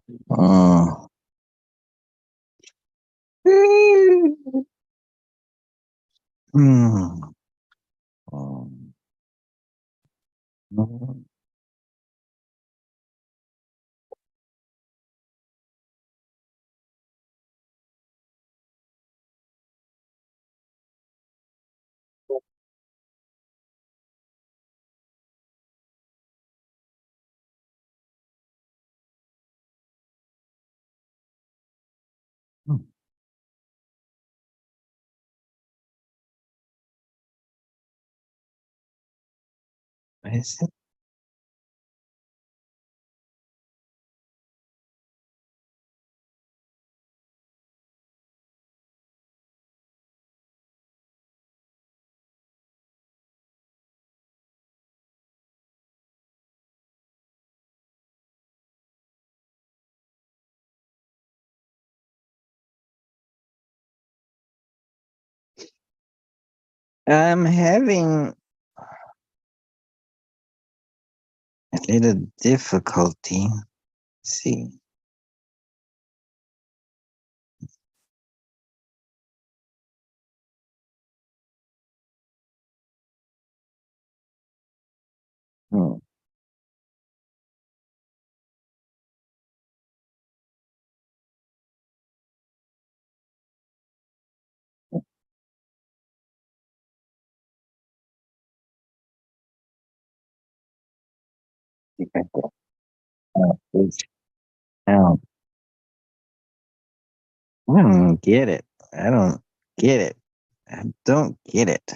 Uh, hmm. Um, Is it? I'm having a little difficulty. See. Hmm. Please. Um, I don't get it. I don't get it. I don't get it.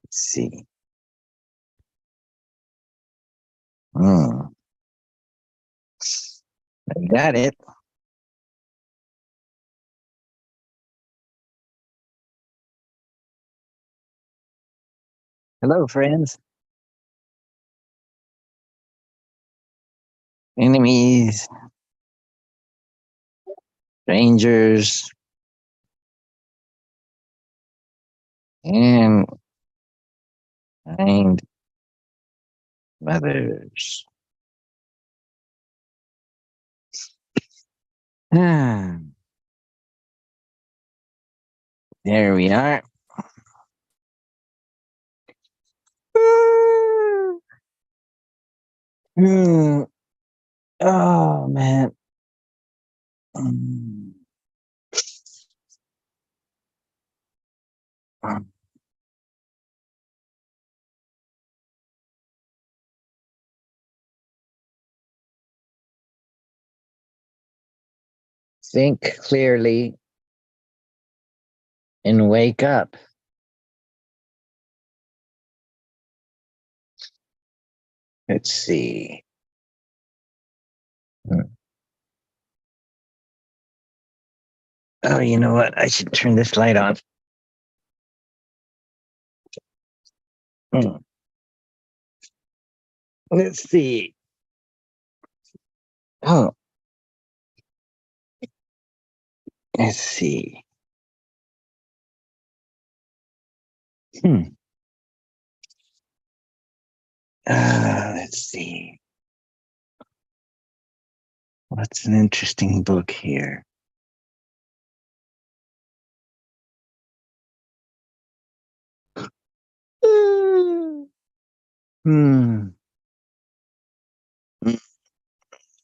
Let's see. Hmm. I got it. Hello, friends, enemies, strangers, and kind mothers. Ah, there we are. Hmm. Oh man. Mm. Think clearly and wake up. Let's see. Hmm. Oh, you know what? I should turn this light on. Hmm. Let's see. Oh, let's see. Hmm. Let's see. What's an interesting book here? Hmm.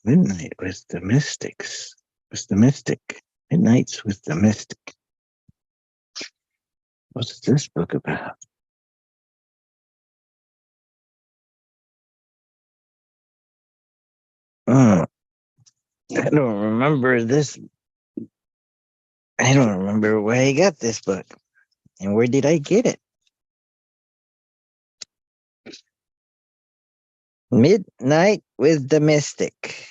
Midnight with the Mystics. With the Mystic. Midnights with the Mystic. What's this book about? Oh, I don't remember this. I don't remember where I got this book. And where did I get it? Midnight with the Mystic.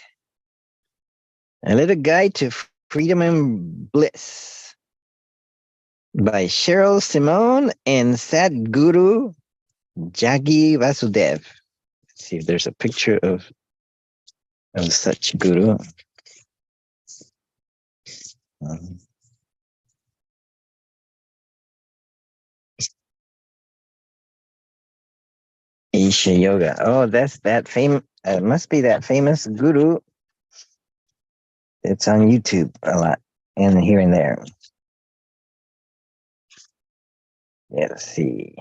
A little guide to freedom and bliss by Cheryl Simone and Sadhguru Jagi Vasudev. Let's see if there's a picture of such guru. Um, Isha Yoga. Oh, that's that famous. It must be that famous guru. It's on YouTube a lot and here and there. Let's see.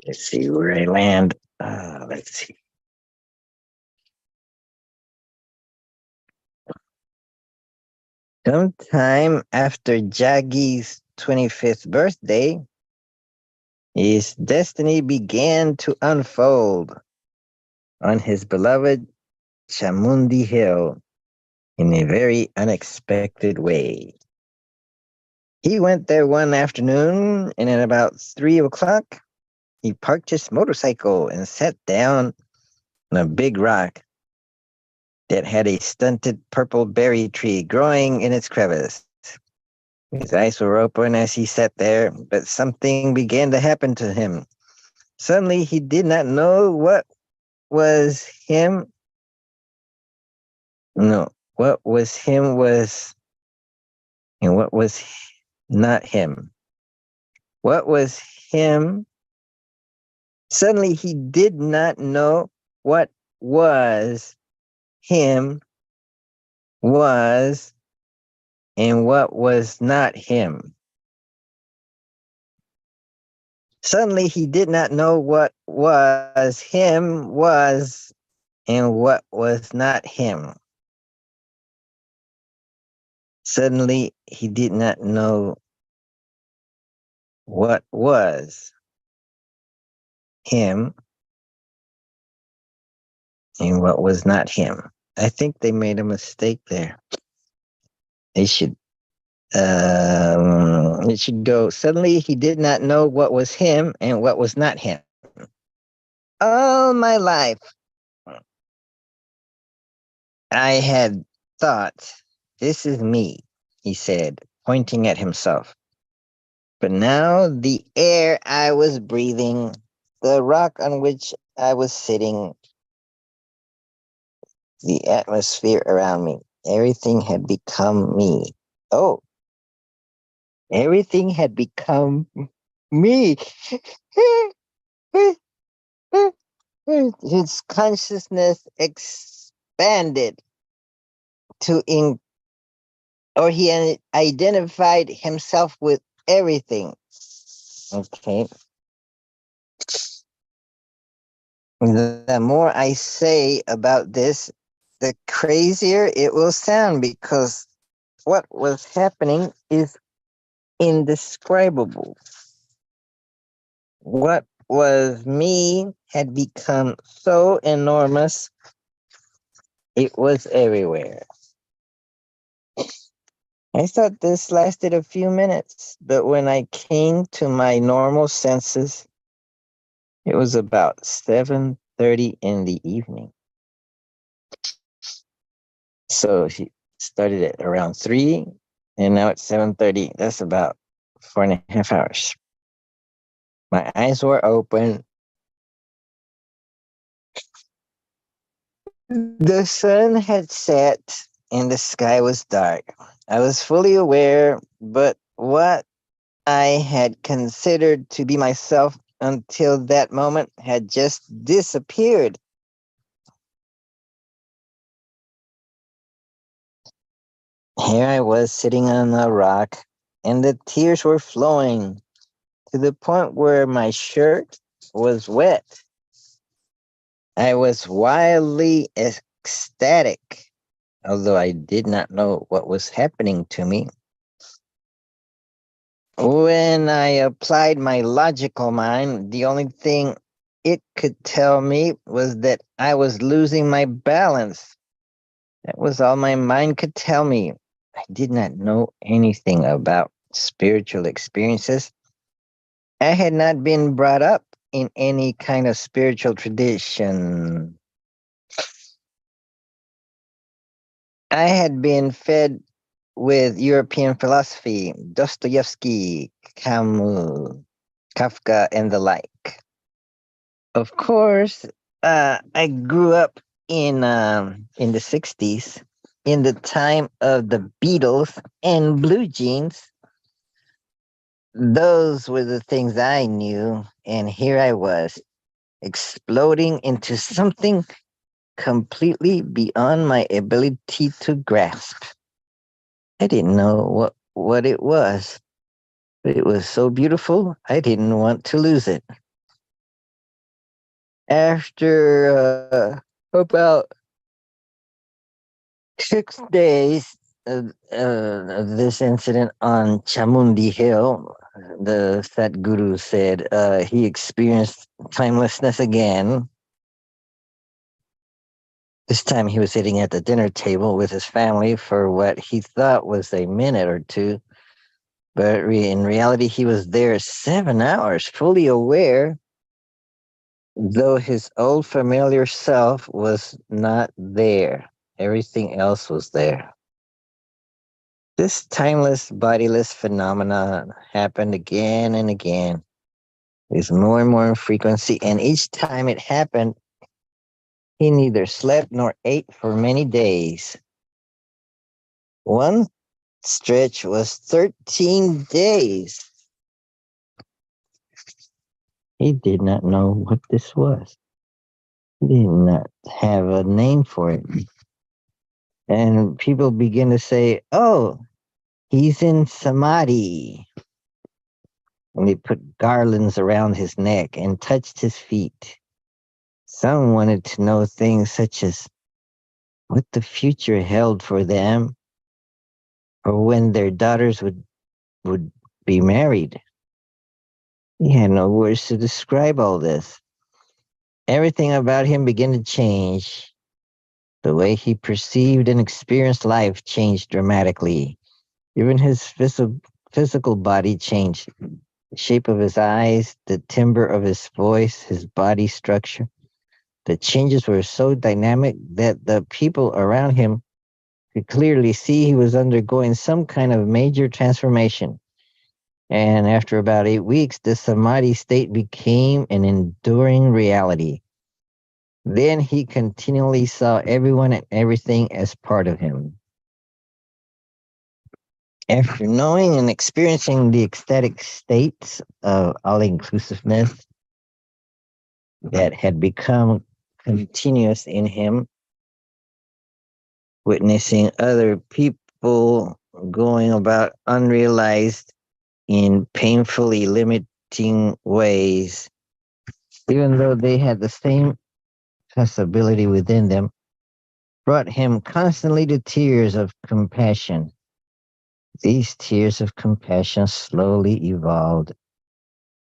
Let's see where I land. Let's see. Sometime after Jagi's 25th birthday, his destiny began to unfold on his beloved Chamundi Hill in a very unexpected way. He went there one afternoon, and at about 3 o'clock, he parked his motorcycle and sat down on a big rock that had a stunted purple berry tree growing in its crevice. His eyes were open as he sat there, but something began to happen to him. Suddenly, he did not know what was him. No, what was him was, and what was not him. What was him? Suddenly, he did not know what was him was and what was not him. Suddenly, he did not know what was him was and what was not him. Suddenly, he did not know what was him and what was not him. I think they made a mistake there. They should it should go, suddenly he did not know what was him and what was not him. All my life, I had thought, this is me, he said, pointing at himself. But now the air I was breathing, the rock on which I was sitting, the atmosphere around me, everything had become me. Oh, everything had become me. His consciousness expanded to or he identified himself with everything. Okay. The more I say about this, the crazier it will sound because what was happening is indescribable. What was me had become so enormous, it was everywhere. I thought this lasted a few minutes, but when I came to my normal senses, it was about 7:30 in the evening. So he started at around 3, and now it's 7:30. That's about 4.5 hours. My eyes were open. The sun had set and the sky was dark. I was fully aware, but what I had considered to be myself until that moment had just disappeared. Here I was sitting on a rock, and the tears were flowing to the point where my shirt was wet. I was wildly ecstatic, although I did not know what was happening to me. When I applied my logical mind, the only thing it could tell me was that I was losing my balance. That was all my mind could tell me. I did not know anything about spiritual experiences. I had not been brought up in any kind of spiritual tradition. I had been fed with European philosophy, Dostoevsky, Camus, Kafka, and the like. Of course, I grew up in the '60s, in the time of the Beatles and Blue Jeans. Those were the things I knew, and here I was, exploding into something completely beyond my ability to grasp. I didn't know what it was, but it was so beautiful, I didn't want to lose it. After about 6 days of this incident on Chamundi Hill, the Satguru said he experienced timelessness again. This time he was sitting at the dinner table with his family for what he thought was a minute or two, but in reality he was there 7 hours, fully aware, though his old familiar self was not there. Everything else was there. This timeless, bodiless phenomenon happened again and again, with more and more in frequency, and each time it happened, he neither slept nor ate for many days. One stretch was 13 days. He did not know what this was. He did not have a name for it. And people begin to say, oh, he's in samadhi. And they put garlands around his neck and touched his feet. Some wanted to know things such as what the future held for them, or when their daughters would be married. He had no words to describe all this. Everything about him began to change. The way he perceived and experienced life changed dramatically. Even his physical body changed. The shape of his eyes, the timbre of his voice, his body structure. The changes were so dynamic that the people around him could clearly see he was undergoing some kind of major transformation. And after about 8 weeks, the samadhi state became an enduring reality. Then he continually saw everyone and everything as part of him. After knowing and experiencing the ecstatic states of all inclusiveness that had become continuous in him, witnessing other people going about unrealized in painfully limiting ways, even though they had the same possibility within them, brought him constantly to tears of compassion. These tears of compassion slowly evolved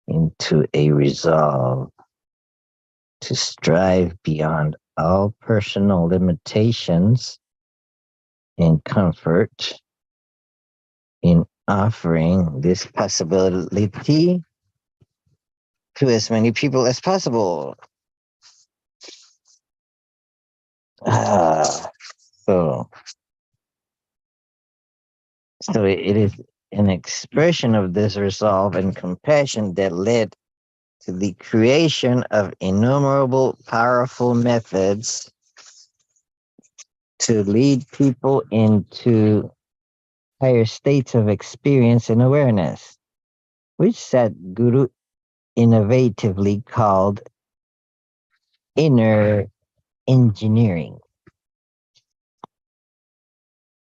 into a resolve to strive beyond all personal limitations and comfort in offering this possibility to as many people as possible. Ah, so, so it is an expression of this resolve and compassion that led to the creation of innumerable powerful methods to lead people into higher states of experience and awareness, which Sadhguru innovatively called inner engineering.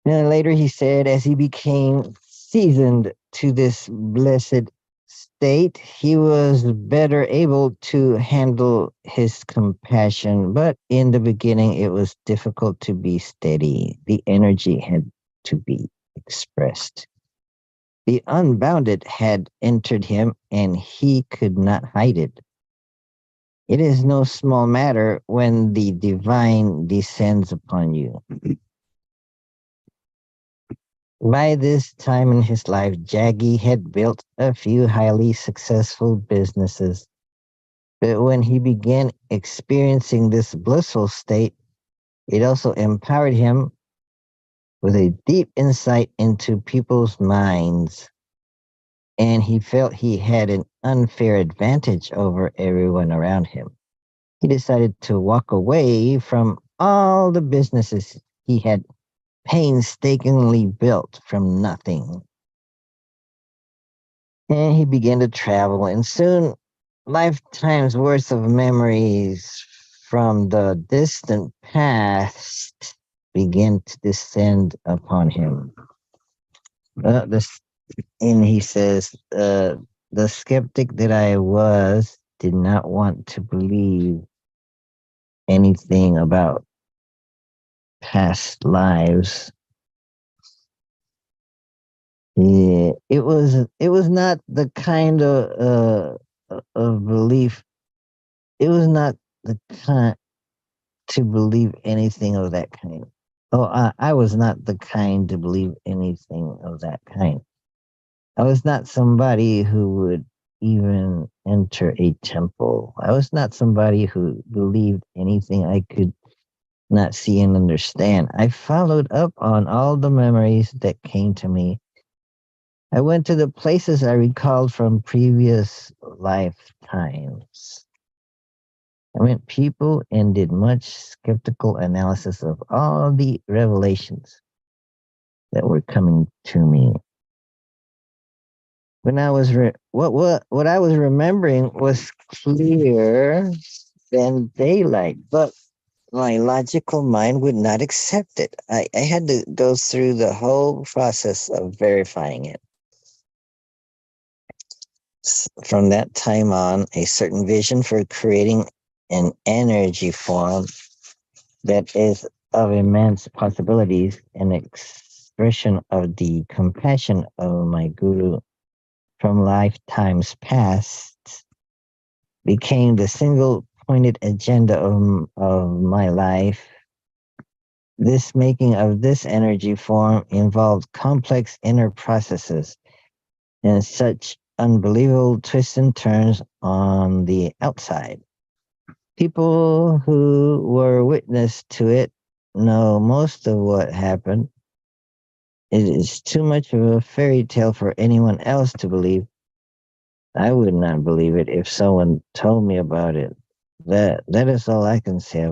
Then later he said, as he became seasoned to this blessed state, he was better able to handle his compassion. But in the beginning, it was difficult to be steady. The energy had to be expressed. The unbounded had entered him, and he could not hide it. It is no small matter when the divine descends upon you. By this time in his life, Jaggi had built a few highly successful businesses. But when he began experiencing this blissful state, it also empowered him with a deep insight into people's minds. And he felt he had an unfair advantage over everyone around him. He decided to walk away from all the businesses he had painstakingly built from nothing. And he began to travel, and soon lifetimes worth of memories from the distant past began to descend upon him. This, and he says, the skeptic that I was did not want to believe anything about past lives. Yeah, it was not the kind of belief. It was not the kind to believe anything of that kind. Oh, I was not the kind to believe anything of that kind. I was not somebody who would even enter a temple. I was not somebody who believed anything I could not see and understand. I followed up on all the memories that came to me. I went to the places I recalled from previous lifetimes. I met people and did much skeptical analysis of all the revelations that were coming to me. When I was what I was remembering was clearer than daylight, but my logical mind would not accept it. I had to go through the whole process of verifying it. From that time on, a certain vision for creating an energy form that is of immense possibilities, an expression of the compassion of my guru from lifetimes past, became the single pointed agenda of my life. This making of this energy form involved complex inner processes and such unbelievable twists and turns on the outside. People who were witness to it know most of what happened. It is too much of a fairy tale for anyone else to believe. I would not believe it if someone told me about it. That is all I can say.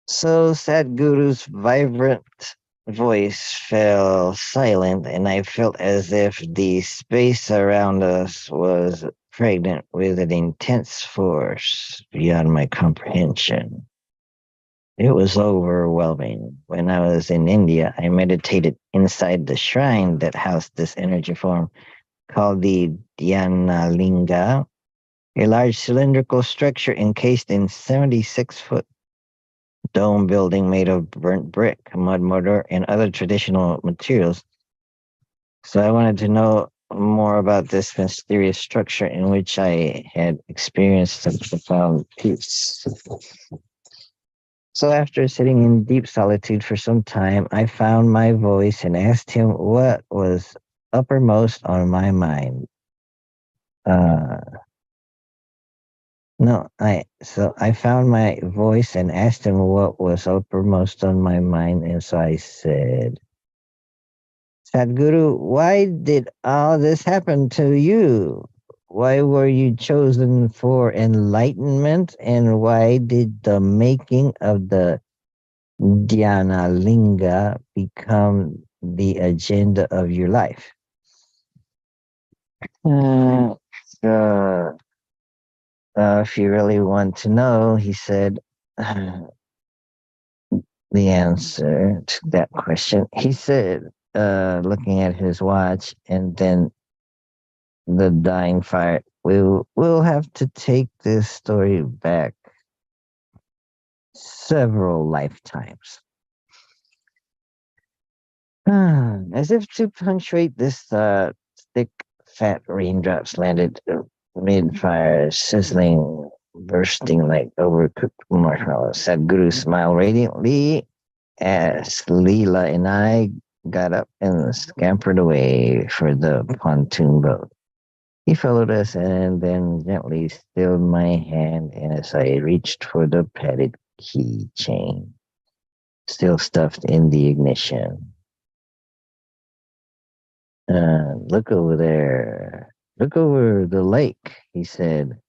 So Sadhguru's vibrant voice fell silent, and I felt as if the space around us was pregnant with an intense force beyond my comprehension. It was overwhelming. When I was in India, I meditated inside the shrine that housed this energy form called the Dhyana Linga, a large cylindrical structure encased in 76-foot dome building made of burnt brick, mud mortar, and other traditional materials. So I wanted to know more about this mysterious structure in which I had experienced such profound peace. So after sitting in deep solitude for some time, I found my voice and asked him what was uppermost on my mind. Uh, no, I found my voice and asked him what was uppermost on my mind, and so I said, Sadhguru, why did all this happen to you? Why were you chosen for enlightenment? And why did the making of the Dhyana Linga become the agenda of your life? Uh, so, if you really want to know, he said, the answer to that question. He said, looking at his watch, and then the dying fire. We'll have to take this story back several lifetimes. As if to punctuate this thought, thick, fat raindrops landed mid-fire, sizzling, bursting like overcooked marshmallows. Sadhguru smiled radiantly as Leela and I got up and scampered away for the pontoon boat. He followed us and then gently stilled my hand as I reached for the padded keychain, still stuffed in the ignition. Look over there. Look over the lake, he said.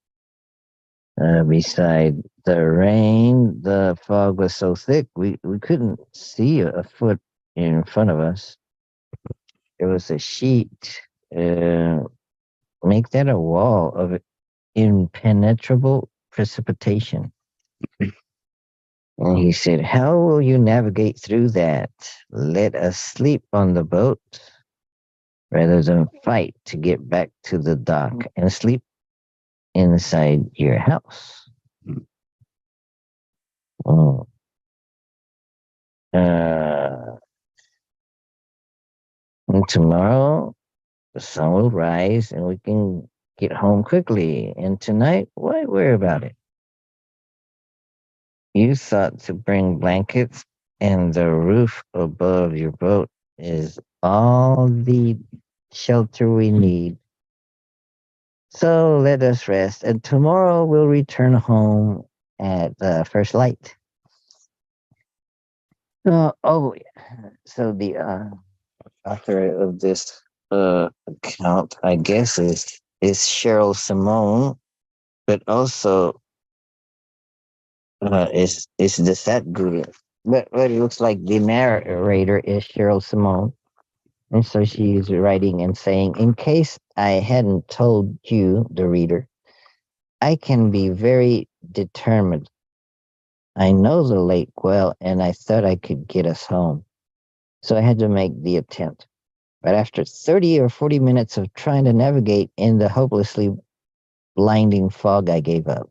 Beside the rain, the fog was so thick we couldn't see a foot in front of us. There was a sheet uh, make that a wall of impenetrable precipitation. And he said, how will you navigate through that? Let us sleep on the boat rather than fight to get back to the dock and sleep inside your house. Mm. And tomorrow the sun will rise and we can get home quickly. And tonight, why worry about it? You thought to bring blankets, and the roof above your boat is all the shelter we need. So let us rest, and tomorrow we'll return home at first light. So the author of this account, I guess, is Cheryl Simone, but also is the set guru. But it looks like the narrator is Cheryl Simone. And so she's writing and saying, in case I hadn't told you, the reader, I can be very determined. I know the lake well, and I thought I could get us home. So I had to make the attempt. But after 30 or 40 minutes of trying to navigate in the hopelessly blinding fog, I gave up.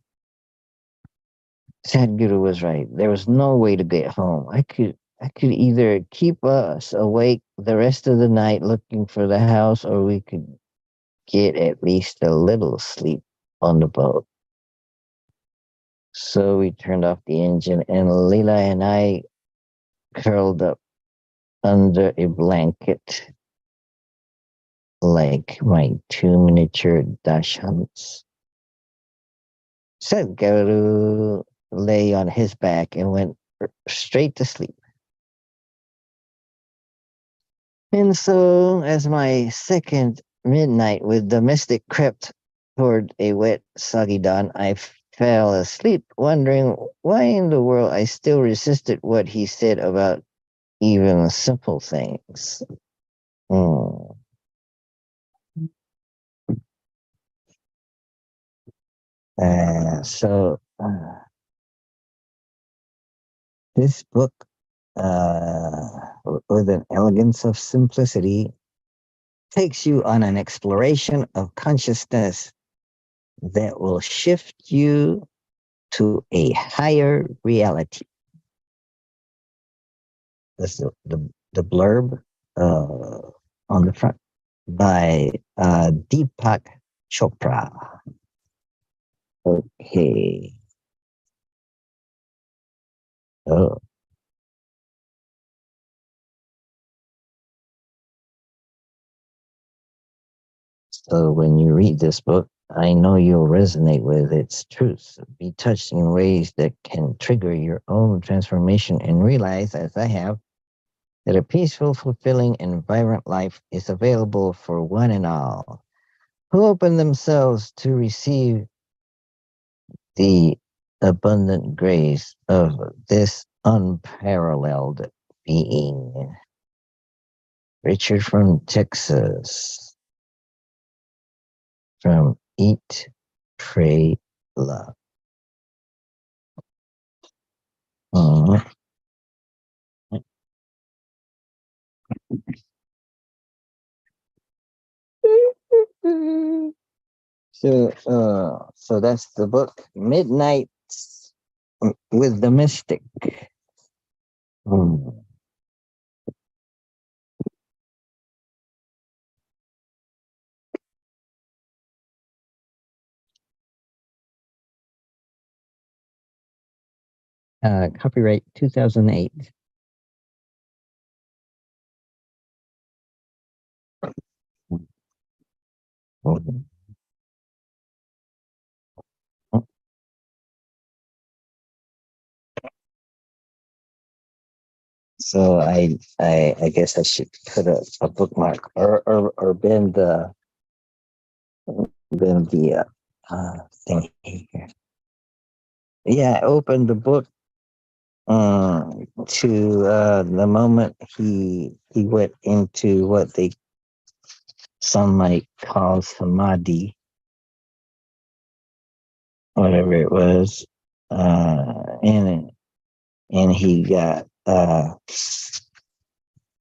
Sadhguru was right. There was no way to get home. I could either keep us awake the rest of the night looking for the house, or we could get at least a little sleep on the boat. So we turned off the engine, and Leela and I curled up under a blanket like my two miniature dachshunds. Sadhguru lay on his back and went straight to sleep. And so, as my second midnight with the mystic crept toward a wet, soggy dawn, I fell asleep, wondering why in the world I still resisted what he said about even simple things. Hmm. This book, with an elegance of simplicity, takes you on an exploration of consciousness that will shift you to a higher reality. That's the blurb on the front by Deepak Chopra. Okay. Oh, so when you read this book, I know you'll resonate with its truths, be touched in ways that can trigger your own transformation, and realize, as I have, that a peaceful, fulfilling, and vibrant life is available for one and all who open themselves to receive the abundant grace of this unparalleled being. Richard from Texas, from Eat, Pray, Love. Uh, so that's the book, Midnight with the Mystic. Hmm. Copyright 2008. Mhm. So I guess I should put a bookmark or bend the thing here. Yeah, I opened the book to the moment he went into what they some might call samadhi, whatever it was. And he got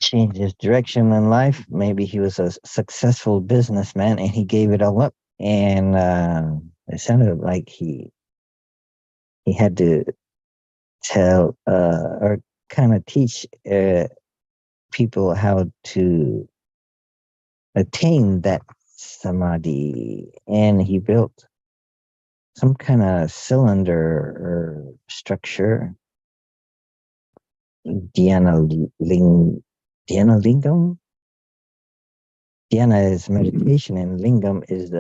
changed his direction in life. Maybe he was a successful businessman and he gave it all up. And it sounded like he had to tell or kind of teach people how to attain that samadhi. And he built some kind of cylinder or structure, dhyana dhyana lingam. Dhyana is meditation, and lingam is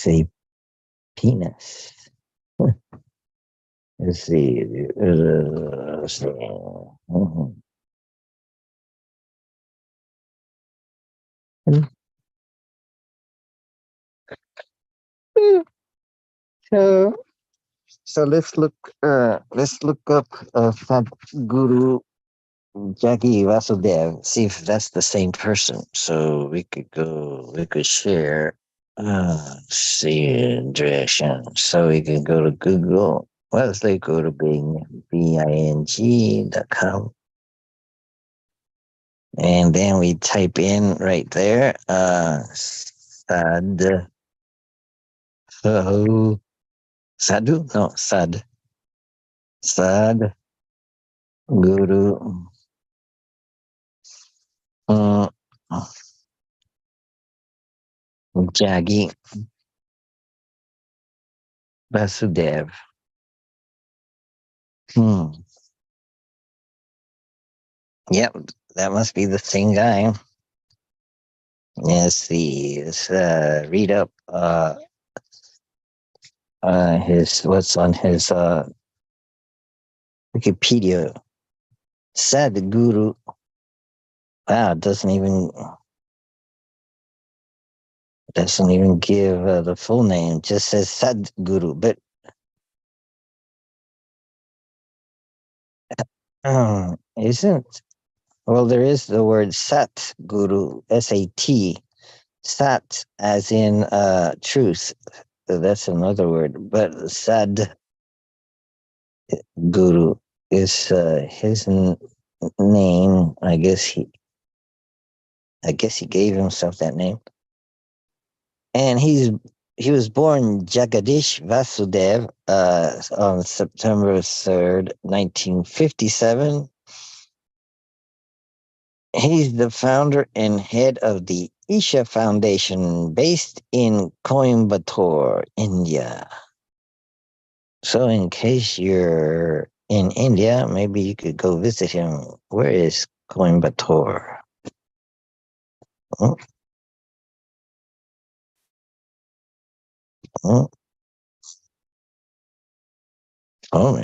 a penis. Let's see. Mhm. So so let's look up Sadhguru Jaggi Vasudev, see if that's the same person. So we could share, see direction. So we can go to Google. Well, let's like go to Bing.com. And then we type in right there, so, Sadhu? No, Sad Guru, uh, Jaggi Vasudev. Hmm. Yep, that must be the same guy. Let's see. Let's read up his what's on his Wikipedia. Sadhguru. Wow, it doesn't even give the full name. Just says Sadhguru. But isn't well? There is the word Sat Guru. SAT. Sat as in truth. That's another word. But Sad Guru is his name. I guess he gave himself that name. And he was born Jagadish Vasudev on September 3rd, 1957. He's the founder and head of the Isha Foundation based in Coimbatore, India. So, in case you're in India, maybe you could go visit him. Where is Coimbatore? Oh, oh, oh,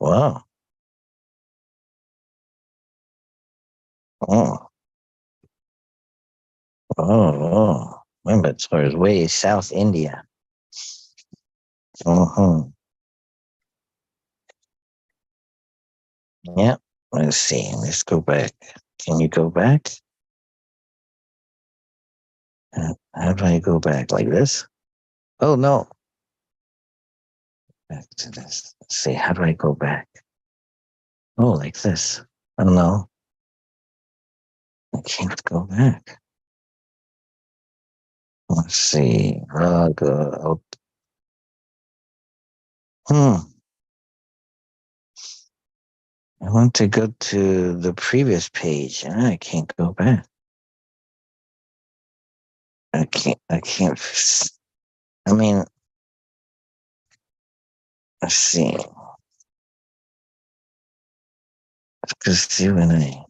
wow. Oh, oh. Coimbatore is way South India. Uh-huh. Yeah. Let's see. Let's go back. Can you go back? How do I go back? Like this? Oh, no. Back to this. Let's see. How do I go back? Oh, like this. Oh, no. I can't go back. Let's see. Hmm. I want to go to the previous page and I can't go back. I can't. I mean, let's see. Because you and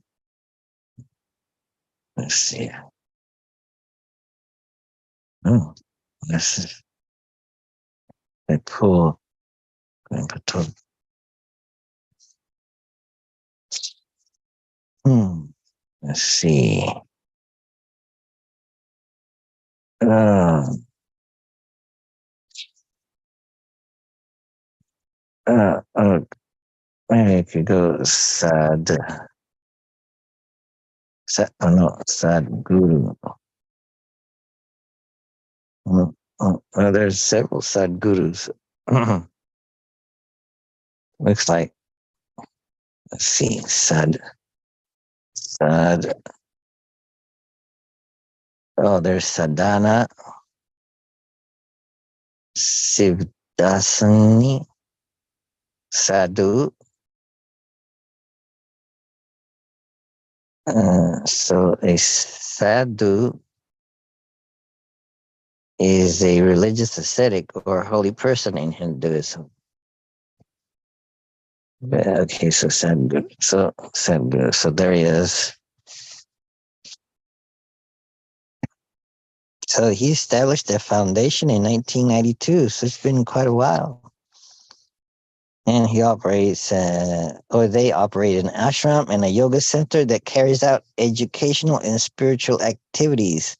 let's see. Oh, this is, I pull, let's see. Uh, uh, uh, maybe I could go sad, oh no, sad guru. Well, there's several Sadgurus. Looks like, let's see, Sad. Oh, there's Sadhana, Sivdasani, Sadhu. So a sadhu is a religious ascetic or holy person in Hinduism. Okay, so sadhu. So sadhu. So there he is. So he established a foundation in 1992. So it's been quite a while. And he operates, or they operate an ashram and a yoga center that carries out educational and spiritual activities.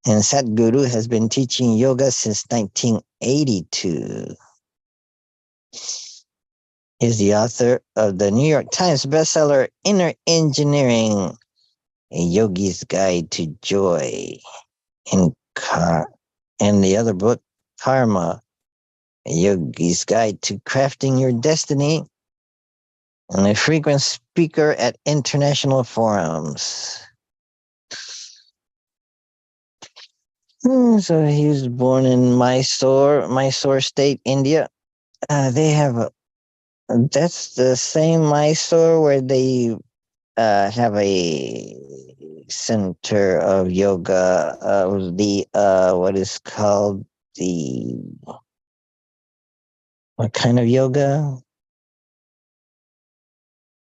And Sadhguru has been teaching yoga since 1982. He's the author of the New York Times bestseller Inner Engineering, A Yogi's Guide to Joy, and, and the other book, Karma, A Yogi's Guide to Crafting Your Destiny, and a frequent speaker at international forums. So he was born in Mysore State, India. They have that's the same Mysore where they have a center of yoga. The what is called the what kind of yoga?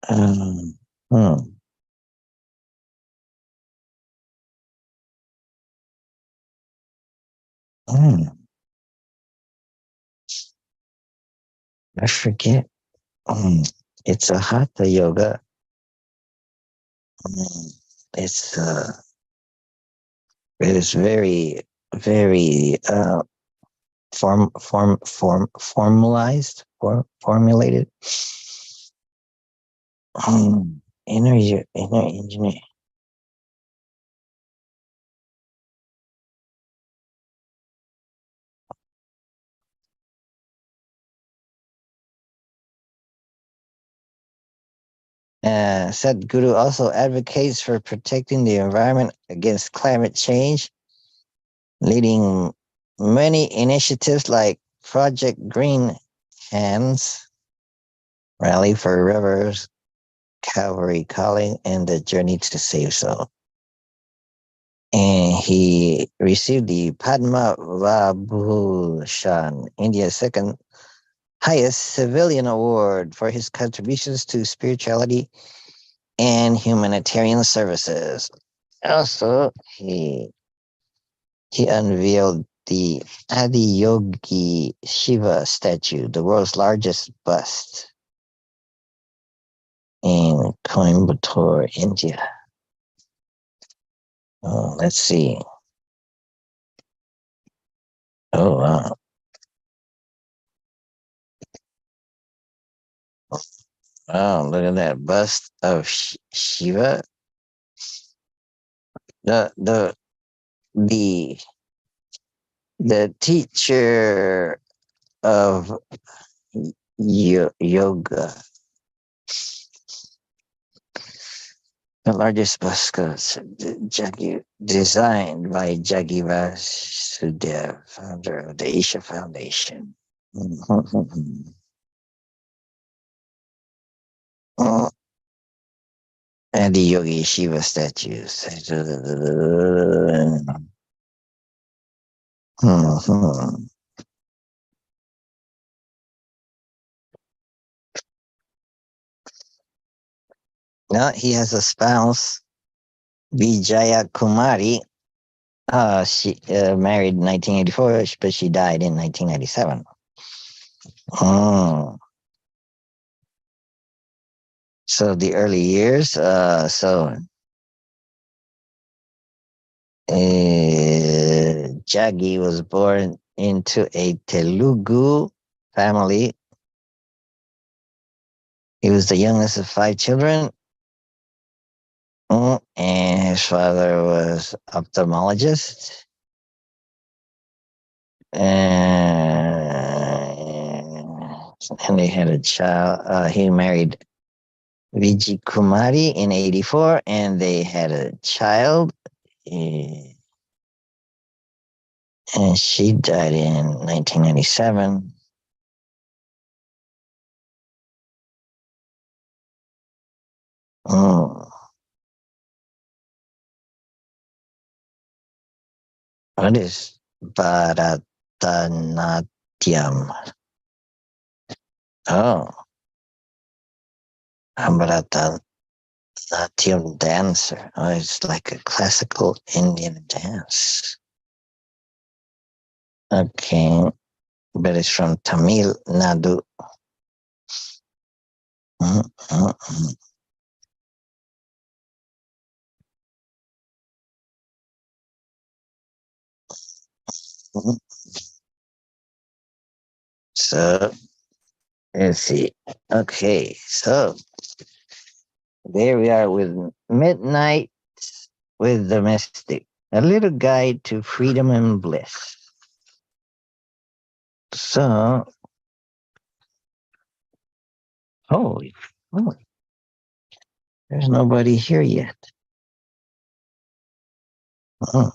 Um, hmm, hmm, I forget. Hmm, it's a hatha yoga. Hmm, it's it is very formalized or formulated. Inner engineer. Sadhguru also advocates for protecting the environment against climate change, leading many initiatives like Project Green Hands, Rally for Rivers, Calvary Calling, and the Journey to Save Soul. And he received the Padma Vibhushan, India's second highest civilian award for his contributions to spirituality and humanitarian services. Also, he unveiled the Adiyogi Shiva statue, the world's largest bust in Coimbatore, India. Oh, let's see. Oh, wow. Wow, look at that bust of Shiva. The the the the teacher of yoga, the largest buskers, designed by Jaggi Vasudev, founder of the Isha Foundation. And the Yogi Shiva statues. Now he has a spouse, Vijaya Kumari. She married in 1984, but she died in 1997. Oh. So the early years, Jaggi was born into a Telugu family. He was the youngest of five children, and his father was ophthalmologist. and they had a child. He married Vijay Kumari in 84, and they had a child. eh, And she died in 1997. Oh, what is Bharatanatyam? Oh, Bharatanatyam dancer. Oh, it's like a classical Indian dance. Okay, but it's from Tamil Nadu. Mm, mm, mm. Mm. So let's see. Okay, so there we are with Midnight with the Mystic, a little guide to freedom and bliss. So, holy, holy, there's nobody here yet. Oh.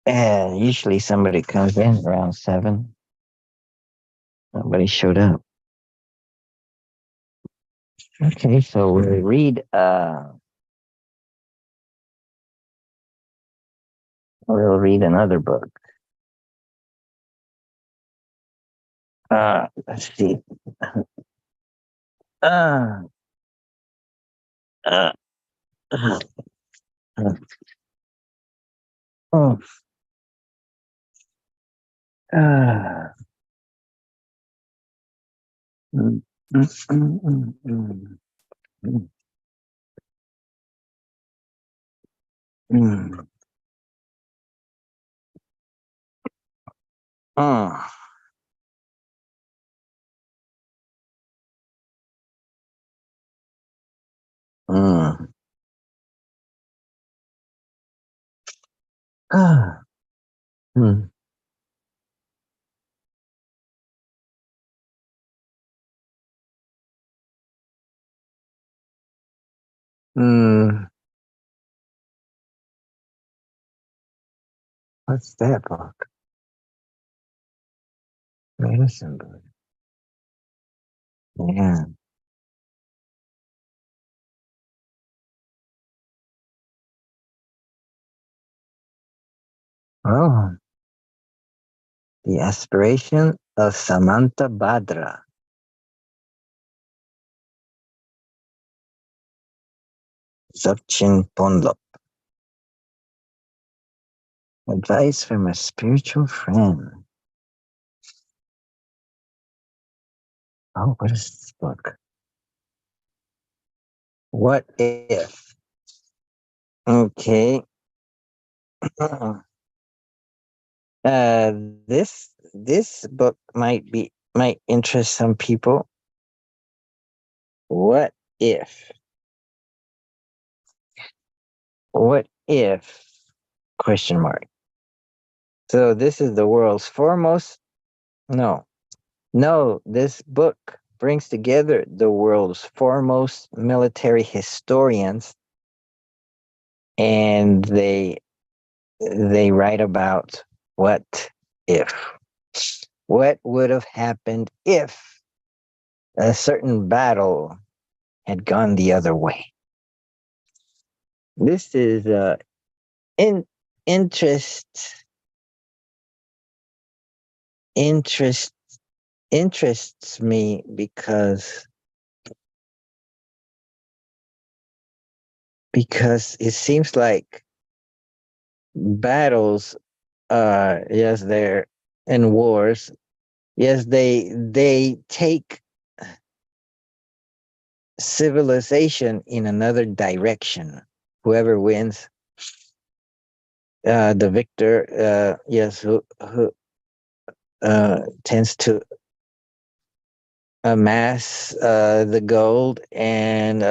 And usually somebody comes in around 7. Nobody showed up. Okay, so we'll read another book. Let's see. Uh, uh, uh, uh, oh, uh, mm, mm, mm, mm, mm, mm, mm, mm, mm, ah, mm, mm. What's that book? Medicine book. Yeah. Oh, The Aspiration of Samantha Badra. Dzogchen Ponlop. Advice from a spiritual friend. Oh, what is this book? What if? Okay. Uh, this book might interest some people. What if? What if? Question mark. So this is the world's foremost. No, no. This book brings together the world's foremost military historians, and they write about what if. What would have happened if a certain battle had gone the other way? This is in interest interest interests me because it seems like battles, yes, they're in wars, yes, they take civilization in another direction. Whoever wins, the victor, yes, who tends to amass the gold, and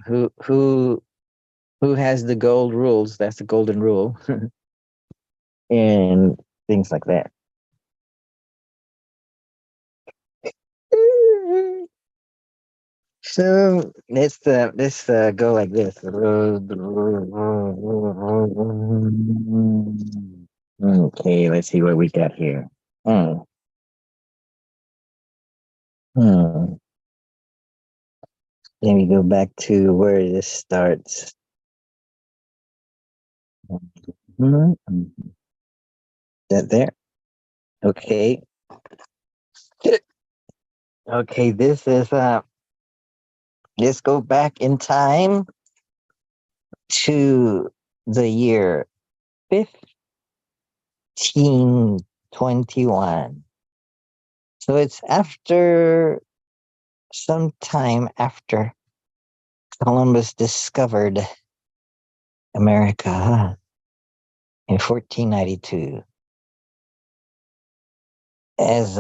who who has the gold rules. That's the golden rule, and things like that. So let's go like this. Okay, let's see what we got here. Hmm. Hmm. Let me go back to where this starts. Mhm. That there. Okay. Okay, this is let's go back in time to the year 1521. So it's after some time after Columbus discovered America in 1492. As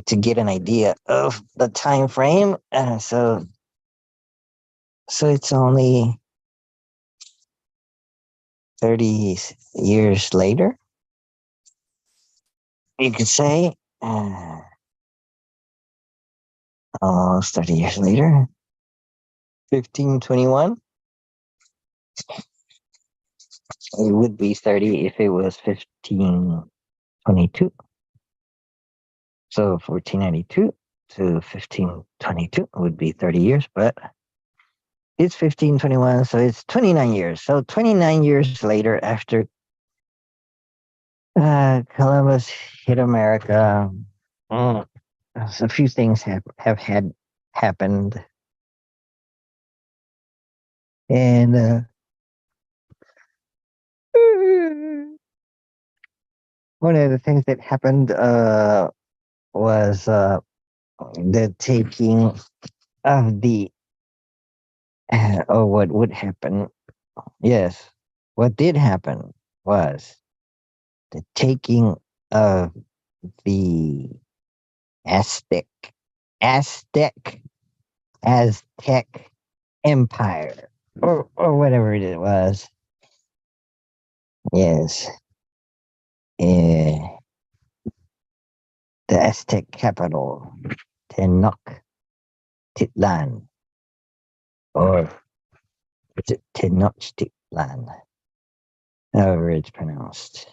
to get an idea of the time frame, so it's only 30 years later, you could say. Almost 30 years later, 1521. It would be 30 if it was 1522. So 1492 to 1522 would be 30 years, but it's 1521, so it's 29 years. So 29 years later, after Columbus hit America, mm, a few things have had happened. And one of the things that happened was the taking of the, or what would happen. Yes, what did happen was the taking of the Aztec, Aztec, Aztec Empire, or whatever it was. Yes, uh, the Aztec capital, Tenochtitlan, or is it Tenochtitlan? However it's pronounced.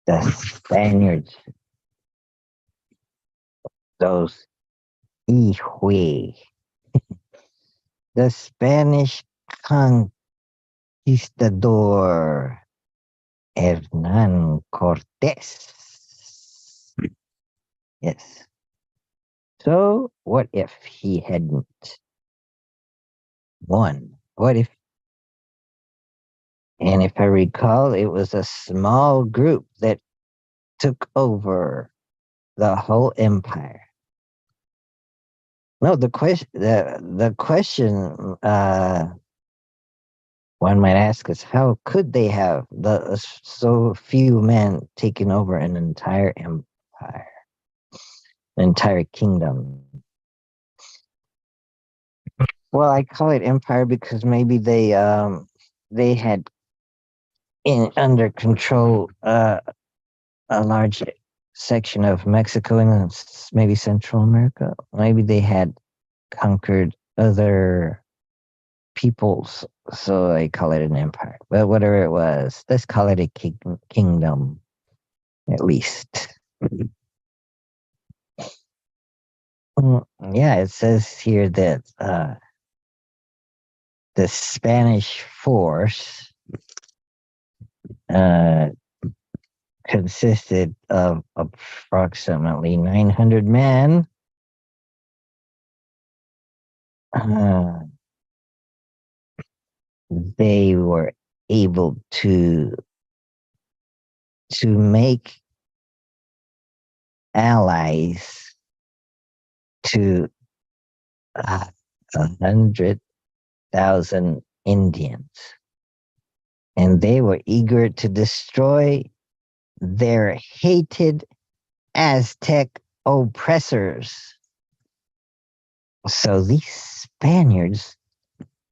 The Spaniards, those Ihui, the Spanish conquistador Hernan Cortes. Yes. So, what if he hadn't won? What if, and if I recall, it was a small group that took over the whole empire. No, the question one might ask is how could they have so few men taking over an entire empire, an entire kingdom? Well, I call it empire because maybe they had in under control a large section of Mexico and maybe Central America. Maybe they had conquered other peoples, so I call it an empire. But whatever it was, let's call it a kingdom at least. Yeah, it says here that the Spanish force uh, consisted of approximately 900 men. Uh, they were able to make allies to 100,000 Indians, and they were eager to destroy their hated Aztec oppressors. So these Spaniards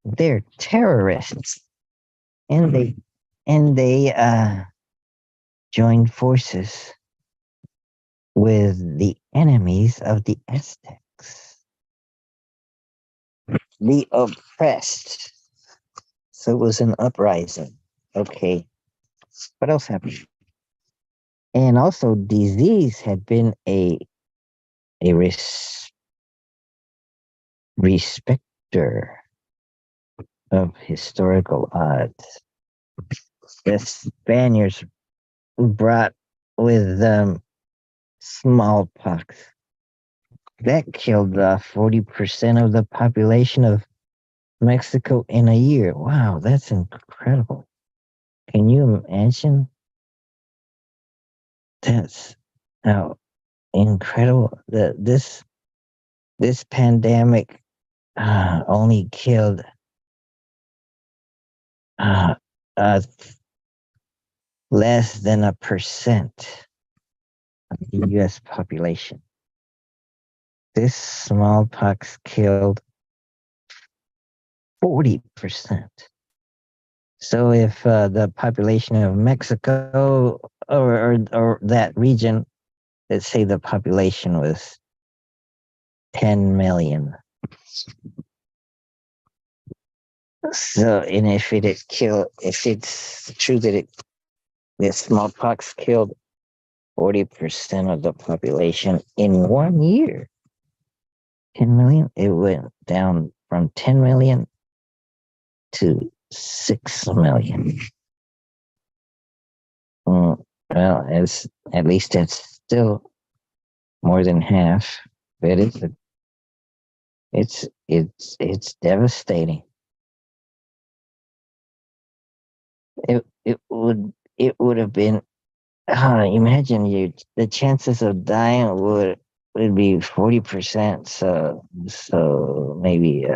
they're terrorists, and they joined forces with the enemies of the Aztecs, the oppressed. So it was an uprising. Okay, what else happened? And also, disease had been a respecter of historical odds. The Spaniards brought with them smallpox that killed 40% of the population of Mexico in a year. Wow, that's incredible. Can you imagine? That's how incredible. This pandemic only killed uh, uh, less than 1% of the U.S. population. This smallpox killed 40%. So if the population of Mexico or that region, let's say the population was 10 million. So, and if it's true that the smallpox killed 40% of the population in 1 year, 10 million, it went down from 10 million to 6 million. Well, at least it's still more than half, but it's devastating. It would have been imagine the chances of dying would be 40%. So maybe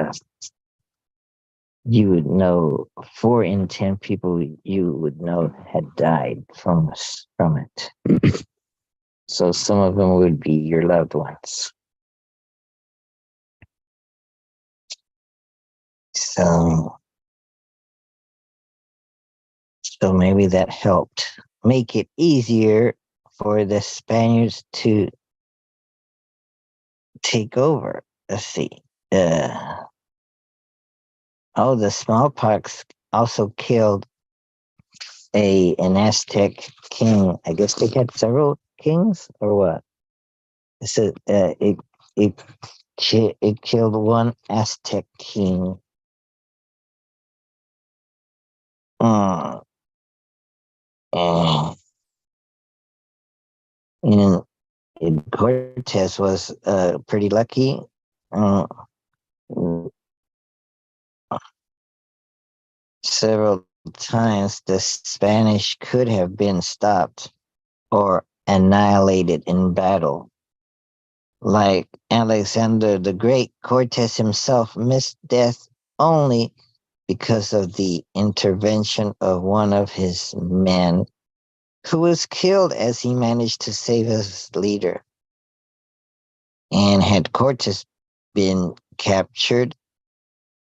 you would know 4 in 10 people you would know had died from it. So some of them would be your loved ones. So so maybe that helped make it easier for the Spaniards to take over. Let's see. Uh, the smallpox also killed an Aztec king. I guess they had several kings, or what? So it killed one Aztec king. Uh, and, and Cortez was pretty lucky. Uh, Several times the Spanish could have been stopped or annihilated in battle. Like Alexander the Great, Cortez himself missed death only because of the intervention of one of his men who was killed as he managed to save his leader. And had Cortez been captured,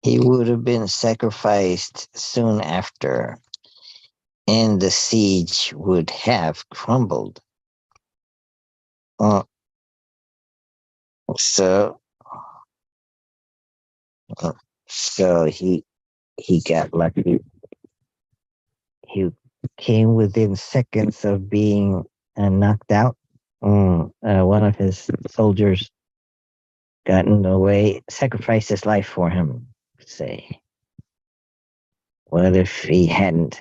he would have been sacrificed soon after, and the siege would have crumbled. Uh, so, uh, so he got lucky. He came within seconds of being knocked out. One of his soldiers got in the way, sacrificed his life for him. Say, what if he hadn't?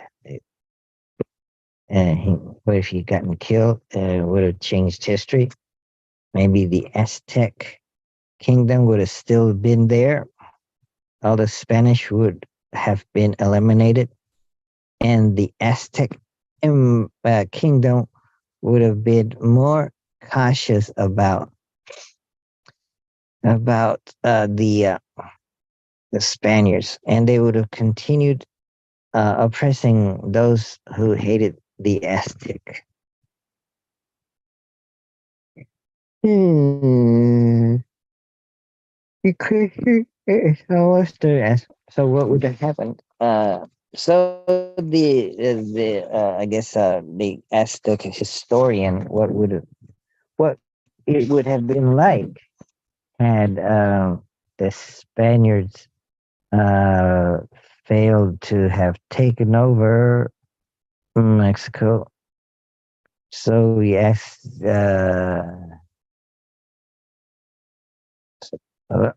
What if he gotten killed? Would have changed history. Maybe the Aztec kingdom would have still been there. All the Spanish would have been eliminated, and the Aztec kingdom would have been more cautious about the Spaniards, and they would have continued oppressing those who hated the Aztec. Hmm. The question is almost there as So what would have happened? So I guess the Aztec historian, what it would have been like had the Spaniards uh, failed to have taken over Mexico. So we asked,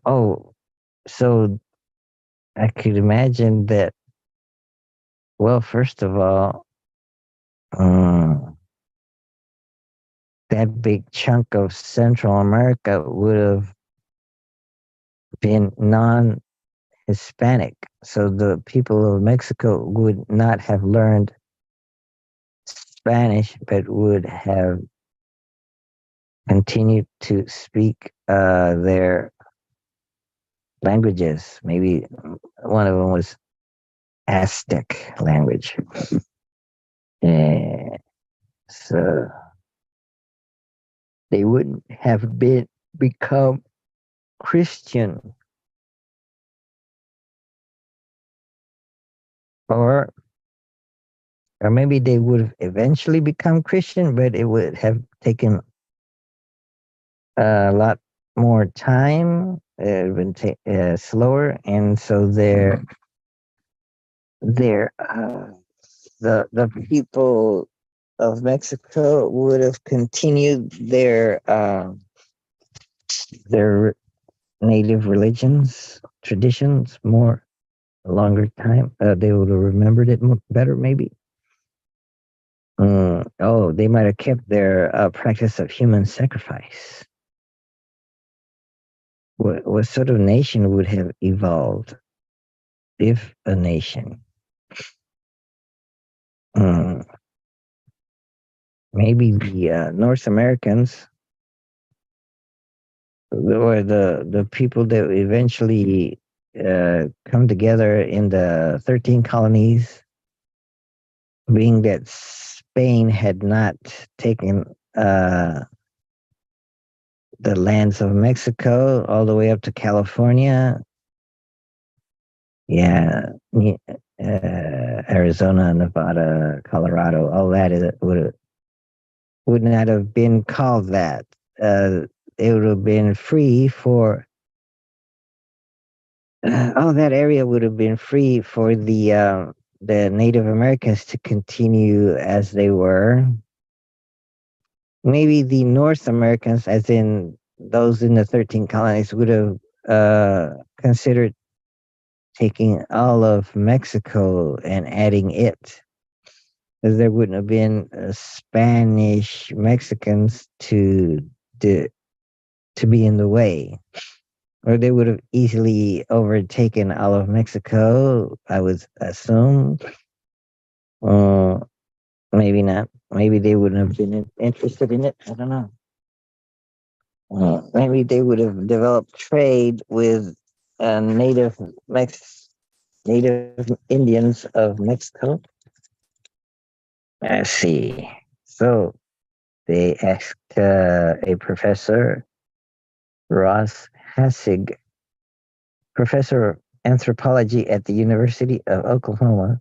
oh, so I could imagine that. Well, first of all, um, that big chunk of Central America would have been non-Hispanic. So the people of Mexico would not have learned Spanish, but would have continued to speak their languages. Maybe one of them was Aztec language. Yeah. So they wouldn't have become Christian, or or maybe they would have eventually become Christian, but it would have taken a lot more time. It would take slower, and so their the people of Mexico would have continued their native religions, traditions more a longer time. They would have remembered it better, maybe. Oh, they might have kept their practice of human sacrifice. What sort of nation would have evolved if a nation? Mm, maybe the North Americans or the people that eventually come together in the 13 colonies, being that Spain had not taken the lands of Mexico all the way up to California. Yeah, Arizona, Nevada, Colorado, all that would not have been called that. Uh, it would have been free for all that area would have been free for the Native Americans to continue as they were. Maybe the North Americans, as in those in the 13 colonies, would have considered taking all of Mexico and adding it, because there wouldn't have been Spanish Mexicans to to be in the way, or they would have easily overtaken all of Mexico. I would assume. Uh, Maybe not. Maybe they wouldn't have been interested in it. I don't know. Maybe they would have developed trade with native native Indians of Mexico. Let's see. So they asked a professor, Ross Hassig, professor of anthropology at the University of Oklahoma,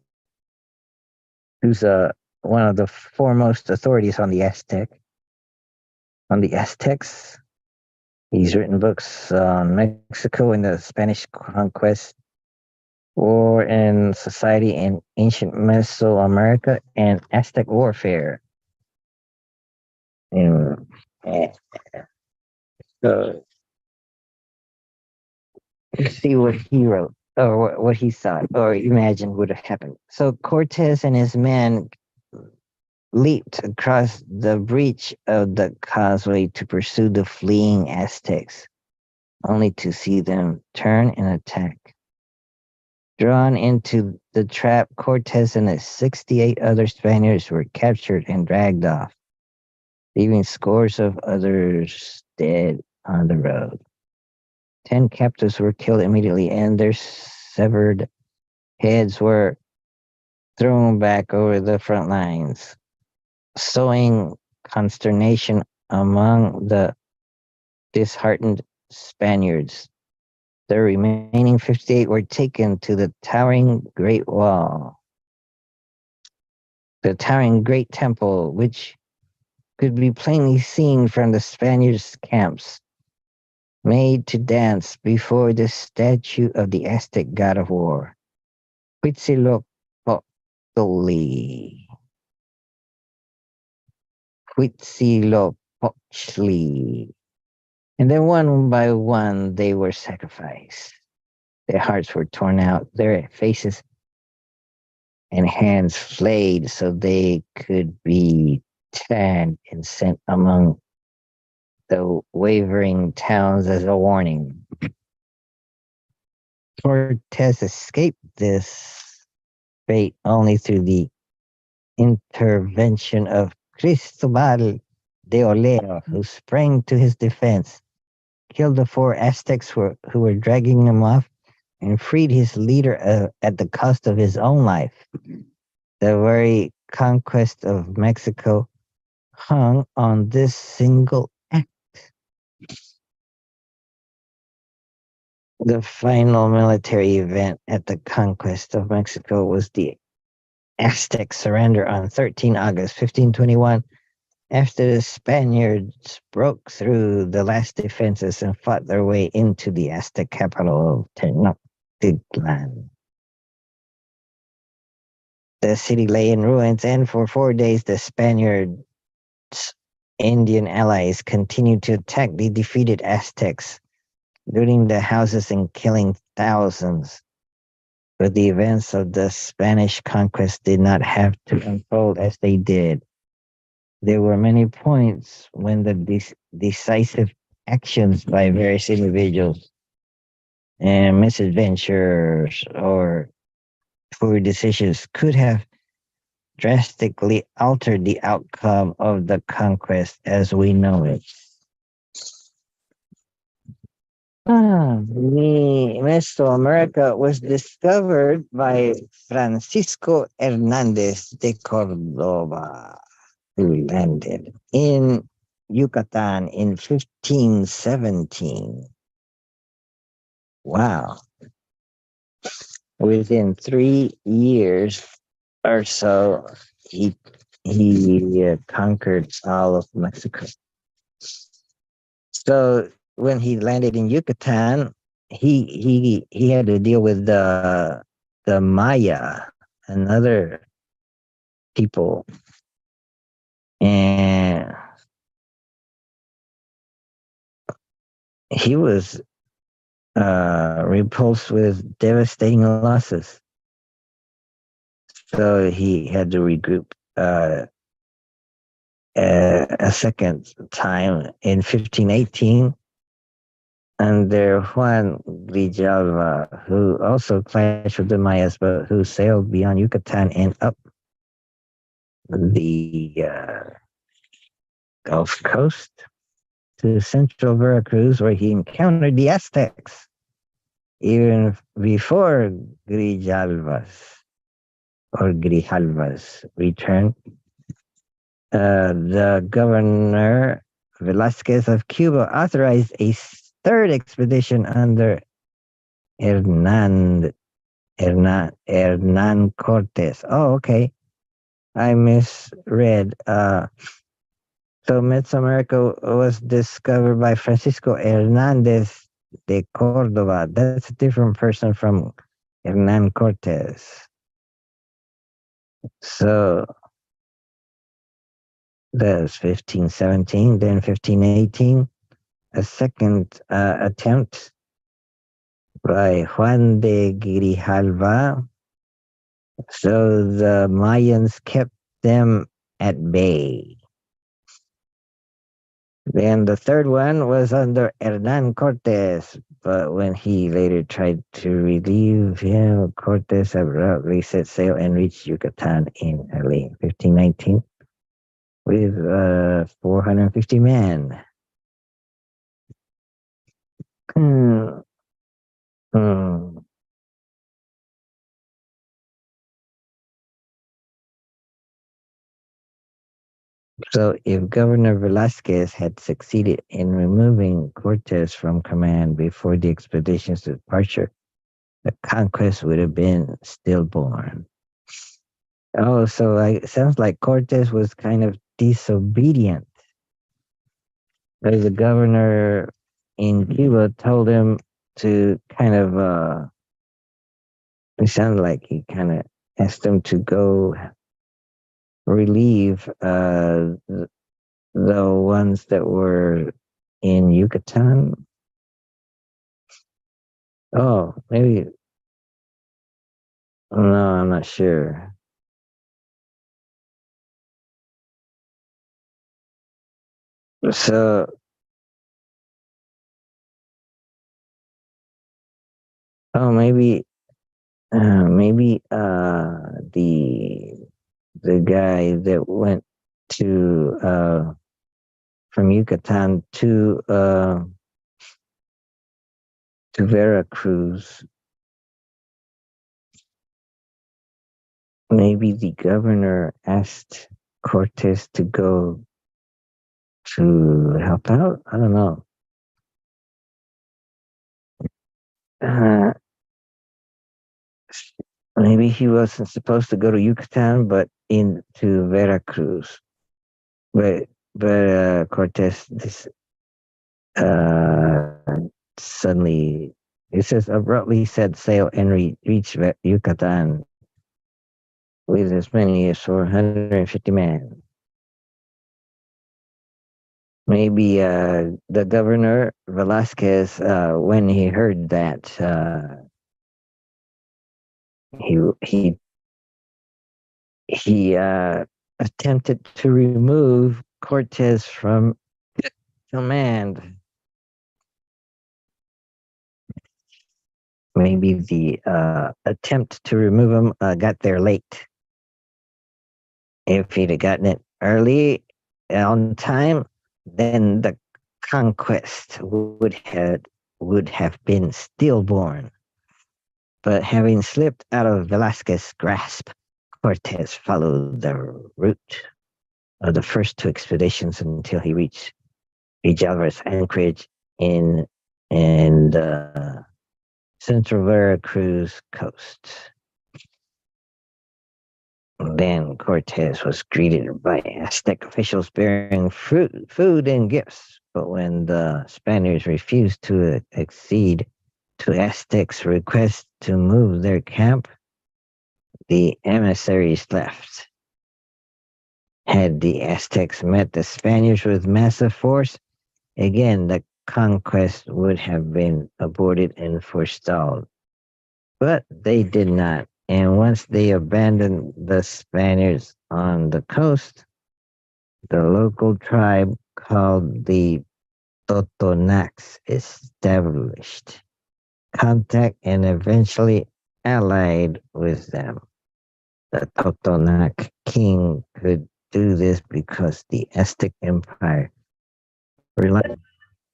who's one of the foremost authorities on the Aztecs. He's written books on Mexico and the Spanish conquest, war and society in ancient Mesoamerica, and Aztec warfare. And, uh, so see what he wrote or what he thought or imagined would have happened. So Cortez and his men leaped across the breach of the causeway to pursue the fleeing Aztecs, only to see them turn and attack. Drawn into the trap, Cortez and his 68 other Spaniards were captured and dragged off, leaving scores of others dead on the road. 10 captives were killed immediately, and their severed heads were thrown back over the front lines, sowing consternation among the disheartened Spaniards. The remaining 58 were taken to the towering Great Wall, the towering Great Temple, which could be plainly seen from the Spaniards' camps, made to dance before the statue of the Aztec god of war, Huitzilopochtli. Huitzilopochtli. And then one by one they were sacrificed. Their hearts were torn out, their faces and hands flayed so they could be tanned and sent among the wavering towns as a warning. Cortes escaped this fate only through the intervention of Cristobal de Oleo, who sprang to his defense, killed the four Aztecs who were dragging him off, and freed his leader at the cost of his own life. The very conquest of Mexico hung on this single act. The final military event at the conquest of Mexico was the Aztec surrender on 13 August 1521 after the Spaniards broke through the last defenses and fought their way into the Aztec capital of Tenochtitlan. The city lay in ruins, and for 4 days the Spaniards' Indian allies continued to attack the defeated Aztecs, looting the houses and killing thousands. But the events of the Spanish conquest did not have to unfold as they did. There were many points when the decisive actions by various individuals and misadventures or poor decisions could have drastically altered the outcome of the conquest as we know it. The Mesoamerica was discovered by Francisco Hernandez de Cordova, who landed in Yucatan in 1517. Wow. Within 3 years or so, he conquered all of Mexico. So when he landed in Yucatan, he had to deal with the Maya and other people, and he was repulsed with devastating losses. So he had to regroup a second time in 1518 under Juan Grijalva, who also clashed with the Mayas, but who sailed beyond Yucatan and up the Gulf Coast to central Veracruz, where he encountered the Aztecs. Even before Grijalva's return, the governor Velasquez of Cuba authorized a third expedition under Hernan Cortes. Oh, okay. I misread. So Mesoamerica was discovered by Francisco Hernandez de Cordova. That's a different person from Hernan Cortes. So that's 1517. Then 1518, a second attempt by Juan de Grijalva. So the Mayans kept them at bay. Then the third one was under Hernan Cortes, but when he later tried to relieve him, Cortes abruptly set sail and reached Yucatan in early 1519 with 450 men. Hmm. Hmm. So, if Governor Velasquez had succeeded in removing Cortez from command before the expedition's departure, the conquest would have been stillborn. Oh, so it sounds like Cortez was kind of disobedient. The governor in Cuba told him to kind of, it sounded like he kind of asked him to go relieve the ones that were in Yucatan. Oh, maybe, no, I'm not sure. So, oh, maybe the guy that went to from Yucatan to Veracruz. Maybe the governor asked Cortez to go to help out. I don't know. Uh, Maybe he wasn't supposed to go to Yucatan, but into Veracruz. But Cortez uh, suddenly it says abruptly set sail and reach Yucatan with as many as 450 men. Maybe the governor Velasquez, when he heard that, he he attempted to remove Cortez from command. Maybe the attempt to remove him got there late. If he'd have gotten it early on time, then the conquest would have been stillborn. But having slipped out of Velasquez's grasp, Cortez followed the route of the first two expeditions until he reached Alvarez anchorage in the central Veracruz coast. Then Cortez was greeted by Aztec officials bearing food and gifts. But when the Spaniards refused to accede to Aztecs' request to move their camp, the emissaries left. Had the Aztecs met the Spaniards with massive force, again the conquest would have been aborted and forestalled. But they did not. And once they abandoned the Spaniards on the coast, the local tribe called the Totonacs established contact and eventually allied with them. The Totonac king could do this because the Aztec Empire relied on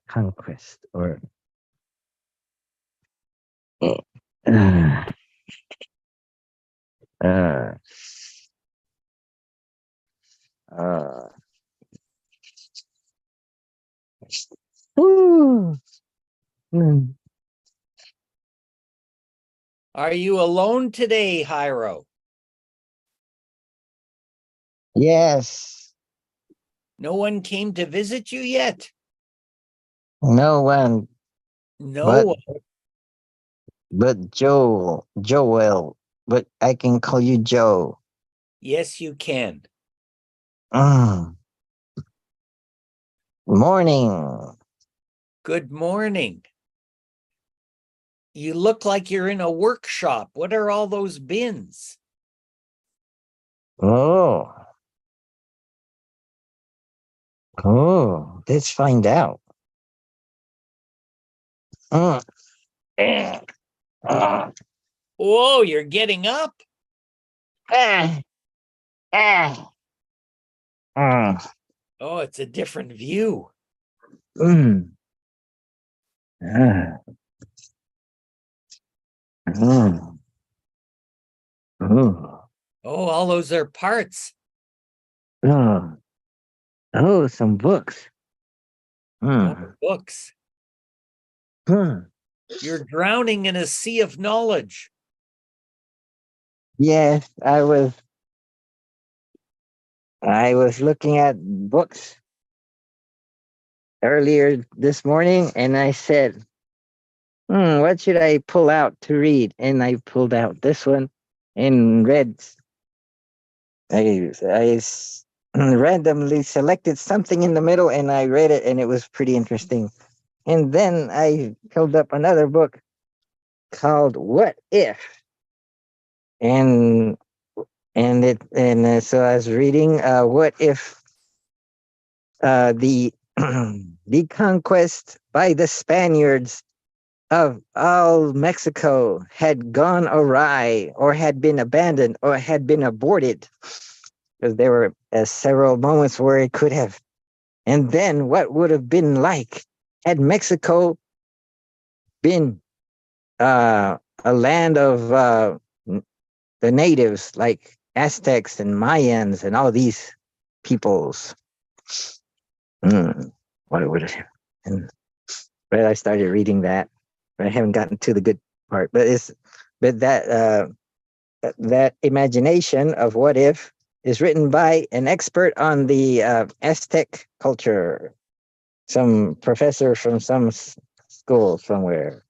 conquest or uh, uh, uh, Woo. Mm. Are you alone today, Jairo? Yes, No one came to visit you yet? no one but No. Joel, but I can call you Joe. Yes, you can. Mm. Morning. Good morning. You look like you're in a workshop. What are all those bins? Oh, let's find out. Mm. Eh. Ah. Oh, you're getting up. Ah. Ah. Ah. Oh, it's a different view. Mm. Ah. Mm. Mm. Oh, all those are parts. Ah. Oh, some books. Oh, Hmm. books. Hmm. You're drowning in a sea of knowledge. Yes, I was looking at books earlier this morning, and I said, what should I pull out to read? And I pulled out this one and read. Randomly selected something in the middle, and I read it, and it was pretty interesting. And then I pulled up another book called "What If," and so I was reading "What If the the conquest by the Spaniards of all Mexico had gone awry, or had been abandoned, or had been aborted, because there were several moments where it could have. And then what would have been like had Mexico been a land of the natives, like Aztecs and Mayans and all these peoples? What would have? And but I started reading that, but I haven't gotten to the good part. But that imagination of what if is written by an expert on the Aztec culture, some professor from some school somewhere.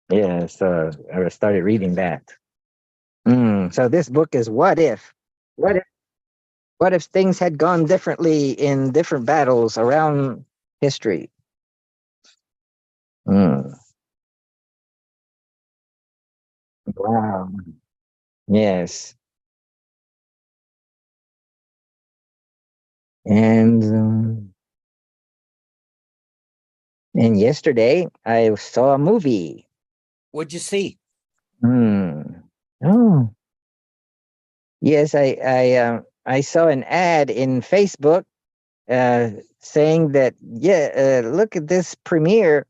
Yeah, so I started reading that. So this book is what if? What if? What if things had gone differently in different battles around history? Mm, wow. Yes. And and yesterday I saw a movie. What'd you see? Hmm. Oh, yes. I saw an ad in Facebook saying that, yeah, look at this premiere,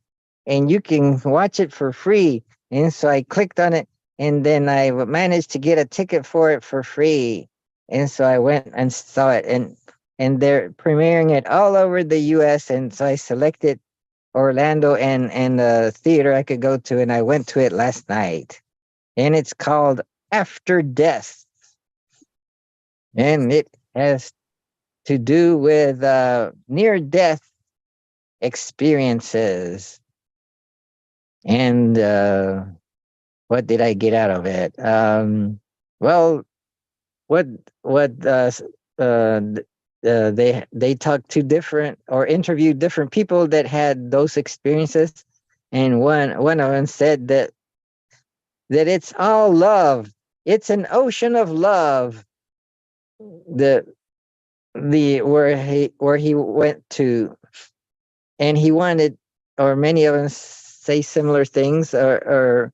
and you can watch it for free. And so I clicked on it, and then I managed to get a ticket for it for free. And so I went and saw it, and they're premiering it all over the U.S. And so I selected Orlando and a theater I could go to, and I went to it last night. And it's called After Death, and it has to do with near death experiences. And what did I get out of it? Well, what what they talked to different, or interviewed different people that had those experiences, and one of them said that it's all love. It's an ocean of love. The where he went to, and he wanted, or many of them say similar things, or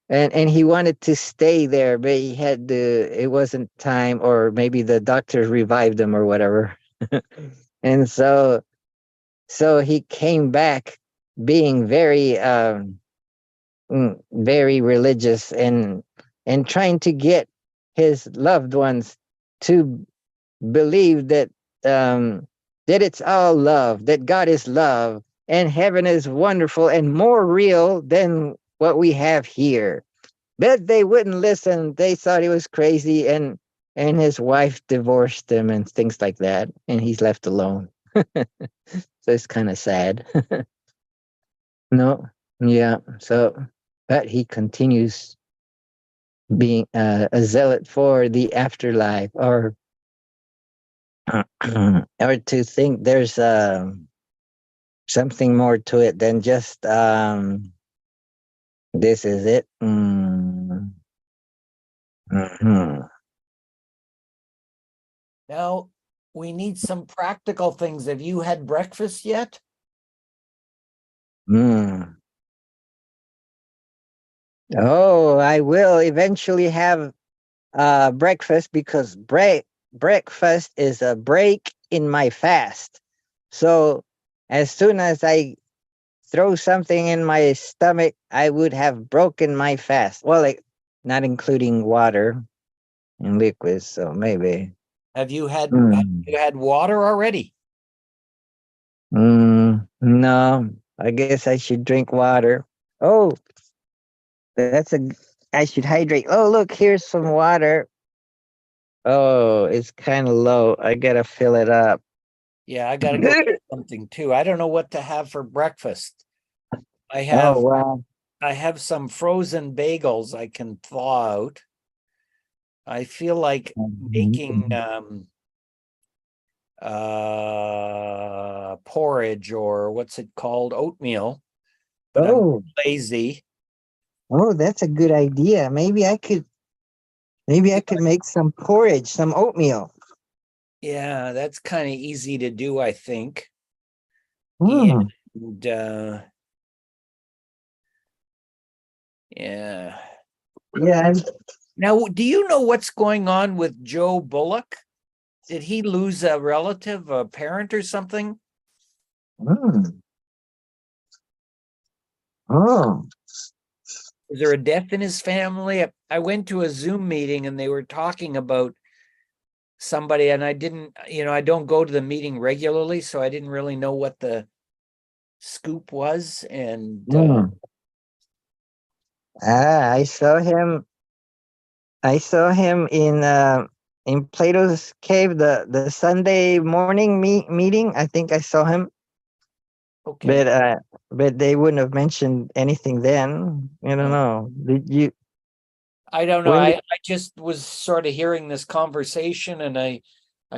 and he wanted to stay there, but he had to. It wasn't time, or maybe the doctor revived him or whatever, and so he came back being very religious, and trying to get his loved ones to believe that it's all love, that God is love, and heaven is wonderful and more real than what we have here. But they wouldn't listen. They thought he was crazy, and his wife divorced him and things like that, and he's left alone. So it's kind of sad. No, yeah. So, but he continues being a zealot for the afterlife, or to think there's something more to it than just this is it. Mhm. Now, we need some practical things. Have you had breakfast yet? Mm. Oh, I will eventually have breakfast, because breakfast is a break in my fast. So as soon as I throw something in my stomach, I would have broken my fast. Well, like, not including water and liquids, so maybe. Have you had Mm. water already? No, I guess I should drink water. Oh, that's a. I should hydrate. Oh, look, here's some water. Oh, it's kind of low. I gotta fill it up. Yeah, I gotta go get something too. I don't know what to have for breakfast. I Oh have wow. I have some frozen bagels I can thaw out. I feel like making porridge, or what's it called? Oatmeal, but I'm Oh, lazy. oh, that's a good idea. Maybe I could make some porridge, some oatmeal. Yeah, that's kind of easy to do, I think. Hmm. And yeah. Yeah. Now, do you know what's going on with Joe Bullock? Did he lose a relative, a parent or something? Mm. Oh. Is there a death in his family? I went to a Zoom meeting and they were talking about somebody, and I didn't, I don't go to the meeting regularly, so I didn't really know what the scoop was. And Mm. Ah, I saw him in Plato's cave the Sunday morning meeting. I think I saw him, okay, but but they wouldn't have mentioned anything then. I don't no, know. Did you I don't know. when I just was sort of hearing this conversation, and I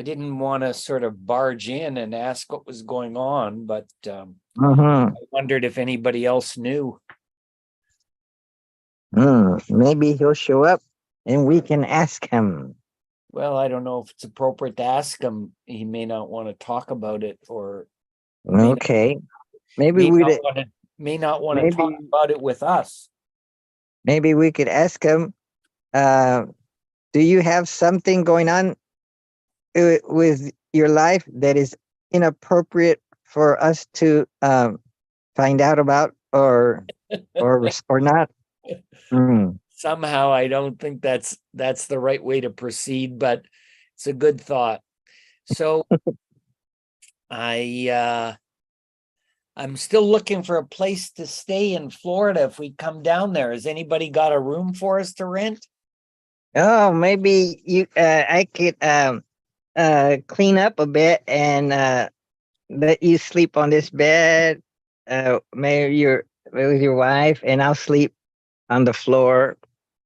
didn't want to sort of barge in and ask what was going on, but Mhm. I wondered if anybody else knew. Maybe he'll show up and we can ask him. Well, I don't know if it's appropriate to ask him. He may not want to talk about it, or may not Okay. Maybe may not we'd want to may not want to talk maybe about it with us. maybe we could ask him, uh, do you have something going on with your life that is inappropriate for us to find out about, or not? Mm. Somehow I don't think that's the right way to proceed, but it's a good thought. So I I'm still looking for a place to stay in Florida if we come down there. Has anybody got a room for us to rent? Oh, maybe you I could clean up a bit and let you sleep on this bed. Maybe with your wife, and I'll sleep on the floor.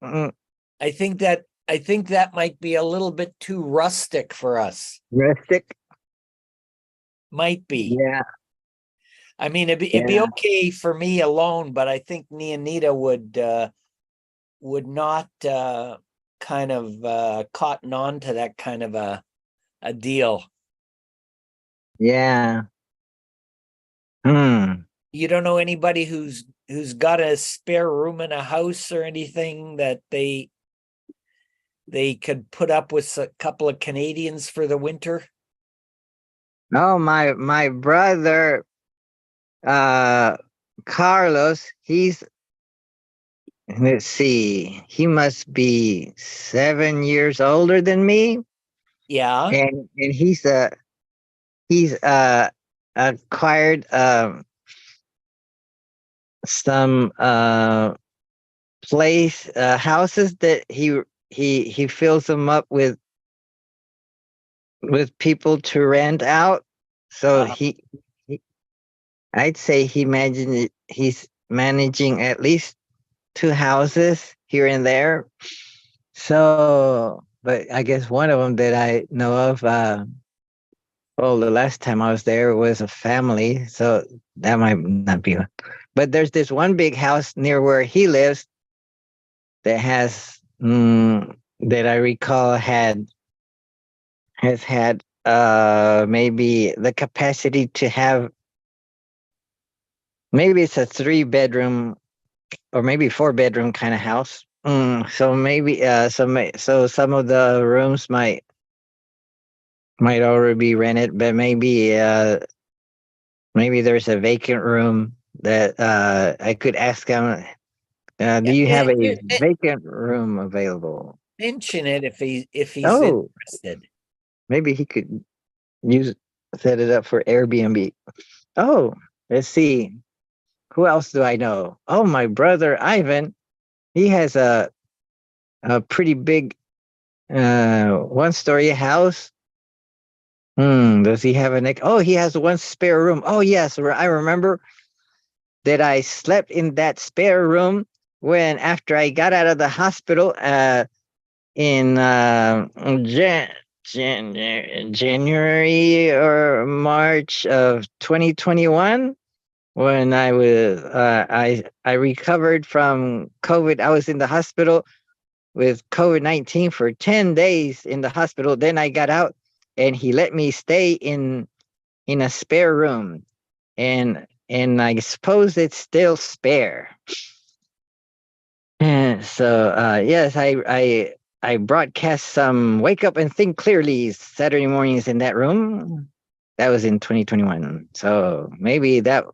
Mm, I think that might be a little bit too rustic for us. rustic. Might be. Yeah, I mean, it'd be yeah, okay for me alone, but I think Neonita would not kind of cotton on to that kind of a deal. yeah. Hmm. You don't know anybody who's got a spare room in a house or anything that they could put up with a couple of Canadians for the winter? Oh, my brother, uh, Carlos. Let's see. He must be 7 years older than me, Yeah. and he's acquired some place houses that he fills them up with people to rent out. So Uh, he I'd say he's managing at least two houses here and there. So, but I guess one of them that I know of, well, the last time I was there was a family, so that might not be one. But there's this one big house near where he lives that that I recall has had maybe the capacity to have, maybe it's a 3 bedroom or maybe 4 bedroom kind of house. So maybe so some of the rooms might already be rented, but maybe there's a vacant room that I could ask him. Do yeah, you have a vacant room available? mention it if he's Oh, interested. maybe he could use set it up for Airbnb. Oh, let's see. Who else do I know? Oh, my brother Ivan. He has a pretty big one-story house. Does he have oh, he has one spare room. Oh, yes, I remember that I slept in that spare room when after I got out of the hospital in January or March of 2021 when I recovered from COVID. I was in the hospital with COVID-19 for 10 days in the hospital. Then I got out and he let me stay in a spare room. And I suppose it's still spare. And so yes, I broadcast some Wake Up and Think Clearly Saturday mornings in that room. That was in 2021. So maybe that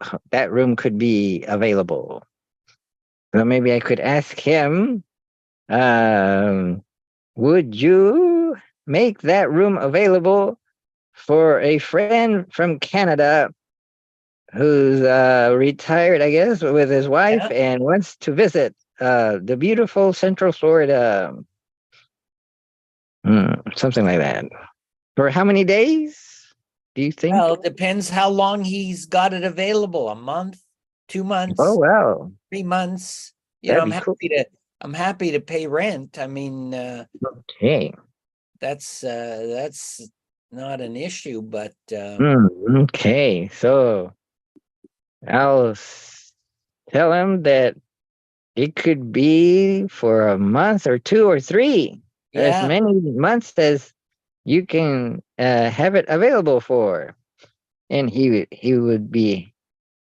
room could be available. So maybe I could ask him, would you make that room available for a friend from Canada who's retired, I guess, with his wife Yeah. and wants to visit the beautiful Central Florida? Something like that. For how many days do you think? Well, it depends how long he's got it available. A month, 2 Oh, months, wow. 3 months. That'd be cool. I'm happy to pay rent. I mean, Okay. that's not an issue, but Okay. So I'll tell him that it could be for a month or 2 or 3, as yeah. many months as you can have it available for. And he would be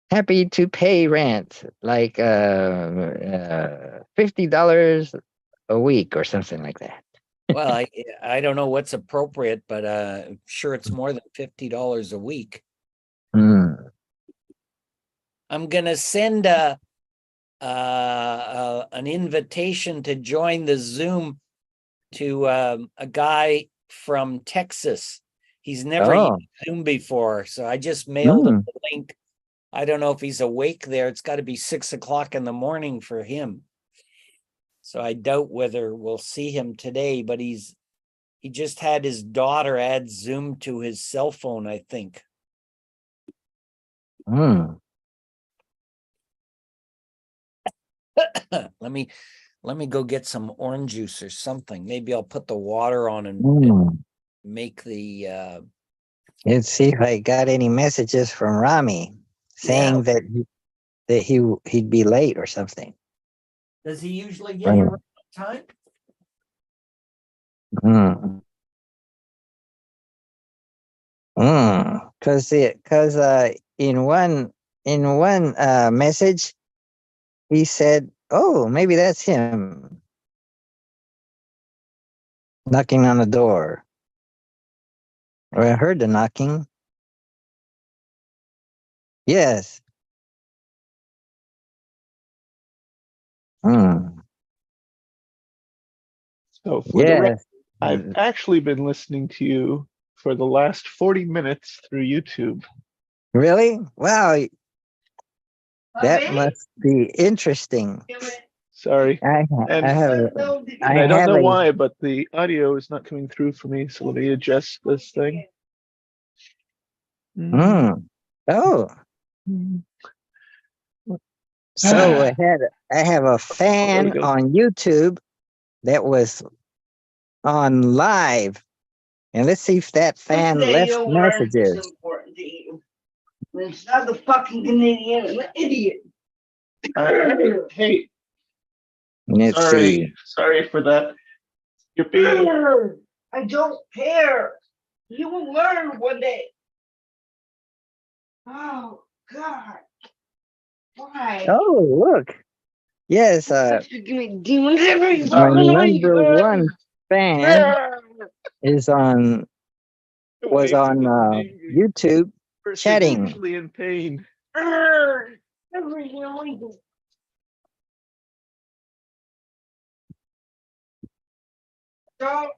happy to pay rent, like $50 a week or something like that. Well, I don't know what's appropriate, but I'm sure it's more than $50 a week. Mm. I'm gonna send an invitation to join the Zoom to a guy from Texas. He's never used Oh. Zoom before, so I just mailed him Mm. the link. I don't know if he's awake there. It's got to be 6 o'clock in the morning for him. So I doubt whether we'll see him today, but he just had his daughter add Zoom to his cell phone, I think. Mm. Let me go get some orange juice or something. Maybe I'll put the water on and Mm. make the Let's see if I got any messages from Rami saying that he'd be late or something. Does he usually get here on time? Mm. Because in one message he said, "Oh, maybe that's him knocking on the door." Or I heard the knocking. Yes. Mm. So for the record, Yes. I've actually been listening to you for the last 40 minutes through YouTube. Really? Wow. That must be interesting. Sorry. I And have and I don't know why, but the audio is not coming through for me. So let me adjust this thing. Oh. So I have a There we fan go. on YouTube that was on live. And let's see if that fan left messages. It's not the fucking Canadian, I'm an idiot. Hey, Let's see. sorry for that. You're being I don't care. You will learn one day. Oh God. Why? Oh, look. Yes, You give me demons every my fucking week. number one fan was on YouTube chatting. usually in pain. Every week. Don't.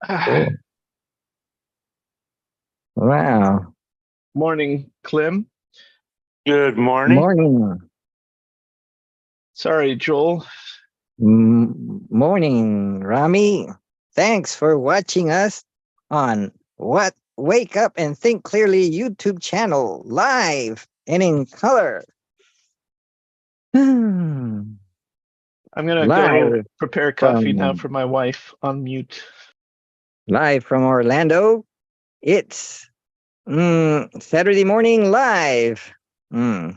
Oh. Wow. Morning, Clem. Good morning. Morning. Sorry, Joel. Morning, Rami. Thanks for watching us on What Wake Up and Think Clearly YouTube channel live and in color. I'm gonna Live go prepare coffee now from for my wife on mute. live from Orlando. It's Saturday morning live. Oh,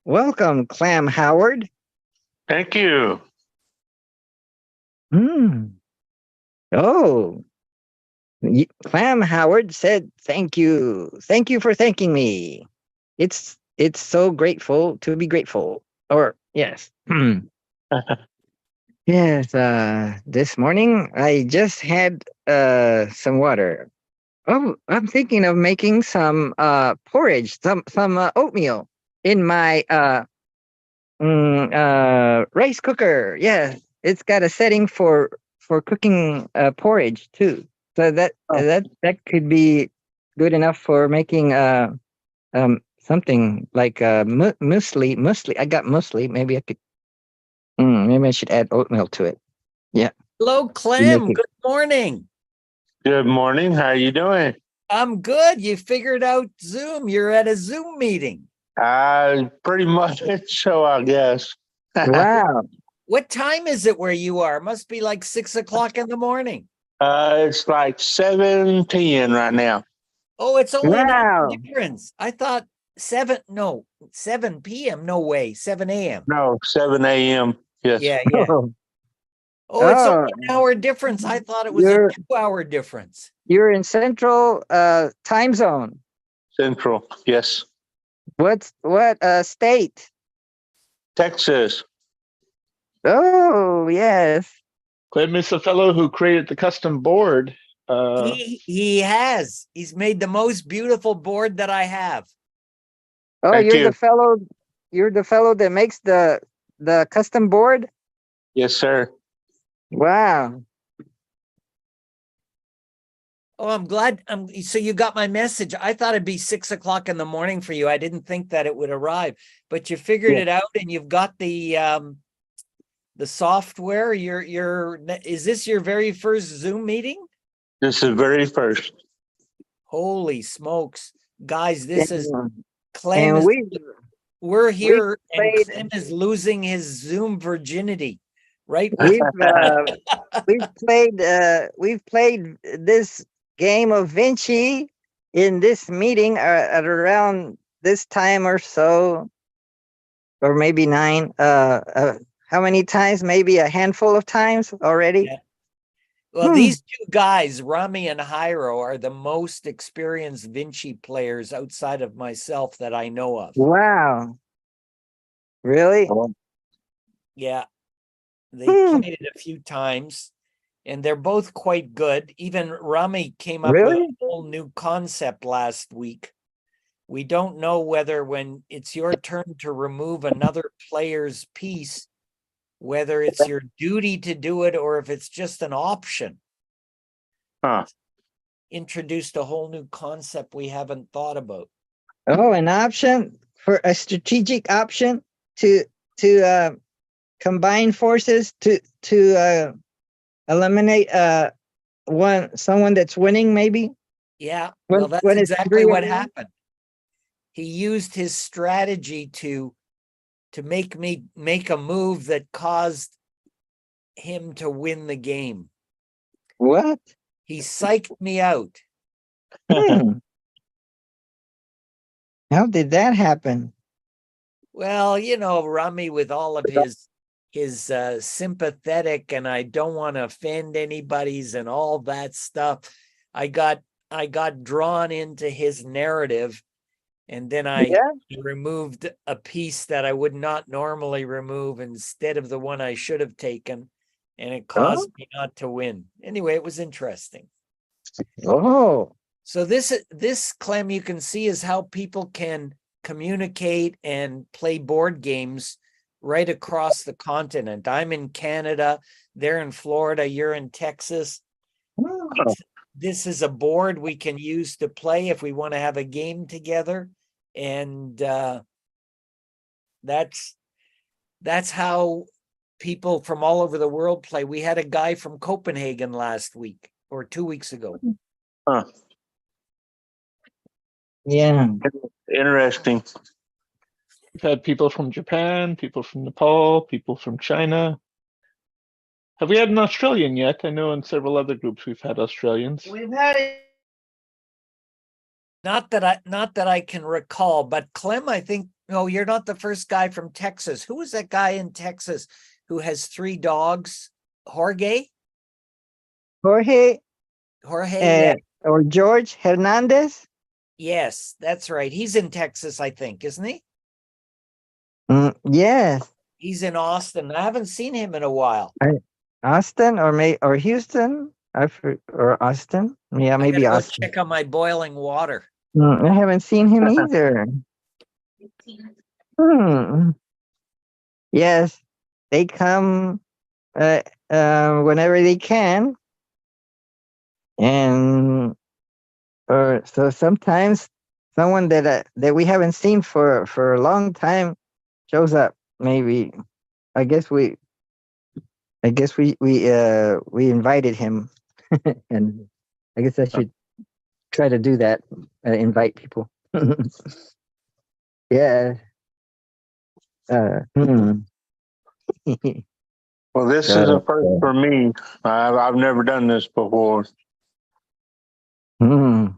welcome, Clam Howard. Thank you. Oh, Clam Howard said, "Thank you. Thank you for thanking me. It's so grateful to be grateful." Or yes. Yes, this morning I just had some water. Oh, I'm thinking of making some porridge, some oatmeal in my rice cooker. Yeah, it's got a setting for cooking porridge too. So that could be good enough for making something like muesli. Muesli. I got muesli. Maybe I could. Maybe I should add oatmeal to it. Yeah. Hello, to Clem. make it- Good morning. Good morning. How you doing? I'm good. You figured out Zoom. You're at a Zoom meeting. Pretty much so, I guess. Wow. What time is it where you are? Must be like 6 o'clock in the morning. It's like 7:10 right now. Oh, it's only an hour Wow. difference. I thought 7 p.m. No way. 7 a.m. No, 7 a.m. Yes. Yeah, yeah. Oh, it's only an hour difference. I thought it was a You're 2-hour difference. you're in Central time zone. Central. Yes. What state? Texas. Oh, yes. Clem is the fellow who created the custom board. He has. He's made the most beautiful board that I have. Oh, Thank you're you. the fellow that makes the custom board? Yes, sir. Wow. Oh, I'm glad. So you got my message. I thought it'd be 6 o'clock in the morning for you. I didn't think that it would arrive, but you figured Yeah. it out and you've got the software. Is this your very first Zoom meeting? This is very first. Holy smokes. Guys, this is And Clem. We're here and played- Clem is losing his Zoom virginity, right? we've played this game of Vinci in this meeting at around this time or so, or maybe 9. How many times? Maybe a handful of times already. Yeah. Well, these two guys, Rami and Jairo, are the most experienced Vinci players outside of myself that I know of. Wow. Really? Yeah. They played it a few times and they're both quite good. Even Rami came up with Really? a whole new concept last week. We don't know whether when it's your turn to remove another player's piece, whether it's your duty to do it or if it's just an option. Huh. Introduced a whole new concept we haven't thought about. Oh, an option for a strategic option to combine forces to eliminate someone that's winning, maybe. Yeah, When- well, that's when it's exactly 3 what on 1? happened. He used his strategy to make a move that caused him to win the game. What? He psyched me out. Hmm. How did that happen? Well, Rami with all of his sympathetic and I don't want to offend anybody's and all that stuff. I got drawn into his narrative and then I removed a piece that I would not normally remove instead of the one I should have taken, and it caused me not to win. Anyway, it was interesting. Oh. So this Clem, you can see, is how people can communicate and play board games right across the continent. I'm in Canada, they're in Florida, you're in Texas. this is a board we can use to play if we want to have a game together. And that's how people from all over the world play. We had a guy from Copenhagen last week or 2 weeks ago. Huh. Yeah. Interesting. We've had people from Japan, people from Nepal, people from China. Have we had an Australian yet? I know in several other groups we've had Australians. We've had it. Not that I can recall, but Clem, I think, no, you're not the first guy from Texas. Who was that guy in Texas who has 3 dogs? Jorge? Jorge Yeah. or George Hernandez? Yes, that's right. He's in Texas, I think, isn't he? Yes. He's in Austin. I haven't seen him in a while. Austin or Houston? Or Austin? Yeah, I maybe gotta go Austin. check on my boiling water. I haven't seen him either. Yes, they come whenever they can, and so sometimes someone that we haven't seen for a long time shows up. Maybe I guess we invited him, and I guess I should try to do that. Invite people. Yeah. Well, this is a first for me. I've never done this before. Oh,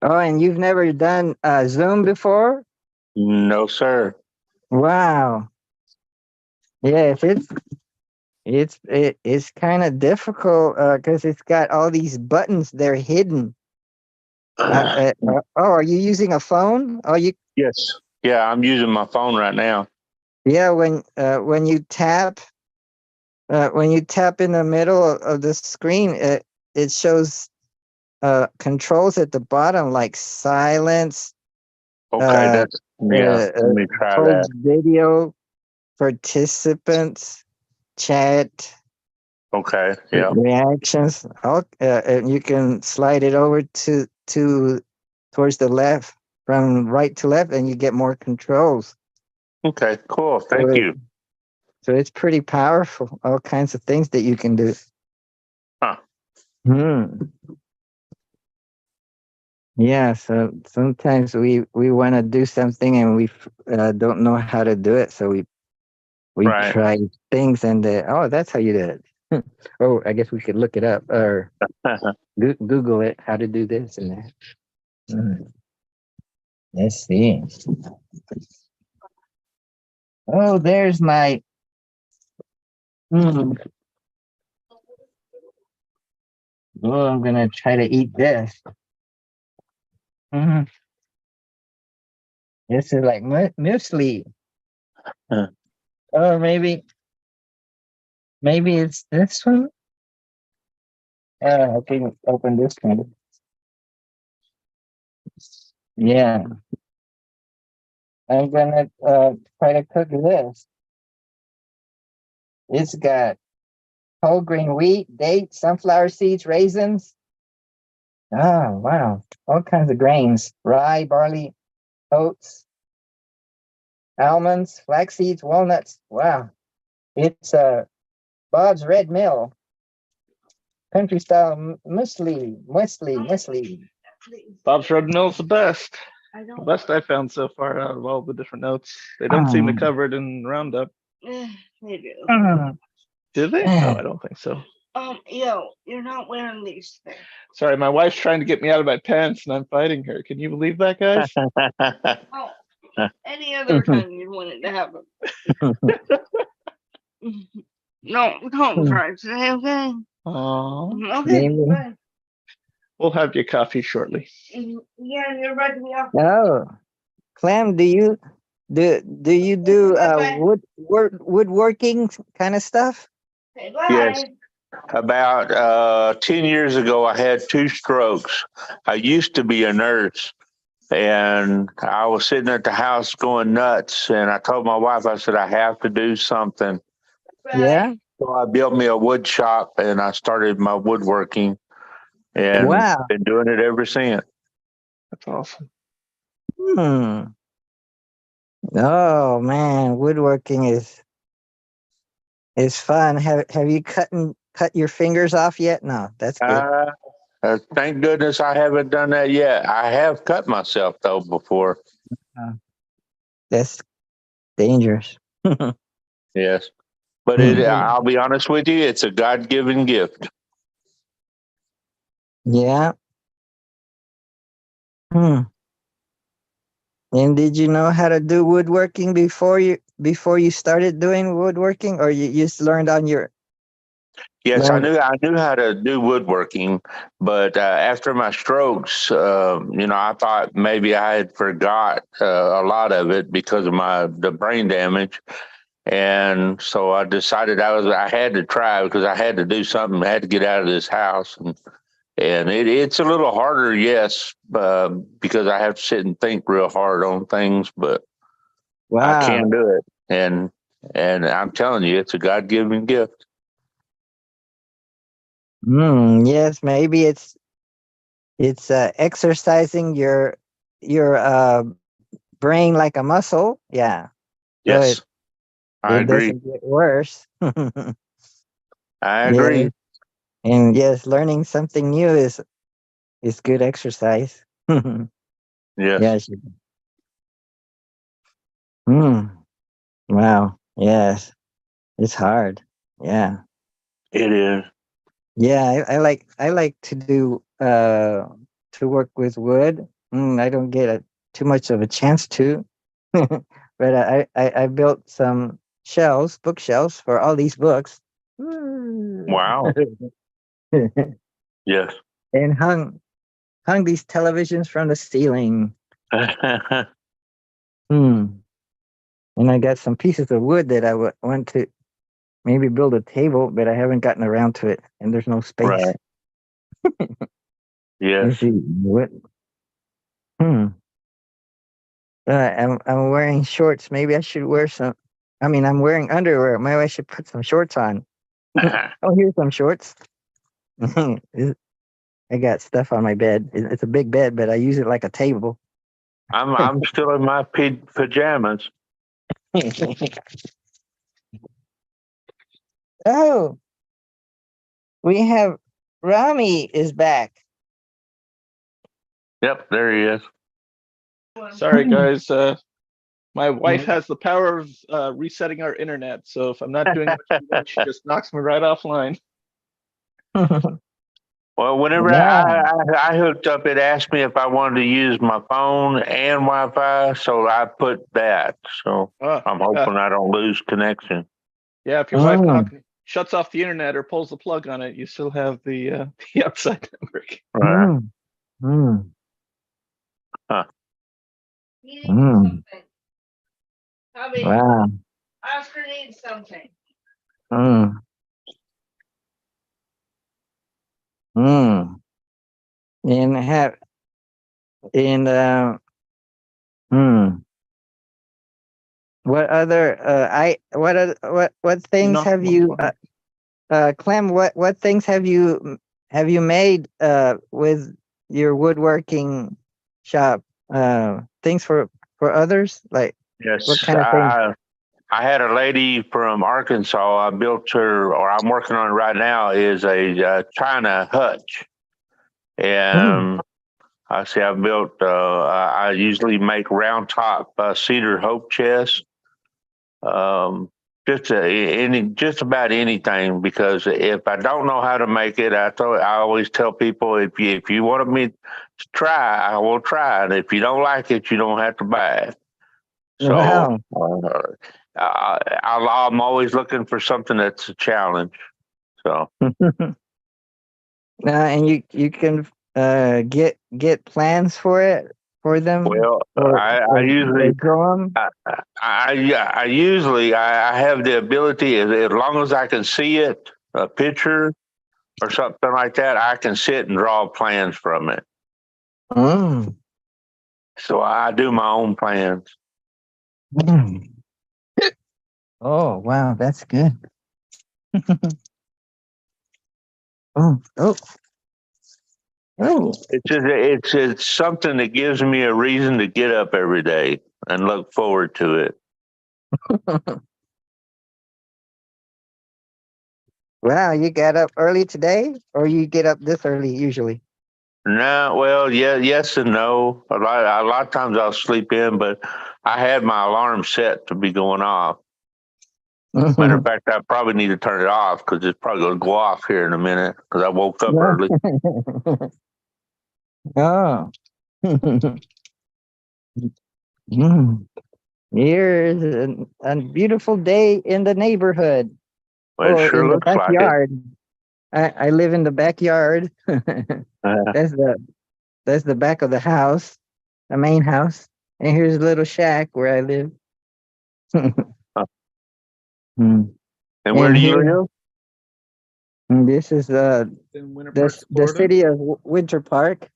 and you've never done Zoom before? No, sir. Wow. Yes, it's kind of difficult because it's got all these buttons. They're hidden. Are you using a phone? Yes. Yeah, I'm using my phone right now. Yeah, when you tap in the middle of the screen, it shows controls at the bottom like silence. Okay, let me try that. Video, participants, chat. Okay, yeah. Reactions. And you can slide it over towards the left, from right to left, and you get more controls. Okay, cool. Thank you. So it's pretty powerful. All kinds of things that you can do. Huh. Yeah. So sometimes we want to do something and we don't know how to do it. So we try things and that's how you do it. Oh, I guess we could look it up or Google it, how to do this and that. Let's see. Oh, there's my. Oh, I'm gonna try to eat this. This is like muesli. Or maybe it's this one. I can open this one. Yeah. I'm gonna try to cook this. It's got whole grain wheat, dates, sunflower seeds, raisins. Oh, wow. All kinds of grains. Rye, barley, oats, almonds, flax seeds, walnuts. Wow. It's Bob's Red Mill. Country style muesli. Bob's Red Mill's the best. The best I found so far out of all the different notes. They don't seem to cover it in Roundup. They do. Do they? No, I don't think so. You're not wearing these things. Sorry, my wife's trying to get me out of my pants and I'm fighting her. Can you believe that, guys? Oh, any other time you wanted to have them. No, don't try today, okay? Aww. Okay, bye. We'll have your coffee shortly. Yeah, you're right to be off. Oh, Clem, do you do woodworking kind of stuff? Okay, bye. Yes. About 10 years ago, I had 2 strokes. I used to be a nurse, and I was sitting at the house going nuts. And I told my wife, I said, I have to do something. Yeah. So I built me a wood shop, and I started my woodworking. and Wow. been doing it ever since. That's awesome. Hmm. Oh man, woodworking is fun. Have you cut your fingers off yet? No, that's good. Thank goodness I haven't done that yet. I have cut myself though before. That's dangerous. Yes, but Hmm. I'll be honest with you, it's a God-given gift. Yeah. Hmm. And did you know how to do woodworking before you started doing woodworking, or you just learned on your Yes, learned? I knew how to do woodworking, but after my strokes, I thought maybe I had forgot a lot of it because of the brain damage, and so I decided I had to try because I had to do something. I had to get out of this house, and it's a little harder, yes, because I have to sit and think real hard on things, but I Wow. can do it, and I'm telling you, it's a God-given gift. Yes, maybe it's exercising your brain like a muscle. Yeah. So Yes, I it agree. doesn't get worse. I Yeah. agree. And yes, learning something new is good exercise. Yes, Yes. Hmm. Wow. Yes. It's hard. Yeah. it is. Yeah. I like to work with wood. I don't get too much of a chance to, but I built some bookshelves for all these books. Wow. Yes. And hung these televisions from the ceiling. Hmm. And I got some pieces of wood that I want to maybe build a table, but I haven't gotten around to it, and there's no space. Right. Yes. Let's see what. Hmm. I'm wearing shorts. Maybe I should wear some. I mean, I'm wearing underwear. Maybe I should put some shorts on. Oh, here's some shorts. I got stuff on my bed. It's a big bed, but I use it like a table. I'm still in my pajamas. Oh, we have Rami is back. Yep, there he is. Sorry, guys. My wife has the power of resetting our internet, so if I'm not doing what she wants, she just knocks me right offline. Well, whenever Wow. I hooked up, it asked me if I wanted to use my phone and Wi-Fi, so I put that. So I'm Yeah, hoping I don't lose connection. yeah. If your wife shuts off the internet or pulls the plug on it, you still have the the outside network. Right. Mm, mm, Huh. You need mm. something. Hubby, Wow. Oscar needs something. Mm, mm. And have and hmm. What other I what oth- what You things knocked have him you offline. Clem, what things have you made with your woodworking shop? Things for others? Like what Yes, kind of things? I had a lady from Arkansas. I built her, or I'm working on it right now, is a China hutch. Mm, And I see I built, I usually make round top cedar hope chests. Um, just about anything, because if I don't know how to make it, I always tell people, if you wanted me to try, I will try. And if you don't like it, you don't have to buy it. So wow. I'm always looking for something that's a challenge. So And you can get plans for it for them well, I or usually draw them. I usually I have the ability, as long as I can see it, a picture or something like that, I can sit and draw plans from it. Mm, So I do my own plans. mm. Oh wow, that's good. Oh, Oh, It's something that gives me a reason to get up every day and look forward to it. wow, you got up early today, or you get up this early usually? No, well, yeah, yes and no. A lot of times I'll sleep in, but I had my alarm set to be going off. Matter of fact, I probably need to turn it off because it's probably going to go off here in a minute because I woke up early. Oh. Mm. Here's a beautiful day in the neighborhood Well, it or sure in the looks like it. backyard. I live in the backyard. That's the back of the house, the main house. And here's a little shack where I live. Hmm. And where And do you here, live? this is In Winter Park, the Florida. city of Winter Park.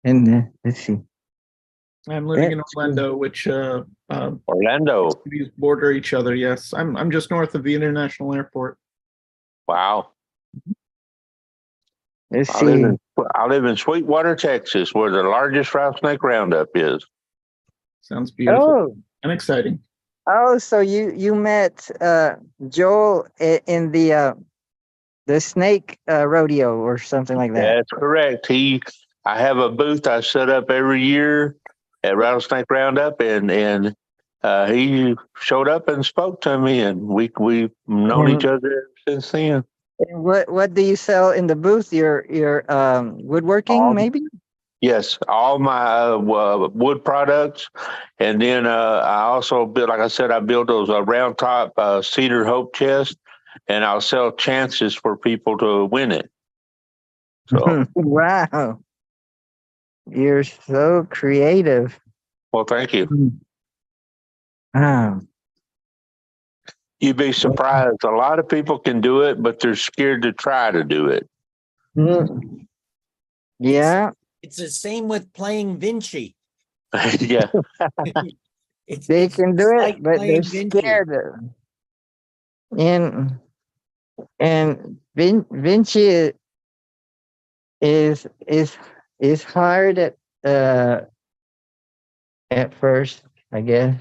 And let's see. I'm living in That's- Orlando, which Orlando. cities border each other. Yes, I'm just north of the international airport. Wow. Let's I live see. in I live in Sweetwater, Texas, where the largest rattlesnake roundup is. Sounds beautiful Oh, and exciting. oh, so you met Joel in the snake rodeo or something like that. That's correct. I have a booth I set up every year at Rattlesnake Roundup, and he showed up and spoke to me, and we've known each other since then. And what do you sell in the booth? Your woodworking, All- maybe? Yes, all my wood products, and then I also build, like I said, I build those round top cedar hope chests, and I'll sell chances for people to win it. So, Wow, you're so creative. well, thank you. Wow. You'd be surprised. A lot of people can do it, but they're scared to try to do it. Mm. Yeah. It's the same with playing Vinci. Yeah. They It's can do just it, like but they're playing Vinci. scared. And Vinci is hard at first, I guess.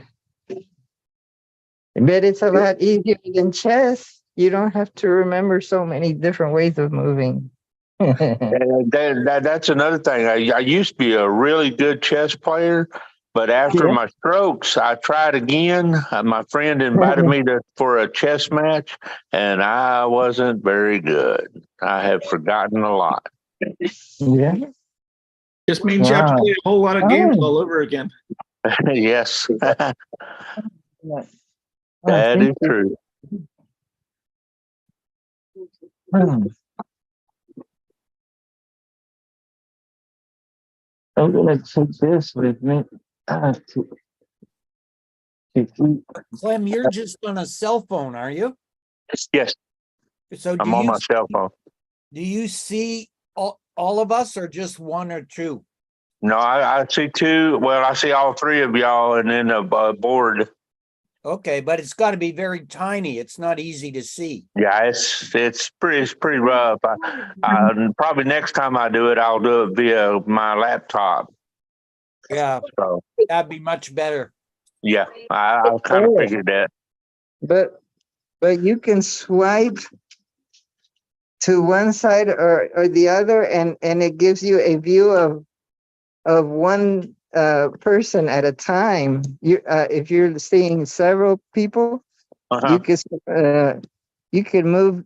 But it's a lot easier than chess. You don't have to remember so many different ways of moving. That's another thing. I used to be a really good chess player, but after Yeah. my strokes, I tried again. My friend invited me for a chess match, and I wasn't very good. I have forgotten a lot. Yeah. Just means you have to Wow. play a whole lot of games Oh. all over again. Yes, that Thank is you. true. Hmm. I'm gonna take this with me. To eat. Clem, you're just on a cell phone, are you? Yes, So I'm on my cell phone. do you see all of us or just one or two? No, I see two. Well, I see all three of y'all, and then a board. Okay, but it's got to be very tiny. It's not easy to see. Yeah, it's pretty rough. Probably next time I do it, I'll do it via my laptop. Yeah, So that'd be much better. yeah, I kind of figured that. But you can swipe to one side or the other, and it gives you a view of one person at a time. If you're seeing several people, Uh-huh. you could move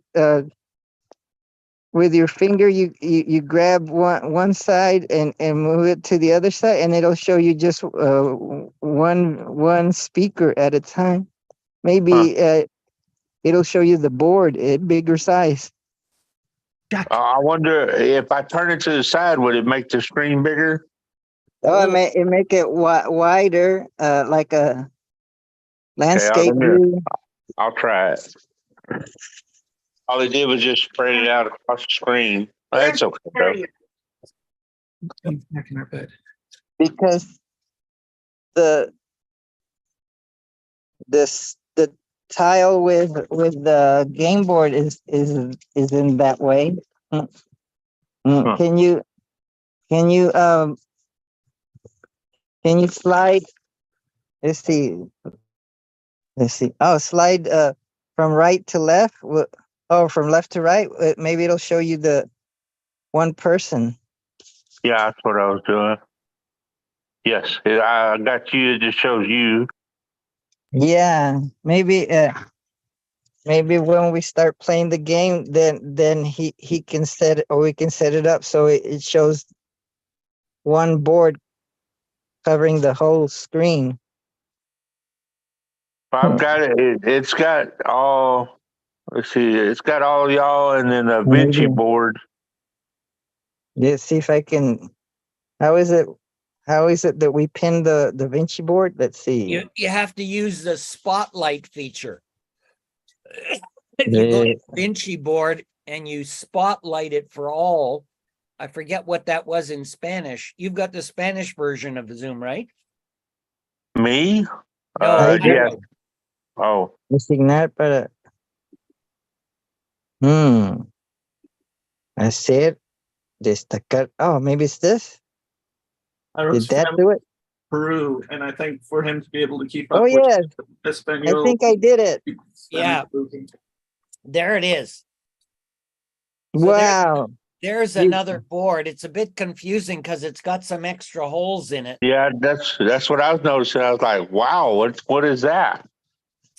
with your finger. You grab one side and move it to the other side, and it'll show you just one speaker at a time. Maybe it'll show you the board at bigger size. I wonder if I turn it to the side, would it make the screen bigger? Oh, it make it wider, like a landscape let me- view. I'll try it. All I did was just spread it out across the screen. That's okay, though. Back in our bed. Because the tile with the game board is in that way. Huh. Can you can you um can you slide? Let's see. Let's see. Oh, slide from right to left. Oh, from left to right. Maybe it'll show you the one person. Yeah, that's what I was doing. Yes, I got you. It just shows you. Yeah, maybe when we start playing the game, then he can set it, or we can set it up so it shows one board covering the whole screen. I've got it. It's got all. Let's see. It's got all y'all, and then a Vinci Maybe. board. Let's see if I can. How is it? How is it that we pin the Da Vinci board? Let's see. You have to use the spotlight feature. You go to Yeah. Vinci board and you spotlight it for all. I forget what that was in Spanish. You've got the Spanish version of Zoom, right? Me? No, Yeah. Oh, Designar para. Hacer, destacar. Oh, maybe it's this. I Did that do it? Peru, and I think for him to be able to keep up Oh with yeah, I Espanol, think I did it. Yeah. there it is. So Wow. There's You- another board. It's a bit confusing because it's got some extra holes in it. yeah. That's what I was noticing. I was like, wow, what is that?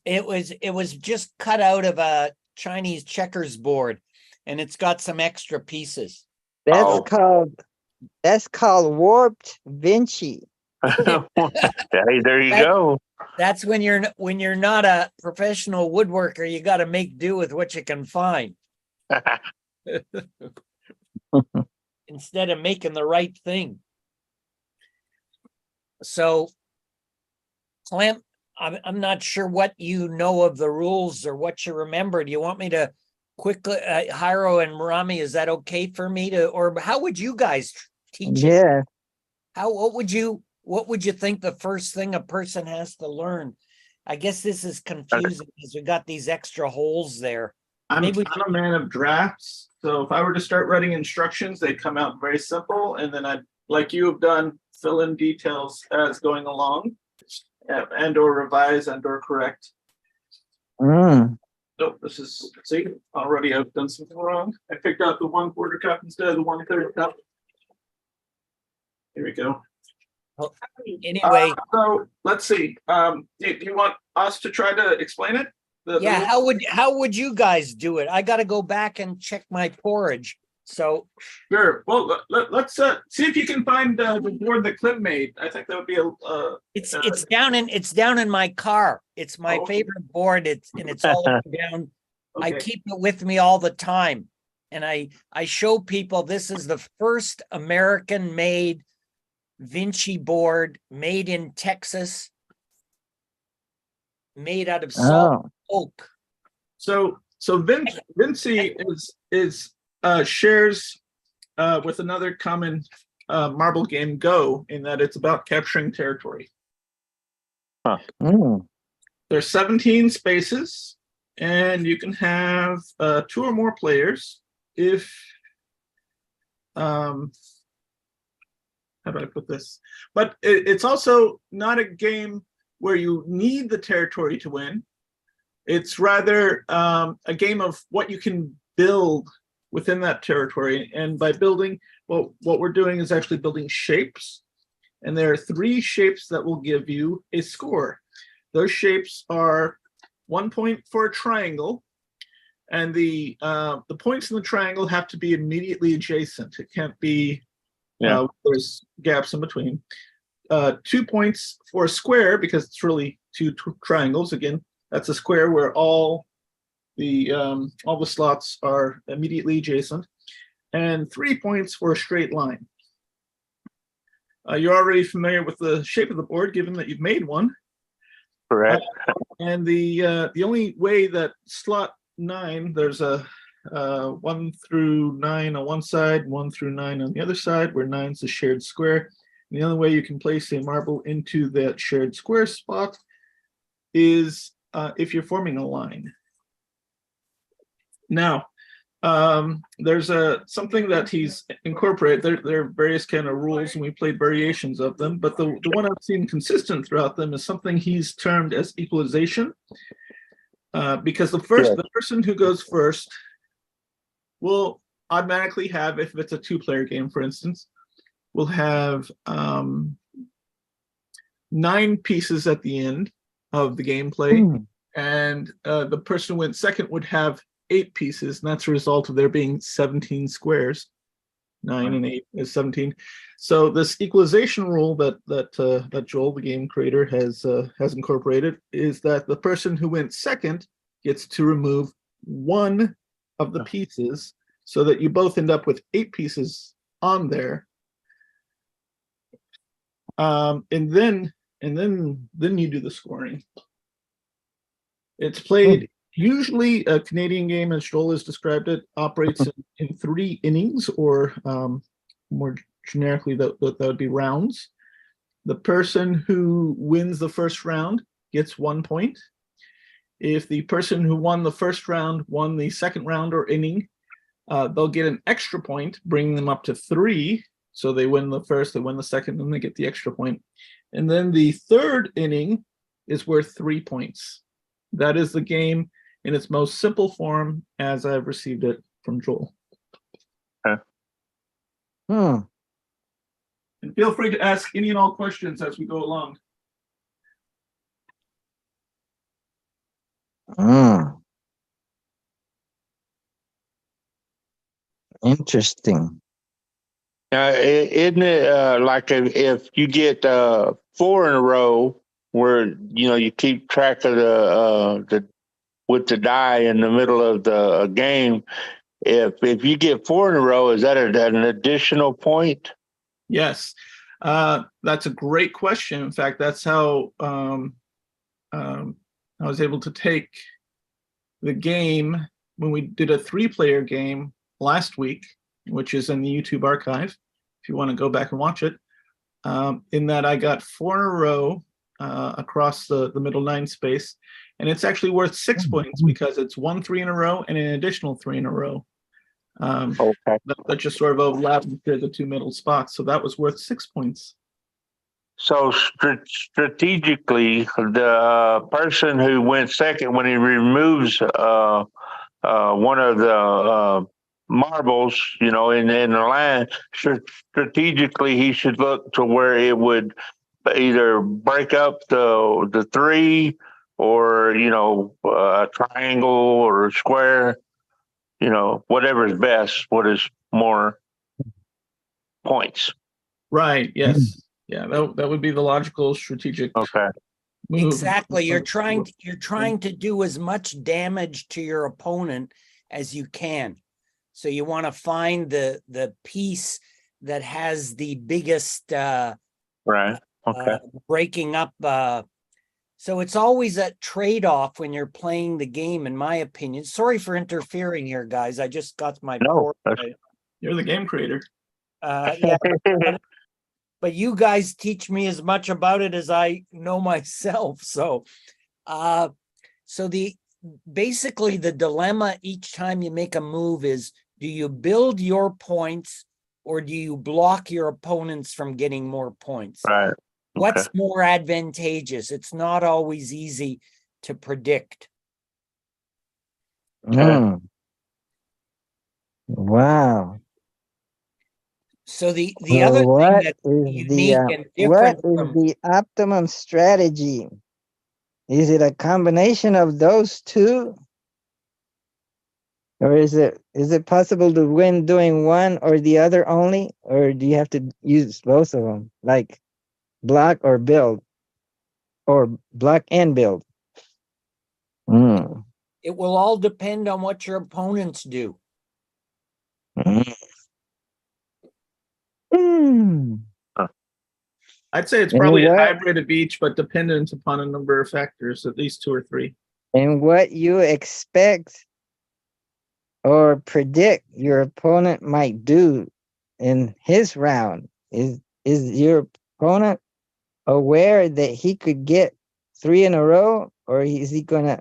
It was just cut out of a Chinese checkers board, and it's got some extra pieces. That's Oh. called warped Vinci. Hey, there you go. That's when you're not a professional woodworker, you got to make do with what you can find instead of making the right thing. So, Clem, I'm not sure what you know of the rules or what you remember. Do you want me to quickly, Hiro and Rami, is that okay for me to, or how would you guys teach it? Yeah. What would you think the first thing a person has to learn? I guess this is confusing because we got these extra holes there. I'm Maybe- I'm a man of drafts, so if I were to start writing instructions, they'd come out very simple, and then I'd, like you have done, fill in details as going along, and or revise and or correct. Mm. Nope, this is, see, already I've done something wrong. I picked out the 1/4 cup instead of the 1/3 cup. Here we go. Anyway, So let's see. Do you want us to try to explain it? The yeah, rules? how would you guys do it? I got to go back and check my porridge. So Sure. Well, let's see if you can find the board that Clint made. I think that would be a. it's down in my car. It's my Oh. favorite board. It's all the way down. I Okay. keep it with me all the time. And I show people this is the first American made Vinci board made in Texas, made out of salt Oh. oak. So Vinci is shares with another common marble game, Go, in that it's about capturing territory. Mm. There's 17 spaces, and you can have 2 or more players if how do I put this? But it's also not a game where you need the territory to win. It's rather a game of what you can build within that territory. And by building, well, what we're doing is actually building shapes. And there are 3 shapes that will give you a score. Those shapes are 1 point for a triangle, and the points in the triangle have to be immediately adjacent. It can't be there's gaps in between. 2 points for a square, because it's really 2 triangles. Again, that's a square where all the slots are immediately adjacent, and 3 points for a straight line. You're already familiar with the shape of the board, given that you've made one. Correct. And the only way that slot 9, there's a 1 through 9 on one side, 1 through 9 on the other side, where 9's a shared square. And the only way you can place a marble into that shared square spot is if you're forming a line. Now, There's something that he's incorporated. There are various kind of rules, and we played variations of them. But the one I've seen consistent throughout them is something he's termed as equalization. Because the person who goes first will automatically have, if it's a 2-player game, for instance, will have 9 pieces at the end of the gameplay, and the person who went second would have 8 pieces, and that's a result of there being 17 squares. 9 and 8 is 17. So this equalization rule that Joel, the game creator, has incorporated is that the person who went second gets to remove 1 of the pieces, so that you both end up with 8 pieces on there. And then you do the scoring. It's played usually a Canadian game, as Joel has described it, operates in 3 innings, or more generically, that would be rounds. The person who wins the first round gets 1 point. If the person who won the first round won the second round or inning, they'll get an extra point, bringing them up to 3. So they win the first, they win the second, and they get the extra point. And then the third inning is worth 3 points. That is the game in its most simple form, as I've received it from Joel. And feel free to ask any and all questions as we go along. Interesting. Isn't it like if you get 4 in a row, where you keep track of the with the die in the middle of the game? If you get 4 in a row, is that an additional point? Yes, that's a great question. In fact, that's how I was able to take the game when we did a 3-player game last week, which is in the YouTube archive, if you want to go back and watch it. In that I got 4 in a row across the middle 9 space, and it's actually worth 6 points because it's 1 3 in a row and an additional 3 in a row. Okay. That just sort of overlapped the 2 middle spots, so that was worth 6 points. So strategically, the person who went second, when he removes one of the marbles, in the line, strategically he should look to where it would either break up the 3, or a triangle or a square, whatever is best, what is more points. Right. Yes. Yeah. That would be the logical strategic. Okay. Move. Exactly. You're trying to do as much damage to your opponent as you can. So you want to find the piece that has the biggest Right. Okay. breaking up. So it's always a trade-off when you're playing the game, in my opinion. Sorry for interfering here, guys. I just got my You're the game creator. yeah. But you guys teach me as much about it as I know myself. So basically the dilemma each time you make a move is, do you build your points or do you block your opponents from getting more points? Right. What's more advantageous? It's not always easy to predict. Wow. So the other thing that's is unique and different what is the optimum strategy? Is it a combination of those 2? Or is it possible to win doing one or the other only? Or do you have to use both of them, like block or build, or block and build? It will all depend on what your opponents do. I'd say it's probably a hybrid of each, but dependent upon a number of factors, at least 2 or 3. And what you expect or predict your opponent might do in his round. Is your opponent aware that he could get 3 in a row, or is he gonna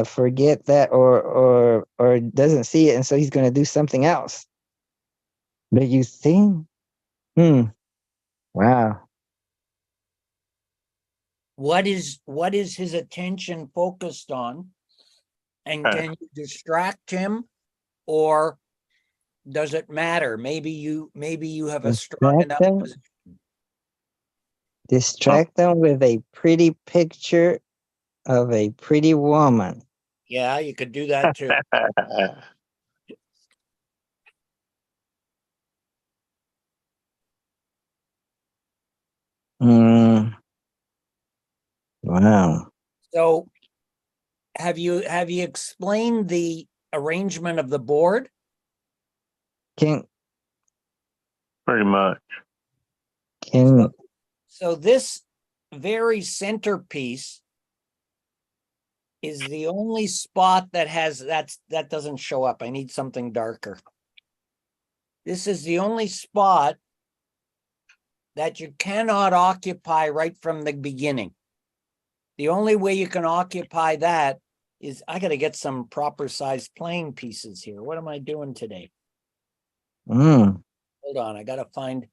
forget that, or doesn't see it, and so he's going to do something else. But you think, wow. What is his attention focused on? And can you distract him, or does it matter? Maybe you have a strong enough position. Distract them with a pretty picture of a pretty woman. Yeah, you could do that too. Wow. So have you explained the arrangement of the board? Can Pretty much. So this very centerpiece is the only spot that has that doesn't show up. I need something darker. This is the only spot that you cannot occupy right from the beginning. The only way you can occupy that is I got to get some proper sized playing pieces here. What am I doing today? Hold on, I got to find.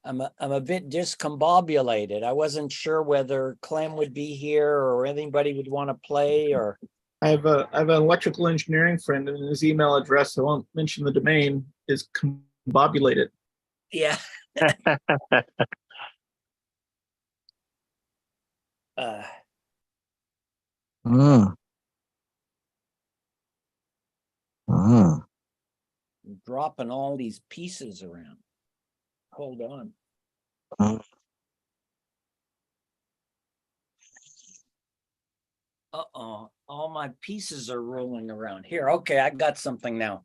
I'm a bit discombobulated. I wasn't sure whether Clem would be here or anybody would want to play, or I have an electrical engineering friend, and his email address, I won't mention the domain, is combobulated. yeah. Dropping all these pieces around. Hold on. Uh-oh, all my pieces are rolling around here. Okay, I got something now.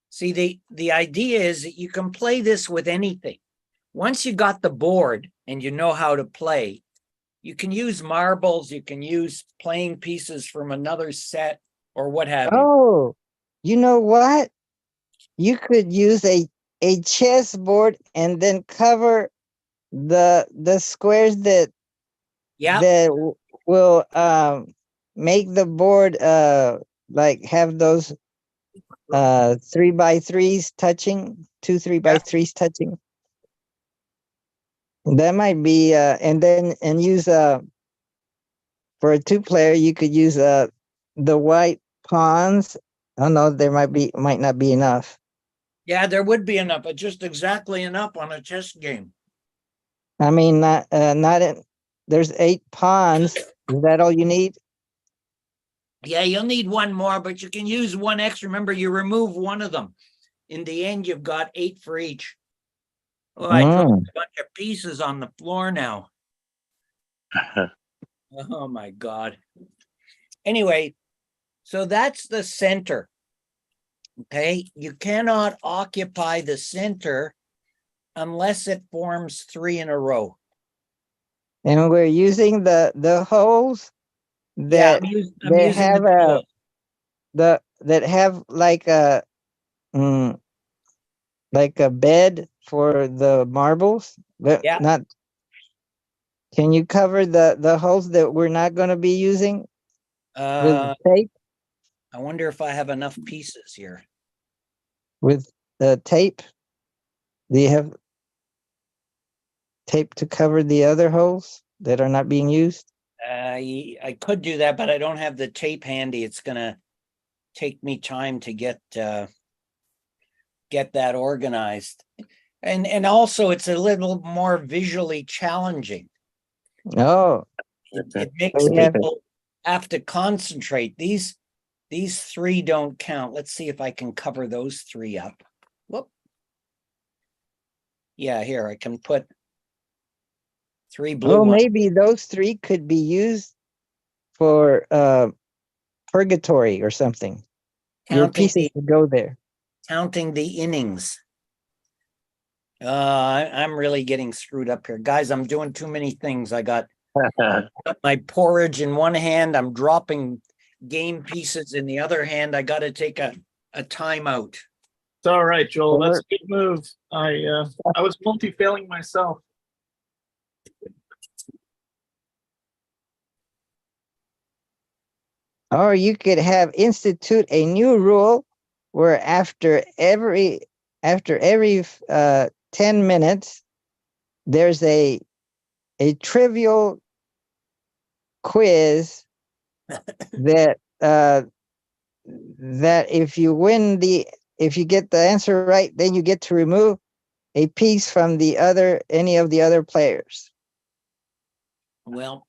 See, the idea is that you can play this with anything. Once you got the board and you know how to play, you can use marbles, you can use playing pieces from another set or what have you. Oh, you know what? You could use a chessboard and then cover the squares that will make the board like have those 3x3s touching, 2 3x3s touching. That might be and use for a 2-player you could use the white pawns. Oh no, there might not be enough. Yeah, there would be enough, but just exactly enough on a chess game. I mean, not in. There's 8 pawns. Is that all you need? Yeah, you'll need one more, but you can use one extra. Remember, you remove one of them. In the end, you've got 8 for each. Oh, I dropped a bunch of pieces on the floor now. Oh my God. Anyway, so that's the center. Okay, you cannot occupy the center unless it forms 3 in a row. And we're using the holes that I'm using have that have like a bed for the marbles. But Yeah. not. Can you cover the holes that we're not going to be using with tape? I wonder if I have enough pieces here. With the tape? Do you have tape to cover the other holes that are not being used? I could do that, but I don't have the tape handy. It's gonna take me time to get that organized, and also it's a little more visually challenging. Oh, It makes people have to concentrate. These 3 don't count. Let's see if I can cover those 3 up. Whoop. Yeah, here I can put 3 blue ones. Maybe those 3 could be used for purgatory or something. Your pieces would go there. Counting the innings. I'm really getting screwed up here. Guys, I'm doing too many things. I got my porridge in one hand. I'm dropping game pieces in the other hand. I got to take a timeout. It's all right, Joel. That's a good move. I was multi-failing myself. Or you could have institute a new rule where after every 10 minutes there's a trivial quiz that that if you get the answer right, then you get to remove a piece from any of the other players. Well,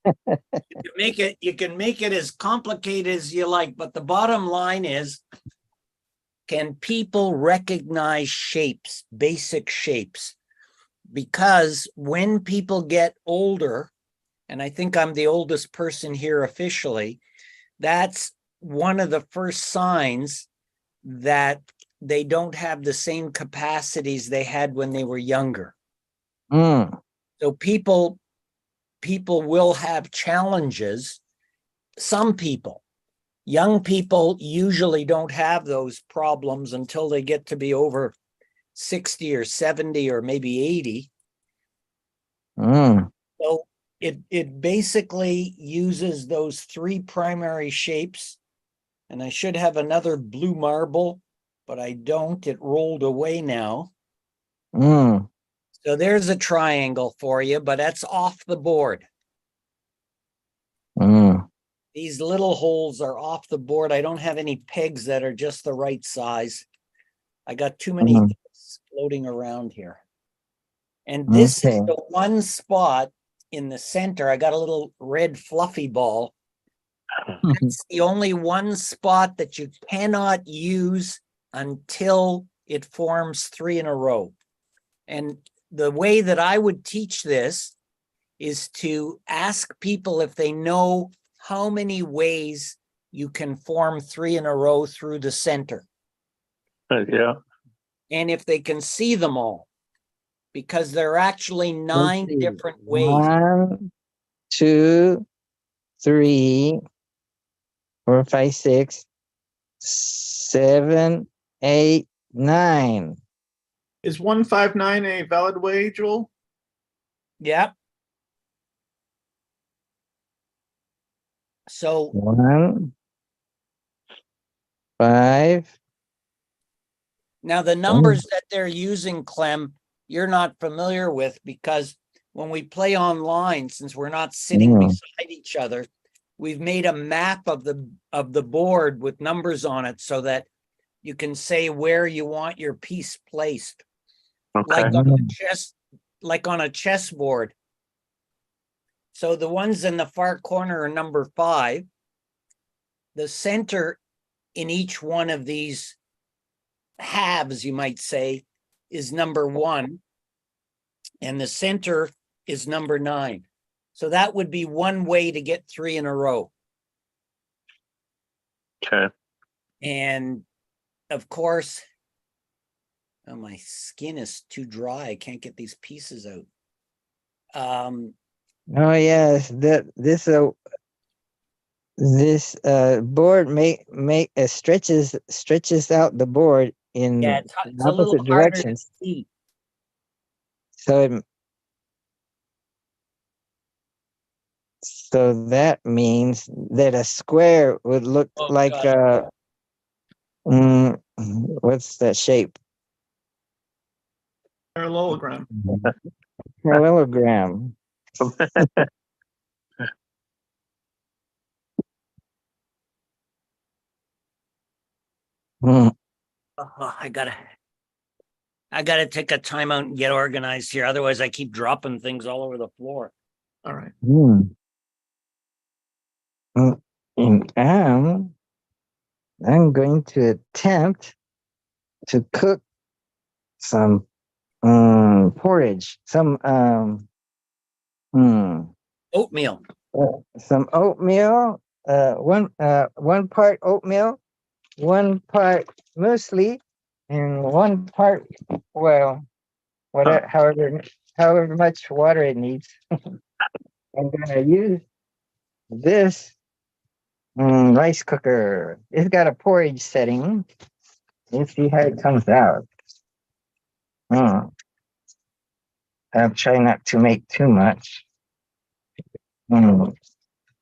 you can make it as complicated as you like, but the bottom line is, can people recognize shapes, basic shapes? Because when people get older, and I think I'm the oldest person here officially, that's one of the first signs that they don't have the same capacities they had when they were younger. Mm. So people will have challenges. Some people, young people usually don't have those problems until they get to be over 60 or 70 or maybe 80. Mm. So it basically uses those three primary shapes. And I should have another blue marble, but I don't. It rolled away now. Mm. So there's a triangle for you, but that's off the board. Mm. These little holes are off the board. I don't have any pegs that are just the right size. I got too many Mhm. things floating around here. And this is Okay. the one spot in the center. I got a little red fluffy ball. That's the only one spot that you cannot use until it forms three in a row. And the way that I would teach this is to ask people if they know how many ways you can form three in a row through the center, Yeah. and if they can see them all, because there are actually Let's 9 see. different ways. 1, 2, 3, 4, 5, 6, 7, 8, 9. Is 159 a valid way, Joel? Yep. So 1, 5. now the numbers that they're using, Clem, you're not familiar with, because when we play online, since we're not sitting Mm. beside each other, we've made a map of the board with numbers on it so that you can say where you want your piece placed. Okay. Like on a chessboard. So the ones in the far corner are number 5. The center in each one of these halves, you might say, is number 1. And the center is number 9. So that would be one way to get 3 in a row. Okay. And of course, oh, my skin is too dry. I can't get these pieces out. Oh yes, this board stretches out the board in Yeah, it's a little opposite harder to directions. see. So that means that a square would look Oh, like God. what's that shape? Parallelogram. Parallelogram. Hmm. Oh, I gotta take a timeout and get organized here. Otherwise, I keep dropping things all over the floor. All right. And I'm going to attempt to cook some porridge, Oatmeal. some oatmeal, one part oatmeal, one part muesli, and one part, well, whatever, however much water it needs. I'm gonna use this rice cooker. It's got a porridge setting. Let's see how it comes out. I'll try not to make too much.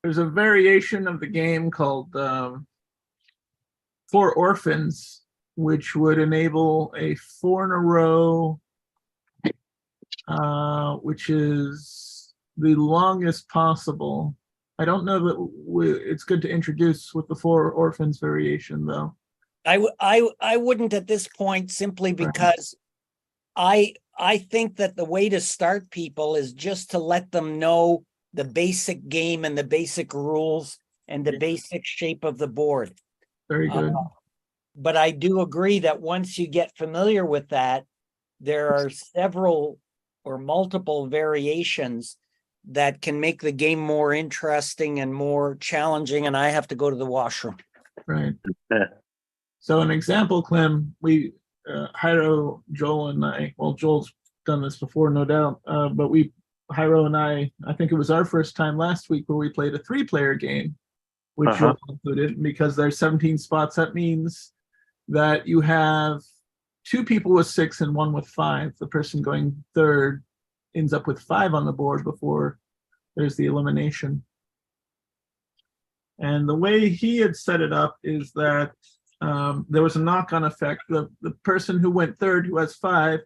there's a variation of the game called Four Orphans, which would enable a 4 in a row, which is the longest possible. I don't know that it's good to introduce with the Four Orphans variation, though. I wouldn't at this point, simply because I think that the way to start people is just to let them know the basic game and the basic rules and the basic shape of the board. Very good. But I do agree that once you get familiar with that, there are several or multiple variations that can make the game more interesting and more challenging. And I have to go to the washroom. Right. So an example, Clem, we, Jairo, Joel, and I, well, Joel's done this before, no doubt, but Jairo and I think it was our first time last week where we played a 3-player game, which Joel included. Because there's 17 spots, that means that you have 2 people with 6 and 1 with 5. The person going third ends up with 5 on the board before there's the elimination. And the way he had set it up is that there was a knock-on effect. The person who went third, who has 5,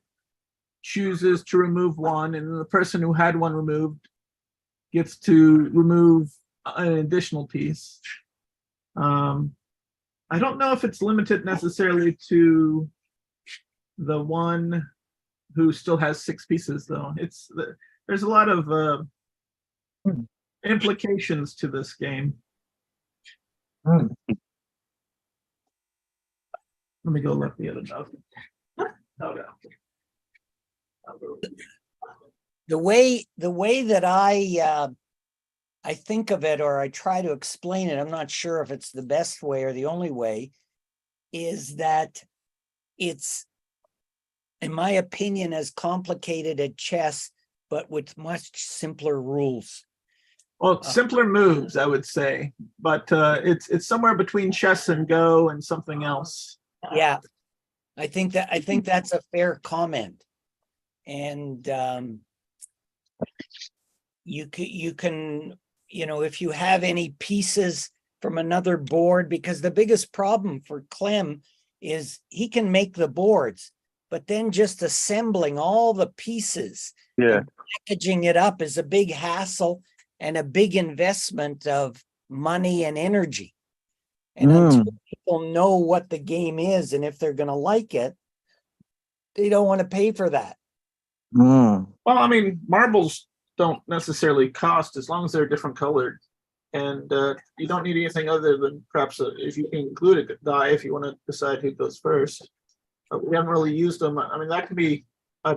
chooses to remove 1, and then the person who had 1 removed gets to remove an additional piece. I don't know if it's limited necessarily to the one who still has 6 pieces, though. There's a lot of implications to this game. Let me go let the other know. The way that I think of it, or I try to explain it, I'm not sure if it's the best way or the only way, is that it's, in my opinion, as complicated as chess, but with much simpler rules. Well, simpler moves, I would say, but it's somewhere between chess and Go and something else. Yeah, I think that's a fair comment. And you can, if you have any pieces from another board, because the biggest problem for Clem is he can make the boards, but then just assembling all the pieces, and packaging it up is a big hassle and a big investment of money and energy. And until people know what the game is and if they're going to like it, they don't want to pay for that. Well, I mean, marbles don't necessarily cost as long as they're different colored. And you don't need anything other than perhaps if you can include a die if you want to decide who goes first. But we haven't really used them. I mean, that can be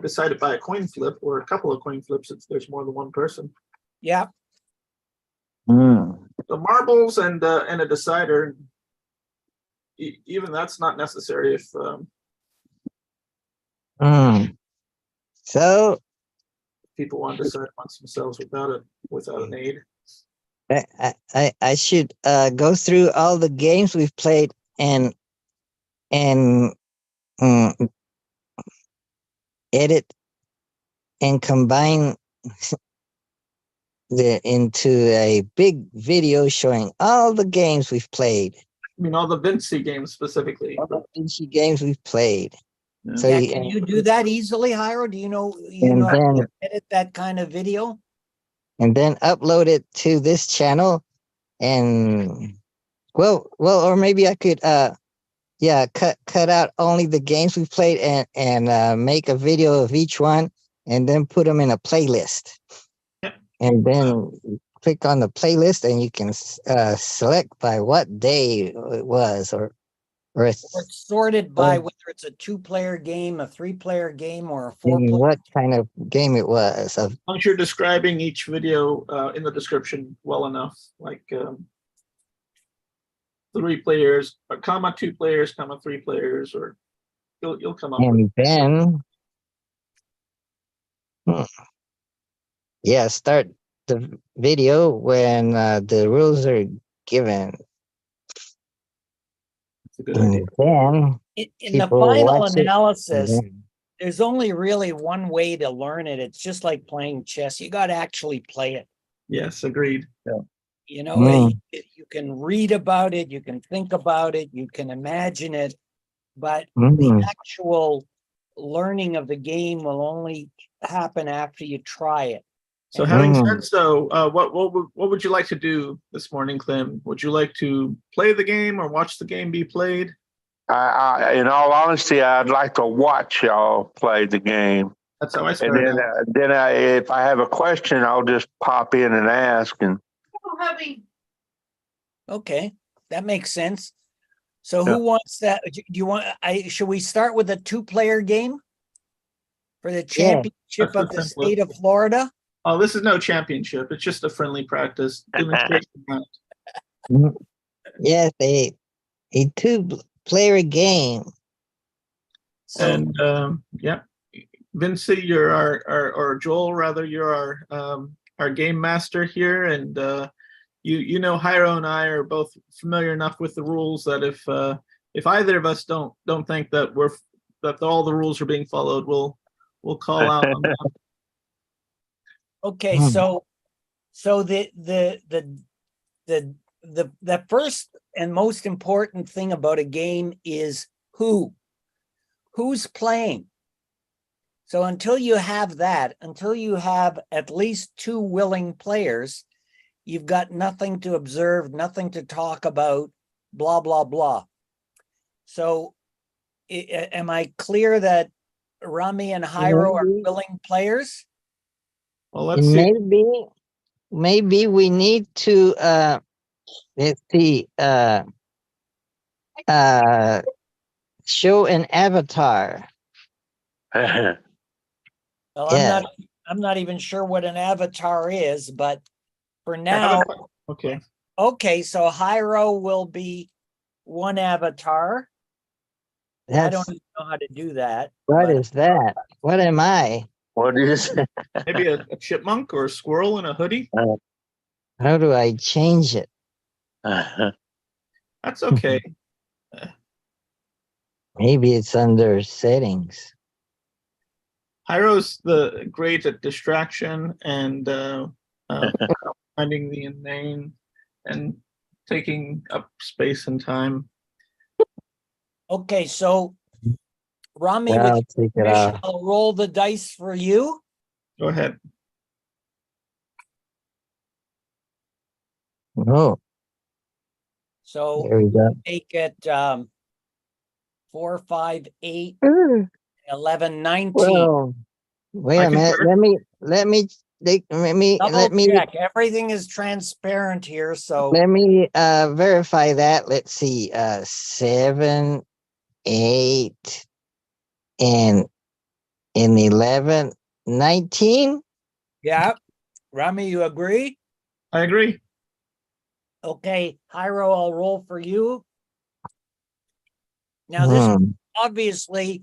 decided by a coin flip or a couple of coin flips if there's more than one person. Yeah. So marbles and a decider, even that's not necessary if. So people want to decide amongst themselves without an aid. I should go through all the games we've played and edit and combine into a big video showing all the games we've played. I mean, all the Vinci games specifically. All the Vinci games we've played. Yeah. So Can you do that easily, Jairo? Do you know how to edit that kind of video? And then upload it to this channel, and well, or maybe I could cut out only the games we played and make a video of each one and then put them in a playlist. Yep. And then click on the playlist and you can select by what day it was or it's sorted by whether it's a 2-player game, a 3-player game, or a 4-player. What kind of game it was. As long as you're describing each video in the description well enough, like 3 players, comma 2 players, comma 3 players, or you'll come up and with. Then start the video when the rules are given. Good then in the final analysis, there's only really one way to learn it. It's just like playing chess. You got to actually play it. Yes, agreed. Yeah. You know, Mm. you can read about it, you can think about it, you can imagine it, but the Mm. actual learning of the game will only happen after you try it. So And having Mm. said so, what would you like to do this morning, Clem? Would you like to play the game or watch the game be played? In all honesty, I'd like to watch y'all play the game. That's how I And started. if I have a question, I'll just pop in and ask. And Having Okay, that makes sense. So who wants that? Do you want, should we start with a 2-player game for the championship That's of the the simplest. state of Florida? Oh, this is no championship. It's just a friendly practice demonstration round. Mm. Yes, a 2-player game. So, And yeah, Vinci, you're or Joel rather, you're our game master here, and you know Hyro and I are both familiar enough with the rules that if either of us don't think that all the rules are being followed, we'll call out on that. okay, Hmm. so the first and most important thing about a game is who's playing. So until you have that, until you have at least 2 willing players, you've got nothing to observe, nothing to talk about, blah, blah, blah. So am I clear that Rami and Hyro are Maybe. willing players? Well, let's see. Maybe we need to let's see show an avatar. Well, Yeah. I'm not even sure what an avatar is, but for now, Okay. okay, so Hyro will be one avatar. I That's don't even know how to do that. what but- is that? What am I? what is it? Maybe a chipmunk or a squirrel in a hoodie. How do I change it? That's okay. Maybe it's under settings. Hyro's the great at distraction and finding the inane and taking up space and time. Okay, so Rami, with I'll your take it permission, off. I'll roll the dice for you. Go ahead. Oh, So there we go. make it 4, 5, 8, Ooh, 11, 19. well, wait I a minute. concur. Let me Double check. Everything is transparent here. So let me verify that. Let's see. 7, 8, and 11, 19. yeah, Rami, you agree? I agree. Okay, Hyro, I'll roll for you. Now this Hmm. obviously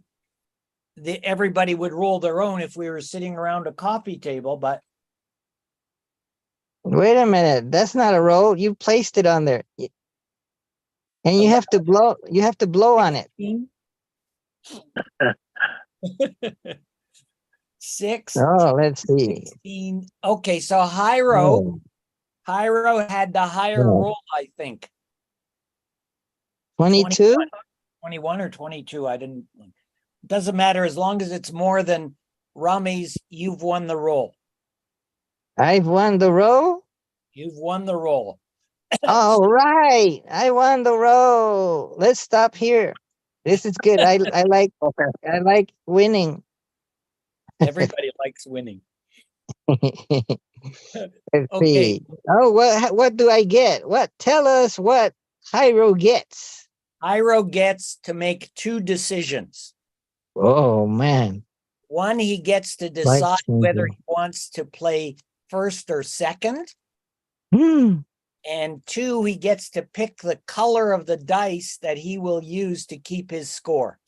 everybody would roll their own if we were sitting around a coffee table, but Wait a minute. That's not a roll. You placed it on there. And you have to blow. You have to blow on it. 6, Oh, let's see. 16. Okay, so Hyro Oh, had the higher Yeah. roll, I think. 22. 21 or 22. I didn't. Doesn't matter as long as it's more than Rami's. You've won the roll. I've won the roll. You've won the roll. All right, I won the roll. Let's stop here. This is good. I like winning. Everybody likes winning. Let's Okay. see. Oh, what do I get? What? Tell us what Hyro gets. Hyro gets to make 2 decisions. Oh man. One, he gets to decide whether Life-changing. he wants to play first or second. Hmm. And 2, he gets to pick the color of the dice that he will use to keep his score.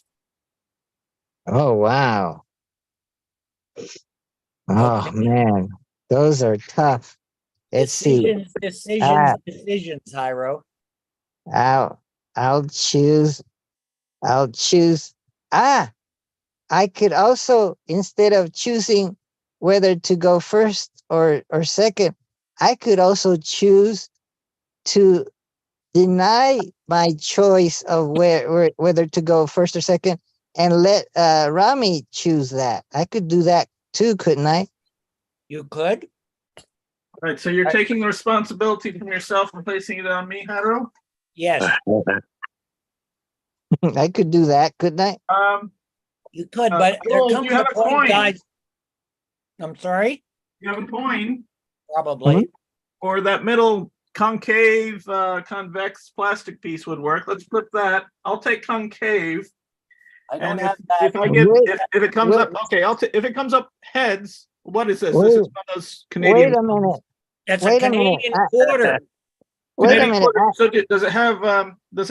Oh wow. Oh Okay. man, those are tough. Let's see. Decisions, Hyro. I'll choose. I could also, instead of choosing whether to go first or second, I could also choose to deny my choice of whether to go first or second and let Rami choose that. I could do that too, couldn't I? You could? All right, so you're taking the responsibility from yourself and placing it on me, Haro? Yes, I could do that, couldn't I? you could, but there Joel, comes you have a a point, coin. guys. I'm sorry, You have a coin probably. or that middle concave, convex plastic piece would work. Let's flip that. I'll take concave. I don't And have if that. I get, Wait, if it comes wait. up, okay, if it comes up heads, what is this? This Wait. is one of those Canadian. Wait a minute. That's a Wait a minute. Canadian quarter. Wait a Canadian minute. quarter. So does it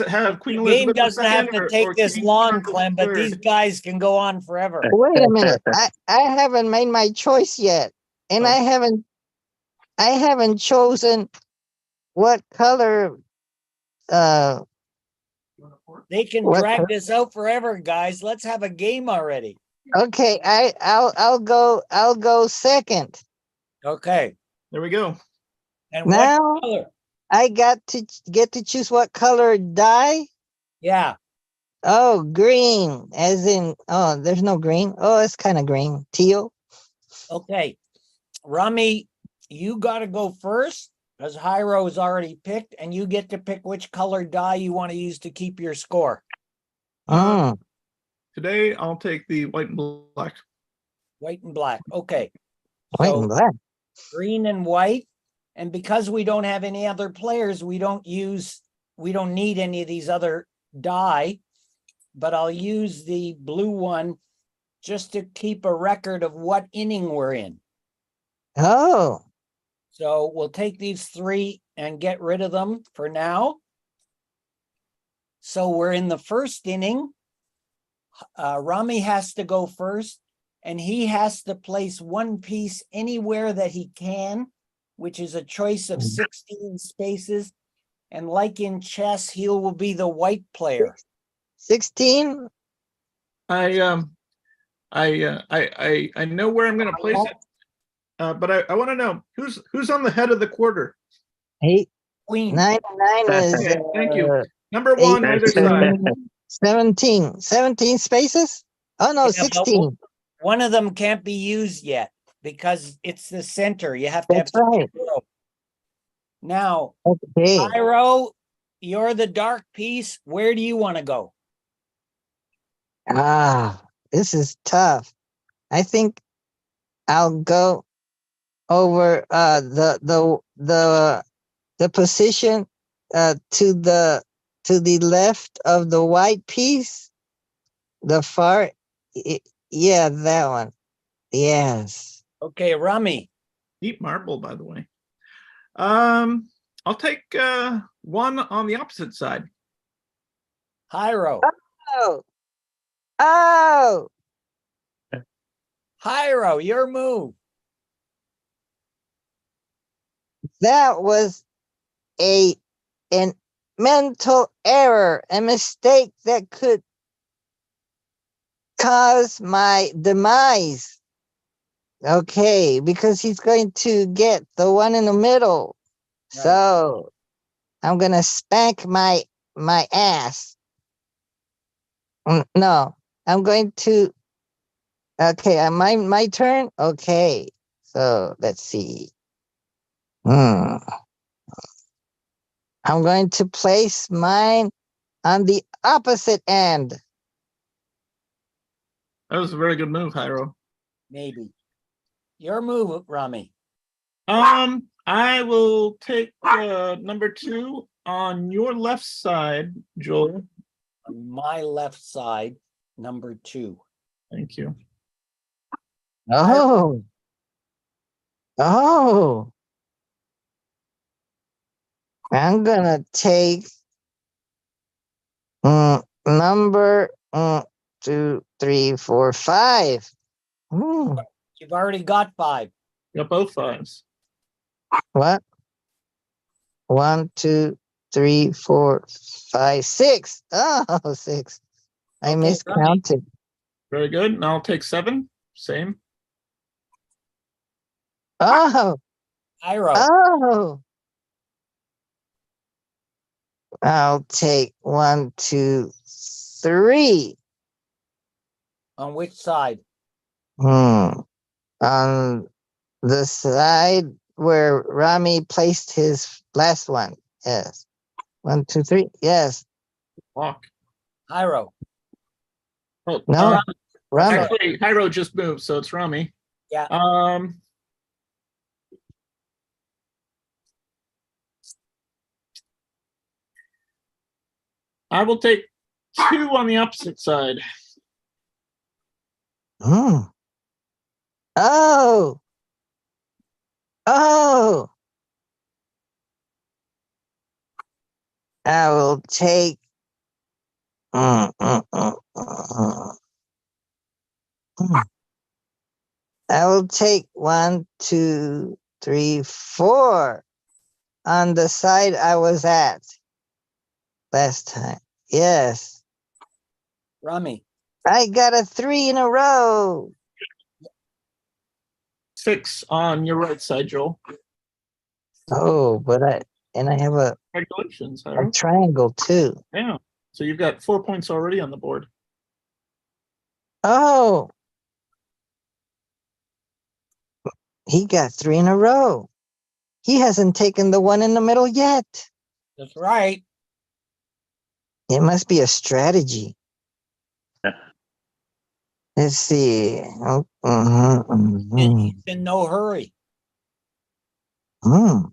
have Queen The game Elizabeth doesn't have II to or take this King long, Charles Clem, but these III? guys can go on forever. Wait a minute. I haven't made my choice yet. And Oh. I haven't chosen what color They can What drag the- this out forever, guys. Let's have a game already. okay, I'll go second. Okay. There we go. And Now what color? I get to choose what color die. Yeah. Oh, green, as in, oh, there's no green. Oh, it's kind of green. Teal. Okay. Rami, you got to go first because Hyro is already picked, and you get to pick which color die you want to use to keep your score. Mm, Today I'll take the white and black. White and black. Okay. white So and black. green and white. And because we don't have any other players, we don't need any of these other die, but I'll use the blue one just to keep a record of what inning we're in. Oh, So we'll take these three and get rid of them for now. So we're in the first inning. Rami has to go first, and he has to place one piece anywhere that he can, which is a choice of 16 spaces. And like in chess, he will be the white player. 16. I know where I'm going to place it, but I want to know who's on the head of the quarter. 8, Queen. 9, 9 is Okay, thank you. Number 8, one, either side. 17 spaces. Oh no, Yeah, but 16. One of them can't be used yet because it's the center. You have to That's have right. 0. Now, Okay. Pyro, you're the dark piece. Where do you want to go? This is tough. I think I'll go over the position to the left of the white piece, the far yeah, that one. Yes. Okay, Rami. Deep marble, by the way. I'll take one on the opposite side. Hyro. Oh. Oh. Hyro, your move. That was an mental error, a mistake that could cause my demise. Okay, because he's going to get the one in the middle. Right. So I'm gonna spank my ass. No, I'm going to. Okay, my turn. Okay, so let's see. I'm going to place mine on the opposite end. That was a very good move, Hyro. Maybe. Your move, Rami. I will take number 2 on your left side, Joel. On my left side, number 2. Thank you. Oh. Oh. I'm gonna take number 2, 3, 4, 5. You've already got 5. Got both 5s. What? 1, 2, 3, 4, 5, 6. Oh, 6. I Okay, miscounted. Very good. And I'll take 7. Same. Oh. Hyro. Oh. I'll take 1, 2, 3. On which side? On the side where Rami placed his last one. Yes. 1, 2, 3. Yes. Walk. Hyro. Oh, No. Rami. actually, Hyro just moved, so it's Rami. Yeah. I will take 2 on the opposite side. Hmm. Oh. Oh. I will take. Mm, mm, mm, mm, mm. I will take 1, 2, 3, 4 on the side I was at last time. Yes. Rami. I got a 3 in a row. 6 on your right side, Joel. Oh, but I have a Congratulations, Hyro. triangle too. Yeah. So you've got 4 points already on the board. Oh. He got 3 in a row. He hasn't taken the one in the middle yet. That's right. It must be a strategy. Yeah. Let's see. Oh, And he's in no hurry mm.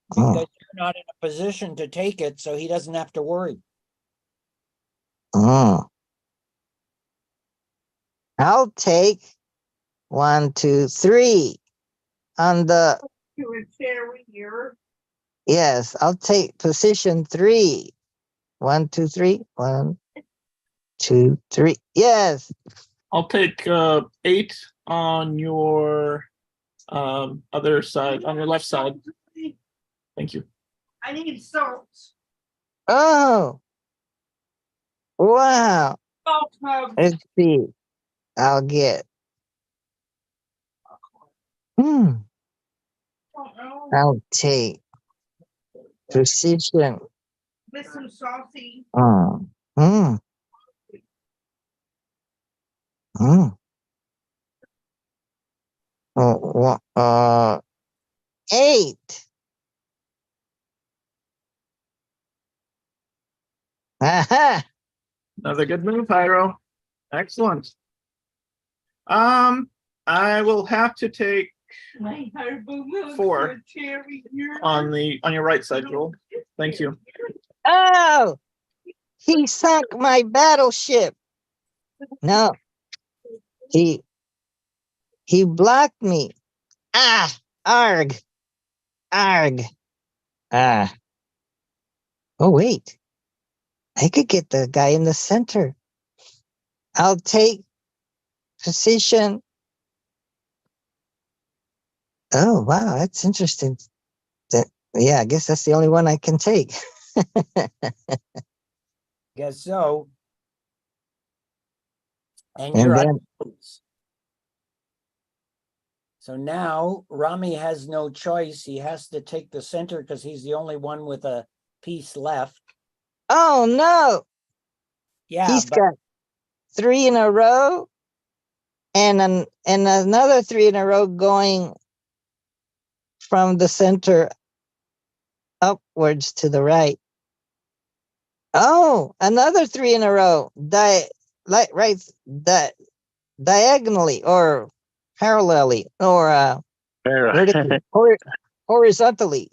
because you're not in a position to take it, so he doesn't have to worry. Mm. I'll take 1, 2, 3 on the. To a cherry here. Yes, I'll take position 3. 1, 2, 3. 1, 2, 3. Yes. I'll take 8 on your other side, on your left side. Thank you. I need salt. Oh. Wow. Salt hubs. Let's see. I'll get. I'll take precision. With some salty. Mm. Mm. Mm. Oh, 8. Aha. Another good move, Hyro. Excellent. I will have to take My herbal milk 4 for a cherry here. on your right side, Joel. Thank you. Oh, he sunk my battleship. No, he blocked me. Ah, arg, arg. Ah. Oh wait, I could get the guy in the center. I'll take position. Oh wow, that's interesting. Yeah, I guess that's the only one I can take. Guess so. And And you're then, on. So now Rami has no choice. He has to take the center because he's the only one with a piece left. oh no, Yeah, he's but got 3 in a row, and another 3 in a row going from the center upwards to the right. Oh, another 3 in a row. Diagonally or parallelly or vertically, horizontally.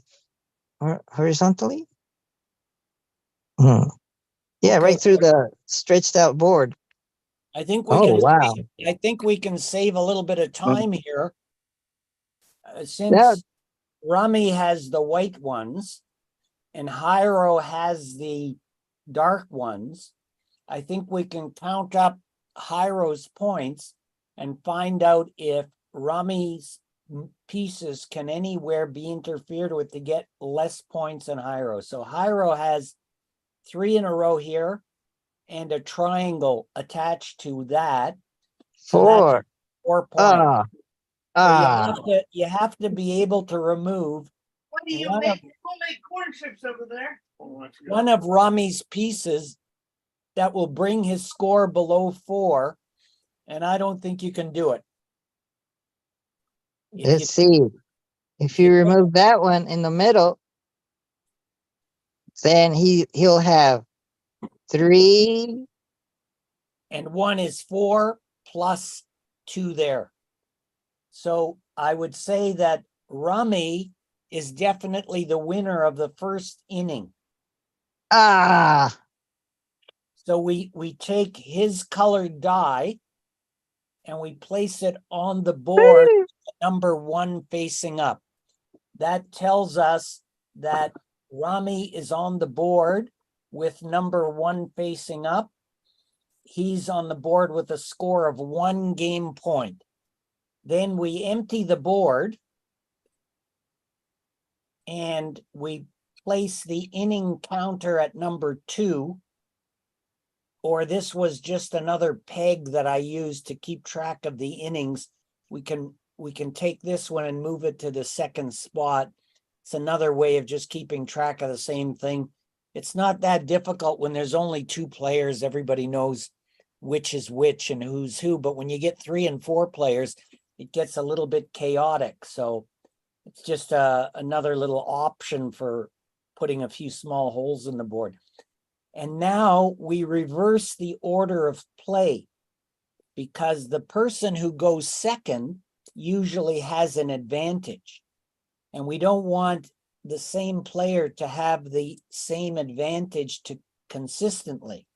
Horizontally? Hmm. Yeah, okay, right through the stretched out board. I think we Oh, can. wow. I think we can save a little bit of time here, Yeah. since Rami has the white ones, and Hyro has the dark ones. I think we can count up Hyro's points and find out if Rami's pieces can anywhere be interfered with to get less points than Hyro. So Hyro has 3 in a row here and a triangle attached to that. So that's 4. 4 points. Ah. So you have to be able to remove What do you One make? of- People make corn chips over there. Oh, I forgot. one of Rami's pieces that will bring his score below 4, and I don't think you can do it. If you- Let's see. If you remove that one in the middle, then he'll have 3. And 1 is 4 plus 2 there. So I would say that Rami is definitely the winner of the first inning. Ah, So we take his colored die and we place it on the board, number 1 facing up. That tells us that Rami is on the board with number 1 facing up. He's on the board with a score of 1 game point. Then we empty the board and we place the inning counter at number 2. Or this was just another peg that I used to keep track of the innings. We can take this one and move it to the second spot. It's another way of just keeping track of the same thing. It's not that difficult when there's only 2 players. Everybody knows which is which and who's who. But when you get 3 and 4 players, it gets a little bit chaotic. So it's just another little option for putting a few small holes in the board. And now we reverse the order of play because the person who goes second usually has an advantage. And we don't want the same player to have the same advantage consistently.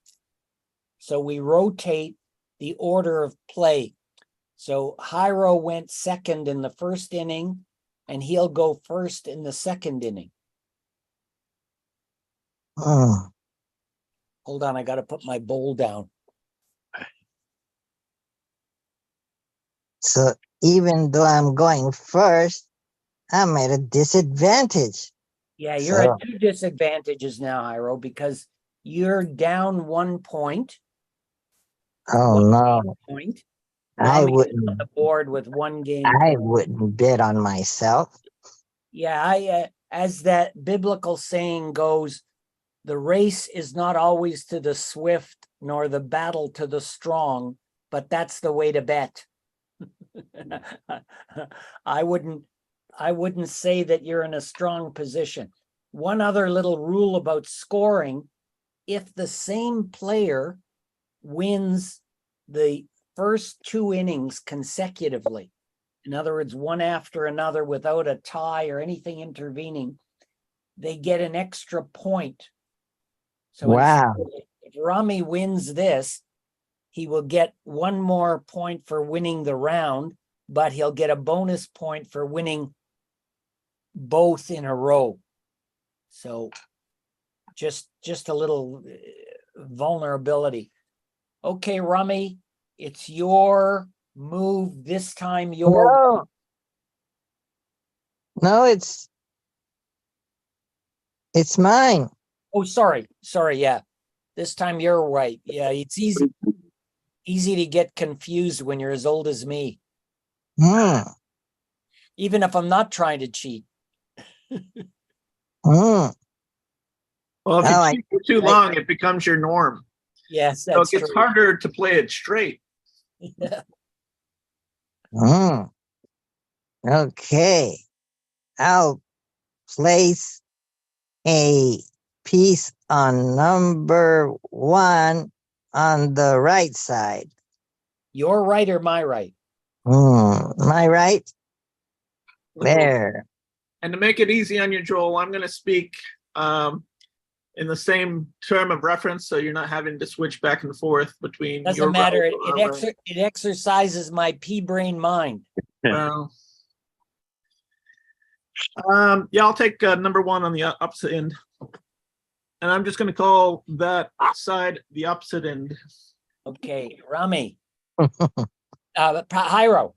So we rotate the order of play. So Jairo went second in the first inning, and he'll go first in the second inning. hmm. Hold on, I got to put my bowl down. So even though I'm going first, I'm at a disadvantage. Yeah, you're So, at 2 disadvantages now, Jairo, because you're down 1 point. oh One no, point. I Rami is on wouldn't. the board with 1 game I point. wouldn't bet on myself. Yeah, as that biblical saying goes, the race is not always to the swift, nor the battle to the strong, but that's the way to bet. I wouldn't say that you're in a strong position. One other little rule about scoring, if the same player wins the first 2 innings consecutively, in other words, one after another without a tie or anything intervening, they get an extra point. So Wow. if Rami wins this, he will get 1 more point for winning the round, but he'll get a bonus point for winning both in a row. So just a little vulnerability. Okay, Rami, it's your move this time. No, no, it's mine. Oh, sorry. Yeah, this time you're right. Yeah, it's easy to get confused when you're as old as me, Hmm. even if I'm not trying to cheat. Hmm. Well, if Oh, I- you keep it too long, it becomes your norm. Yes, So it that's gets true. harder to play it straight. Hmm. Okay. I'll place a piece on number 1 on the right side. Your right or my right? My right? There. And to make it easy on you, Joel, I'm going to speak in the same term of reference, so you're not having to switch back and forth between. Doesn't your matter. right or our right. It exercises my pea brain mind. Well, yeah, I'll take number 1 on the opposite end, and I'm just going to call that side the opposite end. Okay, Rami. Jairo.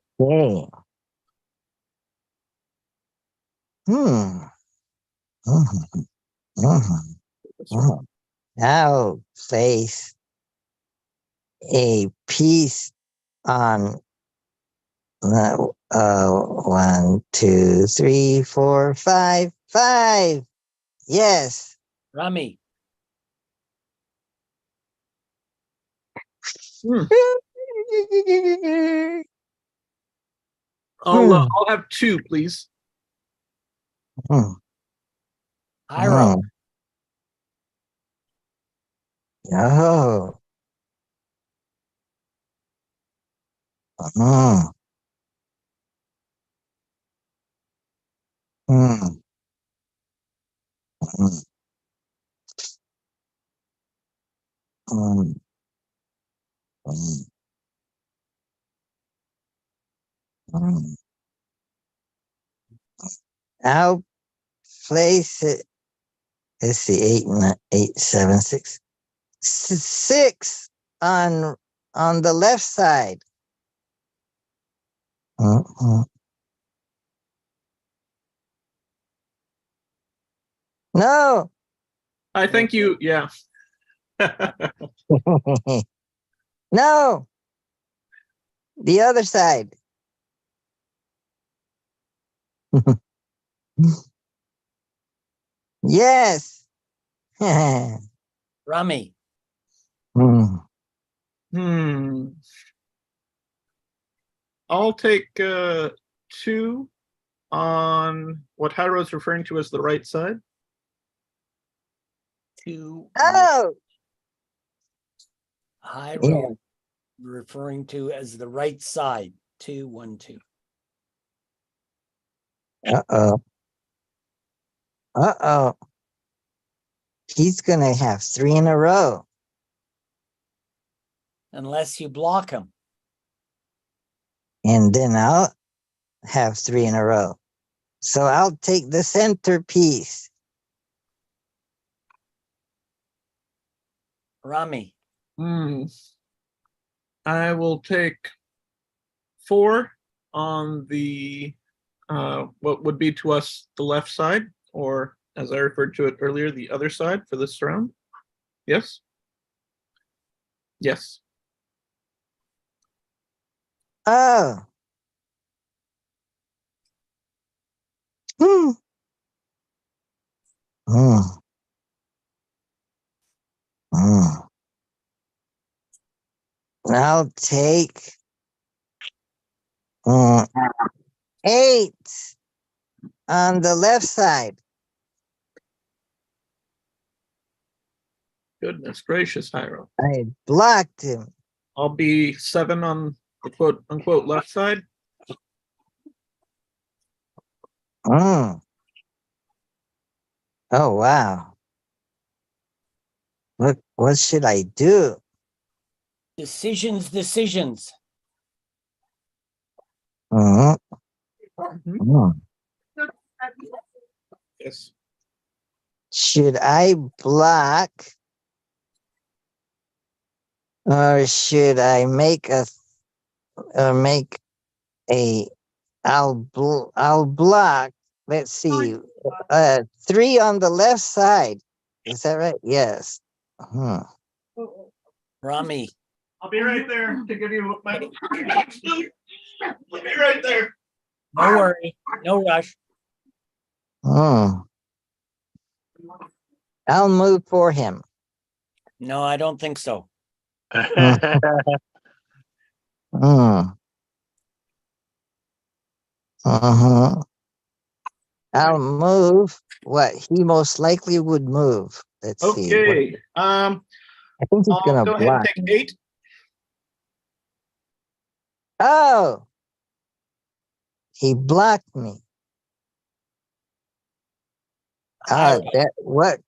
Okay. I'll place a piece on 1, 2, 3, 4, 5. 5. Yes. Rummy. Hmm. Hmm. I'll have 2, please. Hmm. Hiram. Hmm. Oh. Hmm. Hmm. Hmm. Hmm. Hmm. Hmm. I'll place it. Let's see, 8, 9, 8, 7, 6. 6 on the left side. Mm-mm. No. I think you, yeah. No. The other side. Yes. Rummy. Hmm. Hmm. I'll take 2 on what Hyro's referring to as the right side. 2. Oh. High Yeah. road. Referring to as the right side. 2, 1, 2. Uh-oh. Uh-oh. He's gonna have 3 in a row. Unless you block him. And then I'll have 3 in a row. So I'll take the centerpiece. Rummy. Hmm. I will take 4 on the what would be to us the left side, or as I referred to it earlier, the other side for this round. Yes. Yes. Oh. Hmm. Hmm. Hmm. I'll take 8 on the left side. Goodness gracious, Hyro. I blocked him. I'll be 7 on the quote unquote left side. Hmm. Oh wow. What should I do? Decisions. Hmm. Mhm. Hmm. Yes. Should I block or should I make make a I'll block. Let's see. 3 on the left side. Is that right? Yes. Hmm. Rummy. I'll be right there to give you my. I'll be right there. No worry. No rush. Hmm. I'll move for him. No, I don't think so. Hmm. Uh-huh. I'll move what he most likely would move. Let's see. Okay. I think he's I'll gonna go ahead and block. take 8. Oh, he blocked me. Hiram. That what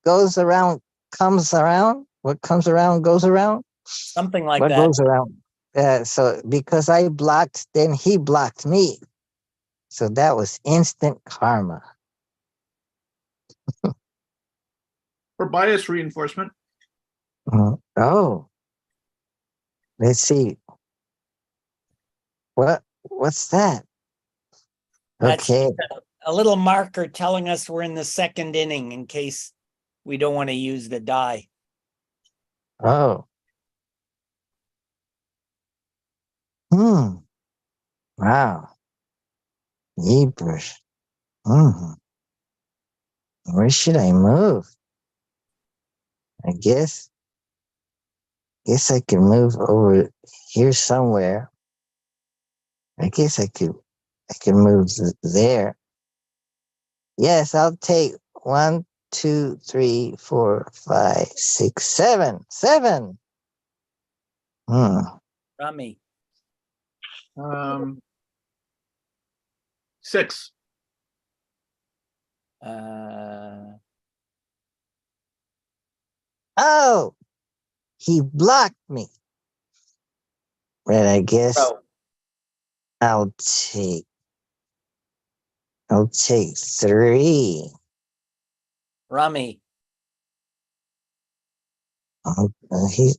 goes around comes around. What comes around goes around. Something like What that. goes around? So because I blocked, then he blocked me. So that was instant karma. For bias reinforcement. Oh, let's see. What's that? That's Okay. a little marker telling us we're in the second inning in case we don't want to use the die. Oh. Hmm. Wow. Jeepers. Hmm. Where should I move? I guess I can move over here somewhere. I guess I can move there. Yes, I'll take 1, 2, 3, 4, 5, 6, 7. 7. Hmm. Rummy. 6. Oh, he blocked me. But I guess Bro. I'll take I'll take 3. Rummy. I'll take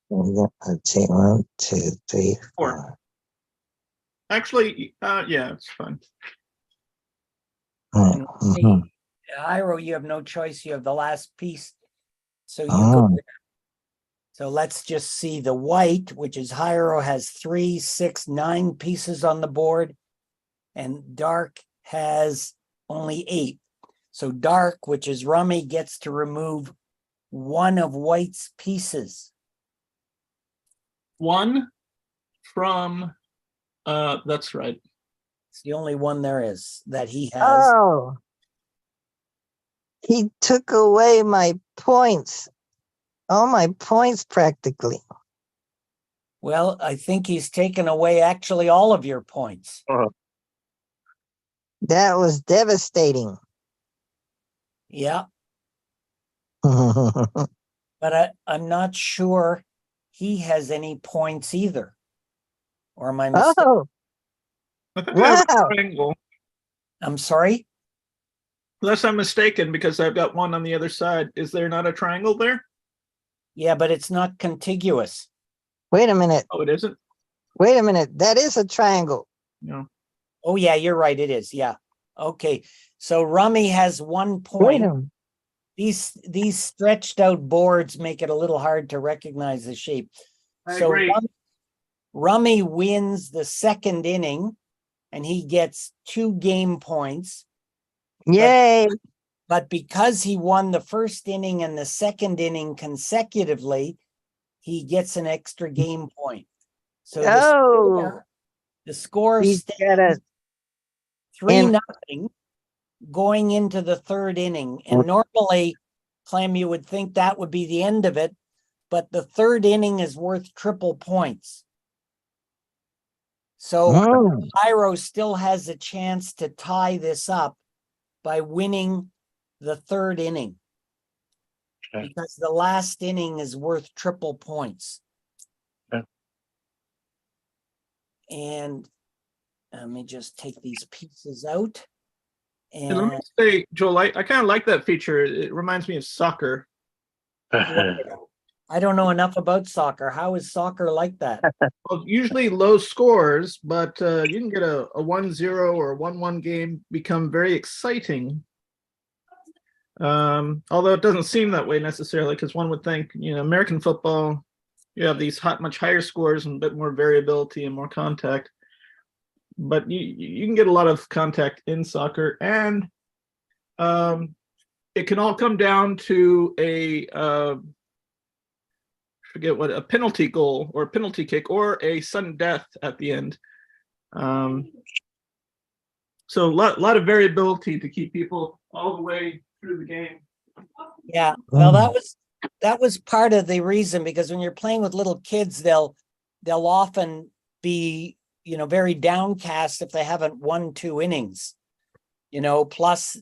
1, 2, 3, 4. Actually, yeah, it's fine. And Mhm. Iro, you have no choice. You have the last piece. So you Oh. go there. So let's just see the white, which is Hyro, has 3, 6, 9 pieces on the board, and dark has only 8. So dark, which is Rummy, gets to remove one of white's pieces. 1 from, that's right. It's the only one there is that he has. Oh. He took away my points. All my points practically. Well, I think he's taken away actually all of your points. That was devastating. Yeah, Oh, but I'm not sure he has any points either. Or am I mistaken? I think I have a wow. triangle. I'm sorry? Unless I'm mistaken, because I've got 1 on the other side. Is there not a triangle there? Yeah, but it's not contiguous. Wait a minute. Oh, it isn't? Wait a minute. That is a triangle. No. Oh, yeah, you're right. It is. Yeah. Okay. So Rummy has 1 Wait point. a minute. These stretched out boards make it a little hard to recognize the shape. I So agree. Rummy wins the second inning and he gets 2 game points. Yay. But because he won the first inning and the second inning consecutively, he gets an extra game point. So Oh. the score He's got stands a 3-0 going into the third inning. And normally, Clem, you would think that would be the end of it, but the third inning is worth triple points. So Iro still has a chance to tie this up by winning the third inning. Okay. Because the last inning is worth triple points. Okay. And let me just take these pieces out. And let me And say, Joel, I kind of like that feature. It reminds me of soccer. I don't know enough about soccer. How is soccer like that? Well, usually low scores, but you can get a 1-0 or a 1-1 game become very exciting. Although it doesn't seem that way necessarily, because one would think, American football, you have these much higher scores and a bit more variability and more contact. But you can get a lot of contact in soccer, and it can all come down to a penalty goal or a penalty kick or a sudden death at the end. So a lot of variability to keep people all the way through the game. Yeah, well, that was part of the reason, because when you're playing with little kids, they'll often be, very downcast if they haven't won 2 innings, plus,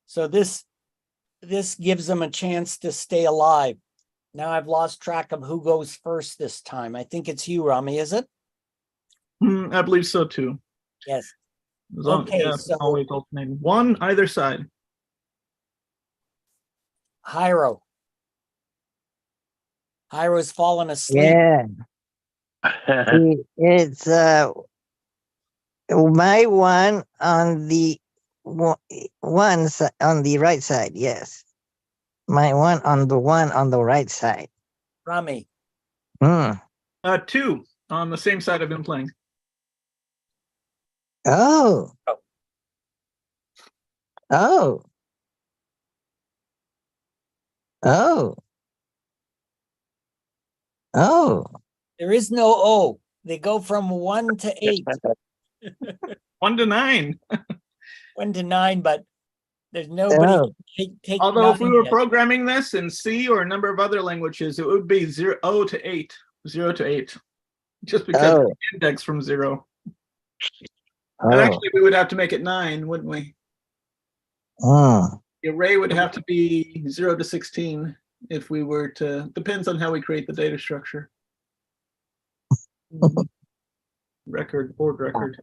so this gives them a chance to stay alive. Now I've lost track of who goes first this time. I think it's you, Rummy, is it? I believe so too. Yes. Okay, so always alternating 1 either side. Hyro's fallen asleep. Yeah. It's my 1 on the one on the right side. Yes. My 1 on the right side. Rummy. 2 on the same side I've been playing. Oh. Oh. Oh. Oh. There is no O. They go from 1 to 8, 1 to 9. 1 to 9, but there's nobody Oh. take Although if we 9 were yet. programming this in C or a number of other languages, it would be 0 to 8. 0 to 8. Just because Oh. of the index from 0. And Oh. actually, we would have to make it 9, wouldn't we? Mm. The array would have to be 0 to 16 if we were to, depends on how we create the data structure. Record, board record.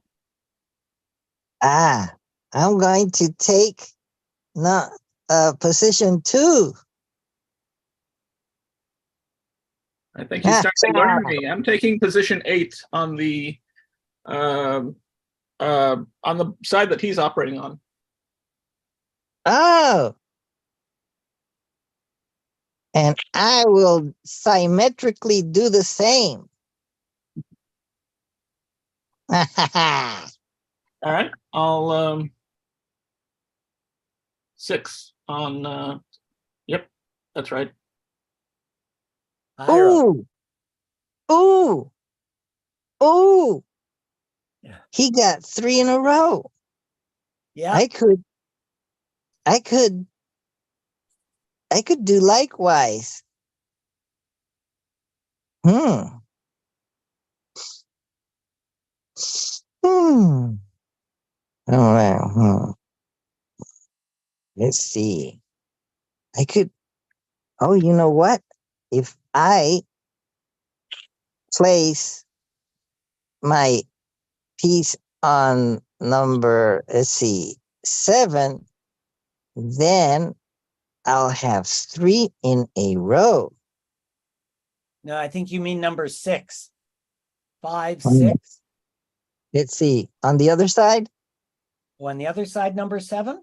Ah, I'm going to take not position 2. I think he's starting to learn me. I'm taking position 8 on the side that he's operating on. Oh. And I will symmetrically do the same. All right, I'll 6 on yep, that's right. Hiro. Ooh. Ooh. Ooh. Yeah. He got 3 in a row. Yeah. I could do likewise. Hmm. Hmm. Oh, well. Let's see. I could. Oh, you know what? If I place my piece on number, let's see, 7, then I'll have 3 in a row. No, I think you mean number 6. 5, Hmm. 6. Let's see. On the other side? Oh, on the other side, number 7?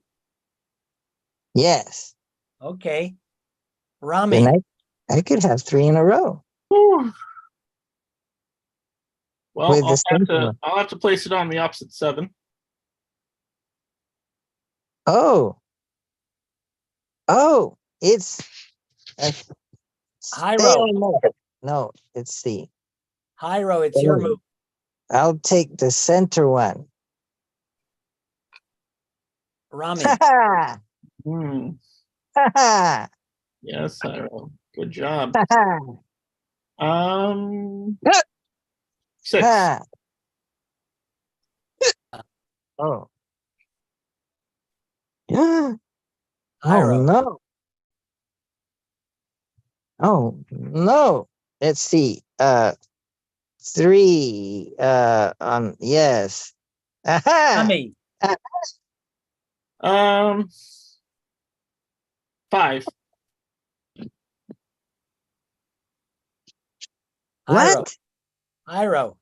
Yes. Okay. Then Rami. I could have 3 in a row. Whew. Well, With the center one. I'll have to place it on the opposite 7. Oh. Oh, it's a Hiro. stalemate. No, let's see. Hiro, it's your move. I'll take the center one. Rami. Ha ha! Hmm. Ha ha! Yes, Hiro. Good job. Ha ha! 6. Ha! Oh. Yeah. Oh Hiro. no. Oh no. Let's see. 3. Yes. Aha! Rami. 5. Hiro. What? Hiro.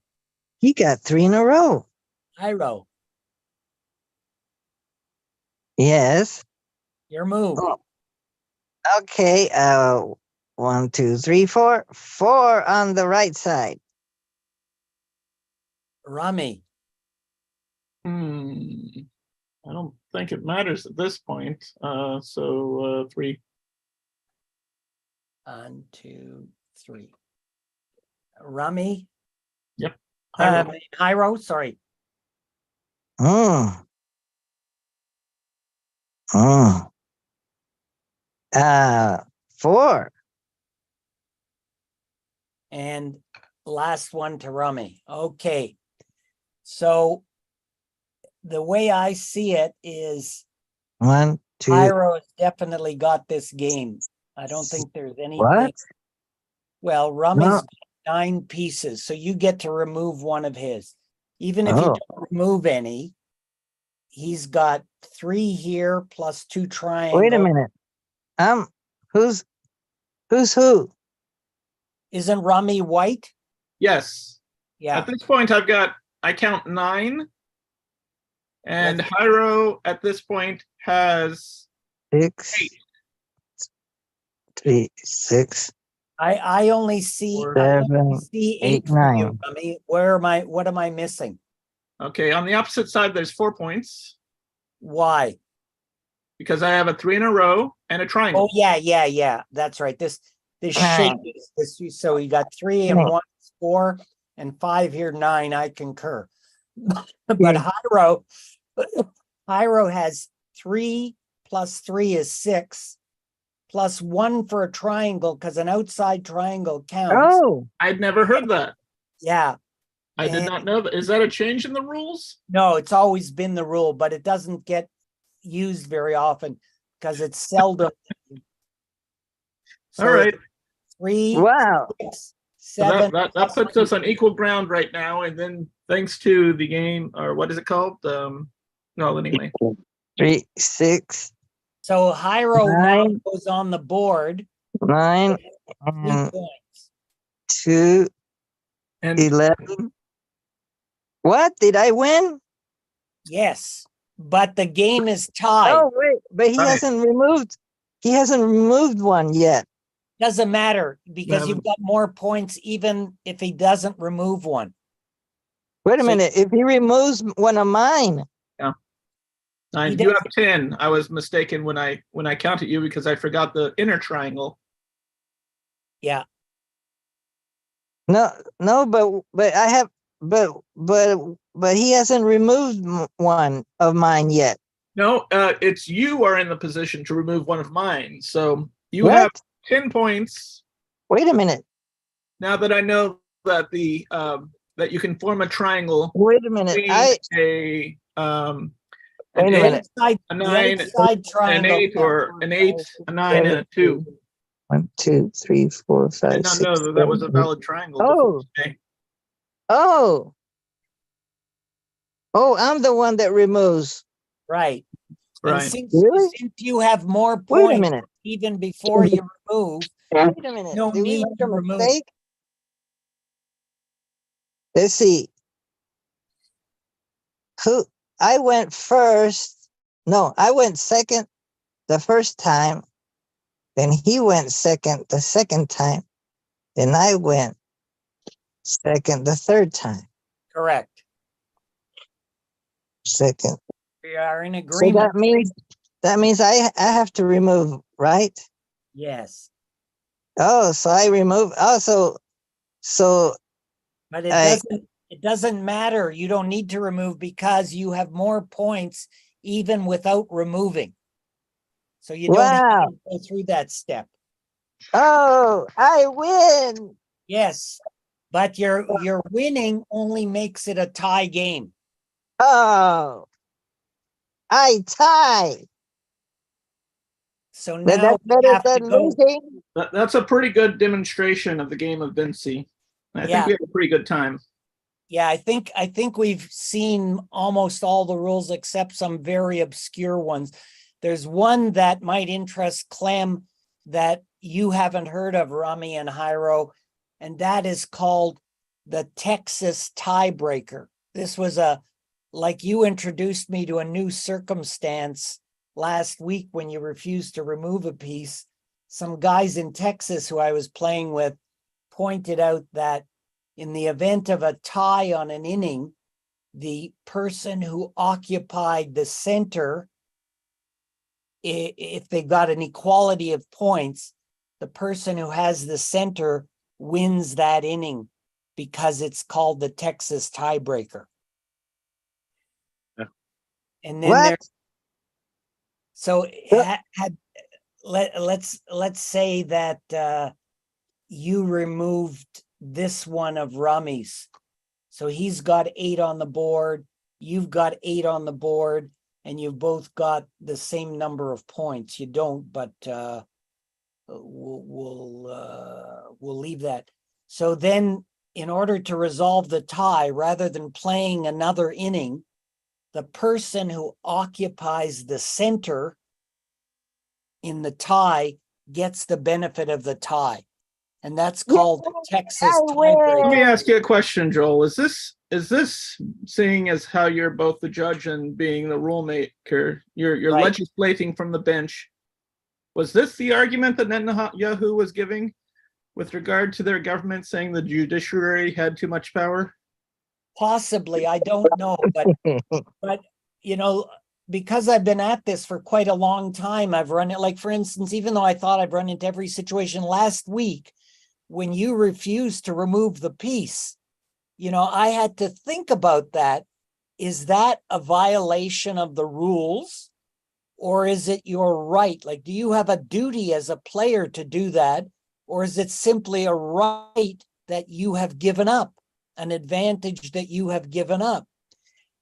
He got 3 in a row. Hiro. Yes. Your move. Oh. Okay. 1, 2, 3, 4. 4 on the right side. Rami. I don't think it matters at this point. So 3. 1, 2, 3. Rami. Yep. Hiro. Hiro, sorry. Hmm. Hmm. 4. And last one to Rami. Okay. So the way I see it is 1, 2. Hiro has definitely got this game. I don't think there's anything. What? Well, Rami's No. got 9 pieces, so you get to remove one of his. Even if you Oh. don't remove any, he's got 3 here plus 2 triangles. Wait a minute. Who's who? Isn't Rami white? Yes. Yeah. At this point, I count 9. And Yes. Hiro at this point has 6. 8. 3, 6. I only see, Four. I only 7, see 8, 8 for you, 9. Rami. What am I missing? Okay, on the opposite side, there's 4 points. Why? because I have a 3 in a row and a Oh, triangle. yeah. That's right. This shape, so you got 3 and Right. 1 is 4 and 5 here, 9. I concur. But Yeah. Hyro has 3 plus 3 is 6 plus 1 for a triangle because an outside triangle counts. Oh, I'd never heard that. Yeah. I did not know that. Is that a change in the rules? No, it's always been the rule, but it doesn't get used very often because it's seldom. All right. 3, wow. 6, So 7. that puts us on equal ground right now. And then thanks to the game, or what is it called? No, anyway. 3, 6, So Hyro now 9, goes on the board. 9, 3 and points. 2, And 11. What? Did I win? Yes, but the game is tied. Oh, wait, but he Right. hasn't removed one yet. Doesn't matter because No. you've got more points even if he doesn't remove one. Wait a So- minute. If he removes one of mine, 9, He you does- have 10. I was mistaken when I counted you because I forgot the inner triangle. Yeah, no, but I have, but he hasn't removed one of mine yet. No, it's you are in the position to remove one of mine. So you What? have 10 points Wait a minute. now that I know that that you can form a triangle Wait a minute. between Wait a an minute. outside, A the 9, outside an triangle. 8, or an 8, a 9, and a 2. 1, 2, 3, 4, I 5, did not 6, know that that was a 7, valid triangle. Oh. Okay. Oh. Oh, I'm the one that removes. Right. And Right. since Really? you have more Wait a points minute. even before you remove, Wait a minute. No Did we need make to a remove. mistake? Let's see. Who? I went first. No, I went second the first time. Then he went second the second time. Then I went second the third time. correct. Second. We are in So agreement. that means I have to remove, right? Yes, Oh, so I remove. Oh, so but I- it doesn't matter. You don't need to remove because you have more points even without removing. So you don't have Wow. to go through that step. Oh, I win. Yes, but your winning only makes it a tie game. Oh, I tie. So But now that's we better have to than go. losing. That's a pretty good demonstration of the game of Vinci. I Yeah. think we had a pretty good time. Yeah, I think we've seen almost all the rules except some very obscure ones. There's one that might interest Clem that you haven't heard of, Rami and Hyro, and that is called the Texas tiebreaker. This was like you introduced me to a new circumstance last week when you refused to remove a piece. Some guys in Texas who I was playing with pointed out that in the event of a tie on an inning, the person who occupied the center, if they've got an equality of points, the person who has the center wins that inning because it's called the Texas tiebreaker. Yeah. And then What? so Yeah. let's say that you removed this one of Rummy's. So he's got 8 on the board, you've got 8 on the board, and you've both got the same number of points. You don't, but we'll leave that. So then in order to resolve the tie, rather than playing another inning, the person who occupies the center in the tie gets the benefit of the tie. And that's called the Texas I tiebreaker. Let me ask you a question, Joel. Is this seeing as how you're both the judge and being the rule maker, you're Right. legislating from the bench? Was this the argument that Netanyahu was giving with regard to their government saying the judiciary had too much power? Possibly, I don't know, but you know, because I've been at this for quite a long time, I've run it, like, for instance, even though I thought I've run into every situation last week, when you refused to remove the piece, I had to think about that. Is that a violation of the rules? Or is it your right? Like, do you have a duty as a player to do that? Or is it simply a right that you have given up, an advantage that you have given up?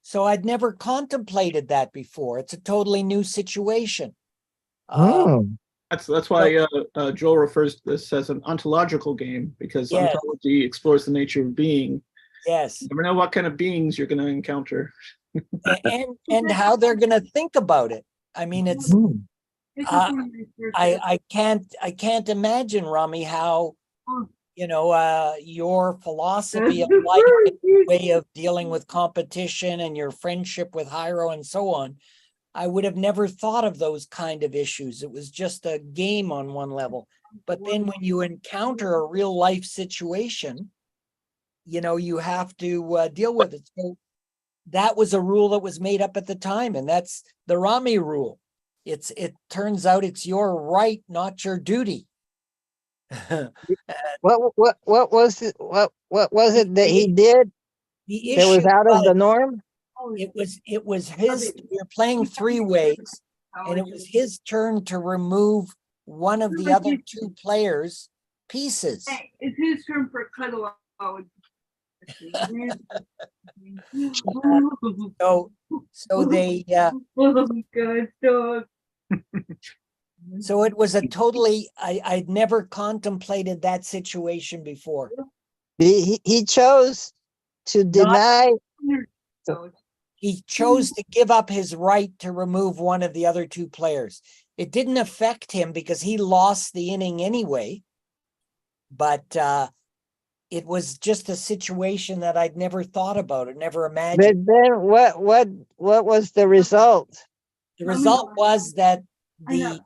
So I'd never contemplated that before. It's a totally new situation. Hmm. That's why Joel refers to this as an ontological game, because Yes. ontology explores the nature of being. Yes. You never know what kind of beings you're going to encounter. And how they're going to think about it. I mean, it's Hmm. I can't imagine, Rami, how your philosophy of life, way of dealing with competition, and your friendship with Hyro and so on. I would have never thought of those kind of issues. It was just a game on one level. But then when you encounter a real life situation, you have to deal with it. So that was a rule that was made up at the time, and that's the Rami rule. It turns out it's your right, not your duty. What was it? What was it that he did The that was issue out of the was, norm? it was his, you're playing three ways, and it was his turn to remove one of the other two players' pieces. Hey, it's his turn for cuddle out. So they Oh, God, dog. so it was a totally, I'd never contemplated that situation before. He chose to deny. He chose to give up his right to remove one of the other two players. It didn't affect him because he lost the inning anyway. But it was just a situation that I'd never thought about or never But imagined. then what was the result? The result was that the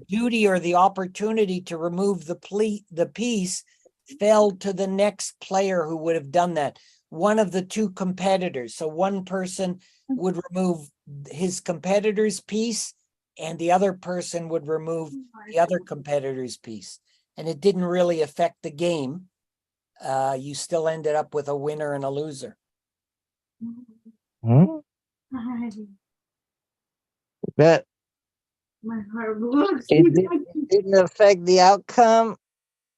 duty or the opportunity to remove the piece fell to the next player who would have done that. One of the two competitors. So one person would remove his competitor's piece, and the other person would remove the other competitor's piece. And it didn't really affect the game. You still ended up with a winner and a loser. Hmm? But My heart looks. it didn't affect the outcome.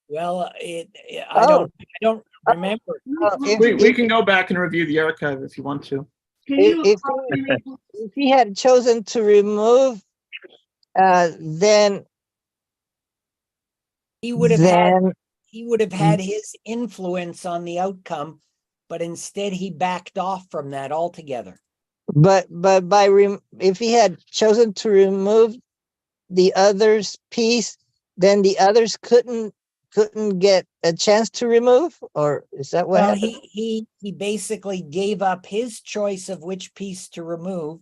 Well, I don't remember. We can go back and review the archive if you want to. Can you? If he had chosen to remove, then He would have had then he would have had his influence on the outcome, but instead he backed off from that altogether. but if he had chosen to remove the other's piece, then the others couldn't get a chance to remove, or is that what Well, happened? he basically gave up his choice of which piece to remove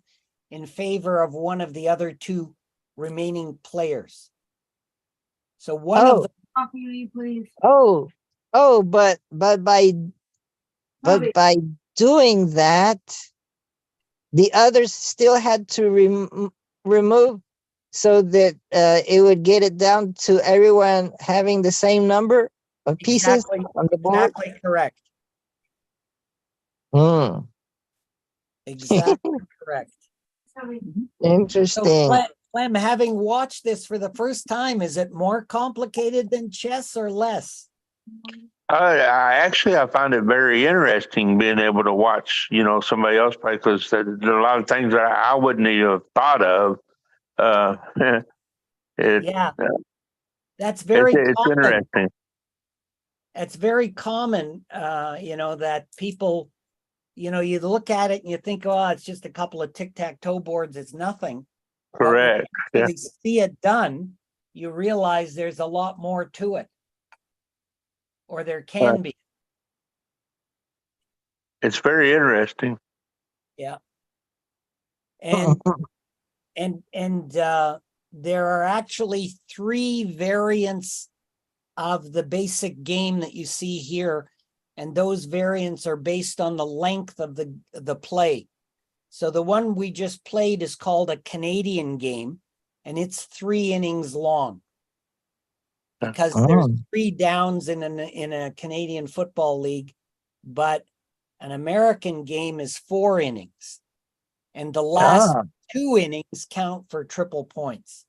in favor of one of the other two remaining players. So one of the Coffee, please. But by doing that, the others still had to remove, so that it would get it down to everyone having the same number of pieces on the board. Exactly correct. Hmm. Exactly correct. So Interesting. Clem, having watched this for the first time, is it more complicated than chess or less? I find it very interesting being able to watch, somebody else play, because there are a lot of things that I wouldn't even have thought of. Yeah, that's very it's common. interesting. It's very common, that people, you look at it and you think, oh, it's just a couple of tic-tac-toe boards, it's nothing. Correct. But when you see it done, you realize there's a lot more to it, or there can be. It's very interesting. Yeah. And there are actually 3 variants of the basic game that you see here, and those variants are based on the length of the play. So the one we just played is called a Canadian game, and it's 3 innings long. Because there's Oh. 3 downs in a Canadian Football League, but an American game is 4 innings. And the last Ah. 2 innings count for triple points.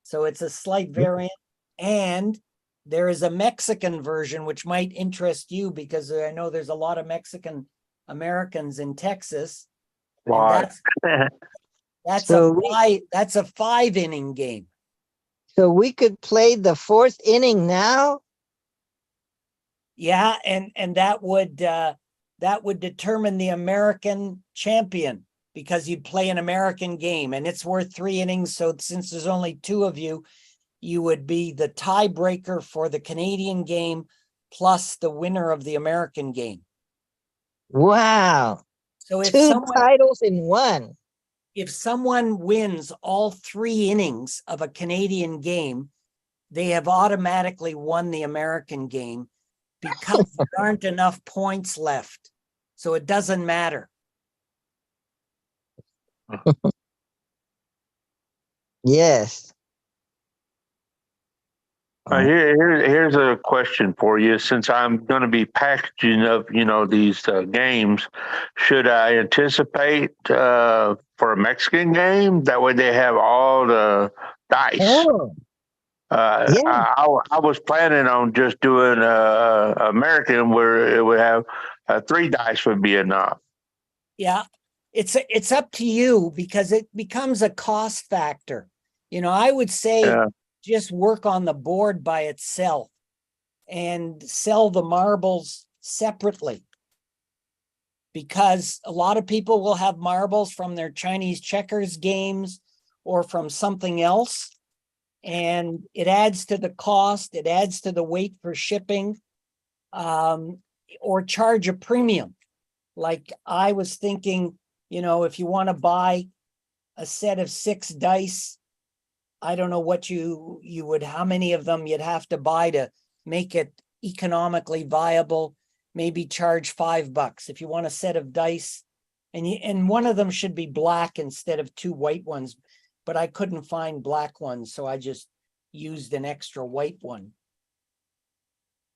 So it's a slight variant. And there is a Mexican version, which might interest you because I know there's a lot of Mexican Americans in Texas. And Lot. So that's a 5-inning game. So we could play the 4th inning now? Yeah, and that would determine the American champion because you'd play an American game and it's worth 3 innings. So since there's only 2 of you, you would be the tiebreaker for the Canadian game plus the winner of the American game. Wow. So if 2 titles in 1. someone wins all 3 innings of a Canadian game, they have automatically won the American game because there aren't enough points left. So it doesn't matter. Yes. Here's a question for you. Since I'm going to be packaging up, these games, should I anticipate for a Mexican game? That way they have all the dice. Oh, yeah. I was planning on just doing American where it would have 3 dice would be enough. Yeah, it's up to you because it becomes a cost factor. I would say Yeah. just work on the board by itself and sell the marbles separately. Because a lot of people will have marbles from their Chinese checkers games or from something else. And it adds to the cost, it adds to the weight for shipping, or charge a premium. Like I was thinking, if you want to buy a set of 6 dice, I don't know what you would, how many of them you'd have to buy to make it economically viable. Maybe charge $5 if you want a set of dice, and one of them should be black instead of 2 white ones. But I couldn't find black ones, so I just used an extra white one.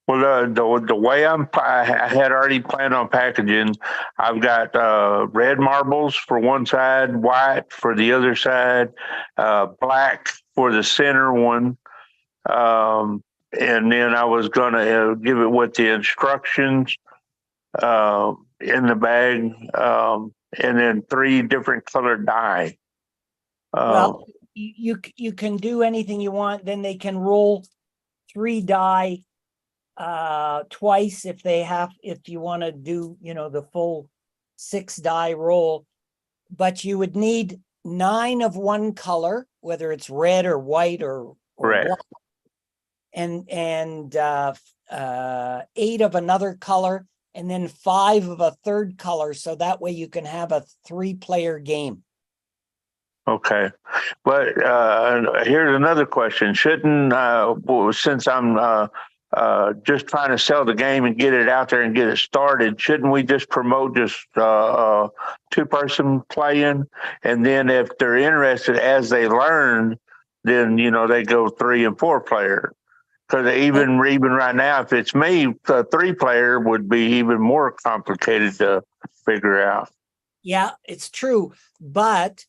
Well, the way I had already planned on packaging, I've got red marbles for one side, white for the other side, black for the center one, and then I was going to give it with the instructions in the bag, and then 3 different colored die. Well, you can do anything you want. Then they can roll 3 die twice if you want to do the full 6 die roll, but you would need 9 of one color, whether it's red or white or Red. black, and 8 of another color, and then 5 of a third color, so that way you can have a 3-player game. Okay, but here's another question. Shouldn't, since I'm just trying to sell the game and get it out there and get it started, shouldn't we just promote just 2-person playing? And then if they're interested as they learn, then, they go 3 and 4 player. Because even right now, if it's me, a 3-player would be even more complicated to figure out. Yeah, it's true. But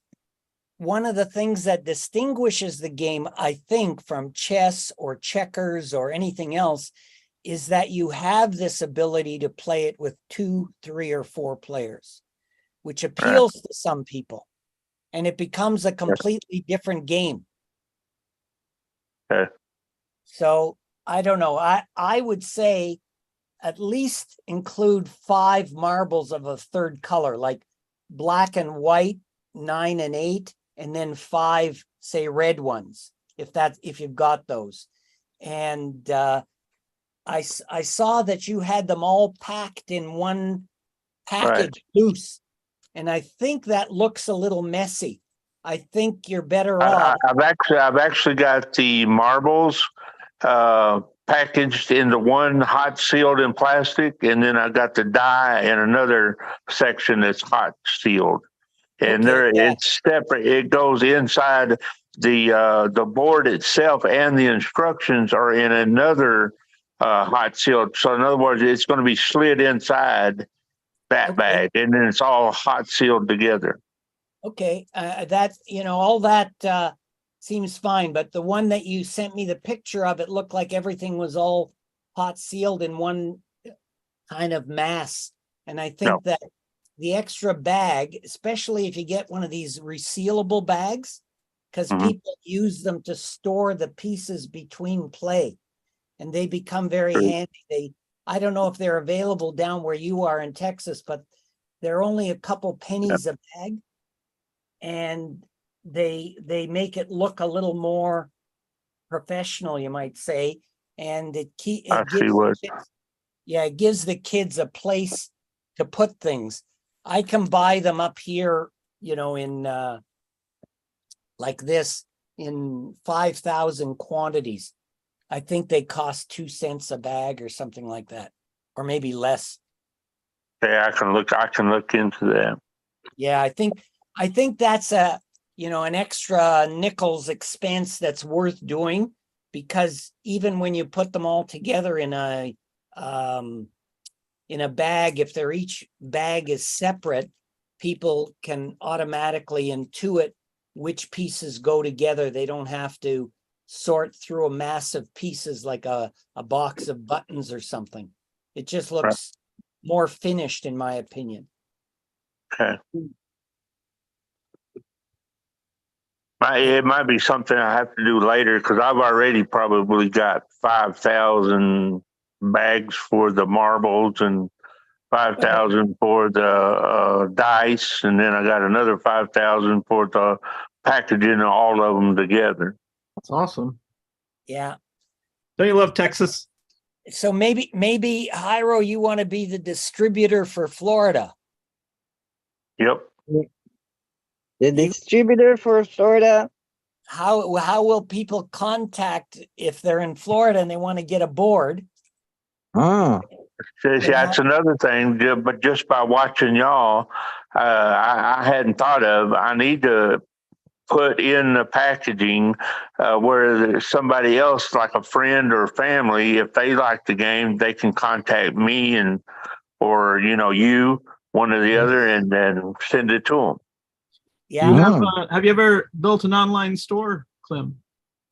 one of the things that distinguishes the game, I think, from chess or checkers or anything else is that you have this ability to play it with 2, 3, or 4 players, which appeals to some people. And it becomes a completely different game. Okay. So I don't know. I would say at least include 5 marbles of a third color, like black and white, 9 and 8, and then 5, say, red ones, if you've got those. And I saw that you had them all packed in one package loose, and I think that looks a little messy. I think you're better off. I've actually got the marbles packaged into one hot sealed in plastic, and then I got the dye in another section that's hot sealed. And Okay, yeah. it's separate. It goes inside the board itself, and the instructions are in another hot sealed. So in other words, it's going to be slid inside that Okay. bag, and then it's all hot sealed together. Okay, that, all that seems fine, but the one that you sent me the picture of, it looked like everything was all hot sealed in one kind of mass. And I think No. that the extra bag, especially if you get one of these resealable bags, because Mhm. people use them to store the pieces between play, and they become very True. handy. I don't know if they're available down where you are in Texas, but they're only a couple pennies a bag. And they make it look a little more professional, you might say. And it I see what. it gives the kids a place to put things. I can buy them up here, in like this in 5,000 quantities. I think they cost 2 cents a bag or something like that, or maybe less. Yeah, I can look into that. Yeah, I think that's an extra nickel's expense that's worth doing, because even when you put them all together in a bag, if they're each bag is separate, people can automatically intuit which pieces go together. They don't have to sort through a mass of pieces like a box of buttons or something. It just looks more finished, in my opinion. Okay. It might be something I have to do later, because I've already probably got 5,000 bags for the marbles and 5,000 for the dice, and then I got another 5,000 for the packaging of all of them together. That's awesome. Yeah. Don't you love Texas? So maybe Jairo, you want to be the distributor for Florida. Yep. The distributor for Florida. How will people contact if they're in Florida and they want to get a board? Oh, See, that's another thing, but just by watching y'all, I hadn't thought of, I need to put in the packaging where there's somebody else, like a friend or family, if they like the game, they can contact me or you, one or the other, and then send it to them. Yeah. Have you ever built an online store, Clem?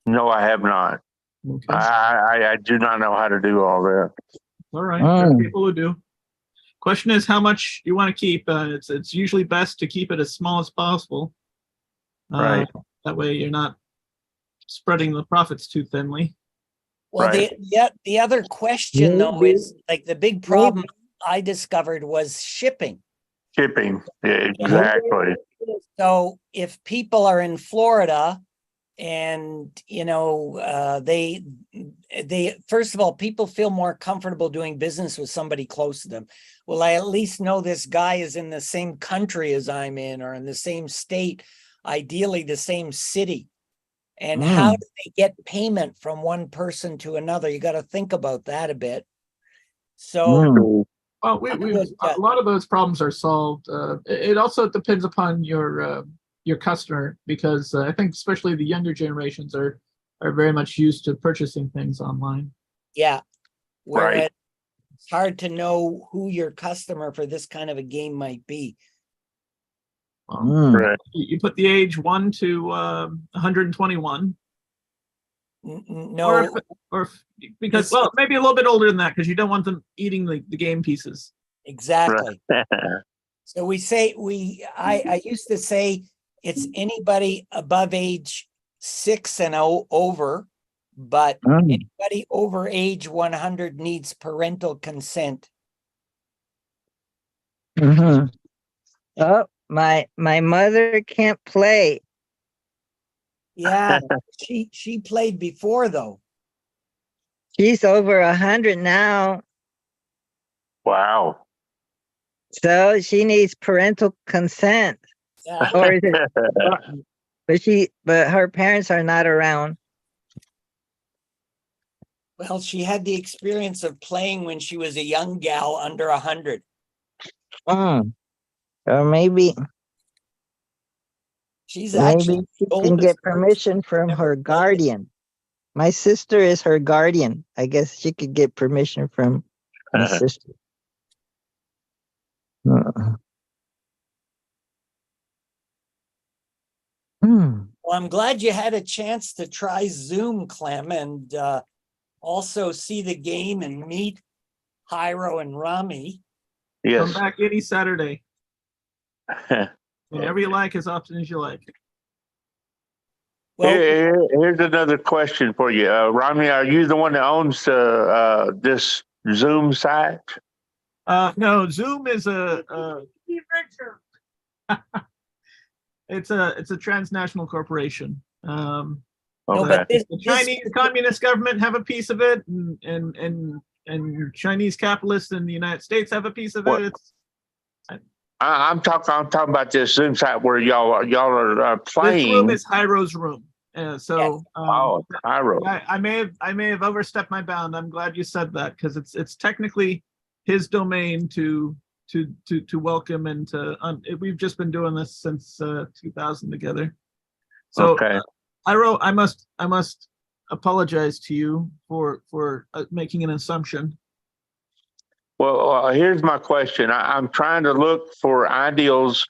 No, I have not. Okay. I do not know how to do all that. All right. There are people who do. Question is how much you want to keep. It's usually best to keep it as small as possible. Right. That way you're not spreading the profits too thinly. Well, Right. the other question though is, like, the big problem I discovered was shipping. Shipping. Yeah, exactly. So if people are in Florida and, they first of all, people feel more comfortable doing business with somebody close to them. Well, I at least know this guy is in the same country as I'm in, or in the same state, ideally the same city. And how do they get payment from one person to another? You got to think about that a bit. So Well, a lot of those problems are solved. It also depends upon your customer, because I think especially the younger generations are very much used to purchasing things online. yeah, whereas Right. it's hard to know who your customer for this kind of a game might be. Right. You put the age 1 to 121, No, because maybe a little bit older than that, because you don't want them eating the game pieces. exactly. So I used to say it's anybody above age 6 and over, but anybody over age 100 needs parental consent. Oh, my mother can't play. Yeah, she played before though. She's over 100 now, Wow. so she needs parental consent. Yeah. Or is it? But her parents are not around. Well, she had the experience of playing when she was a young gal under 100. Mm. Or maybe She's actually maybe she the can oldest get person permission from ever her played it. guardian. My sister is her guardian. I guess she could get permission from my sister. Hmm. Well, I'm glad you had a chance to try Zoom, Clem, and also see the game and meet Jairo and Rami. Come Yes. back any Saturday, whenever you like, as often as you like. Well, Here's another question for you. Rami, are you the one that owns this Zoom site? No, Zoom is it's a transnational corporation. no, Okay. but The Chinese Communist government have a piece of it, and Chinese capitalists in the United States have a piece of What? it. It's, I'm talking about this Zoom site where y'all are this room playing. is Jairo's room. Oh, Cairo. I may have overstepped my bound. I'm glad you said that, because it's technically his domain to welcome and to we've just been doing this since 2000 together. So Okay. Jairo, I must apologize to you for making an assumption. Well, here's my question. I'm trying to look for ideals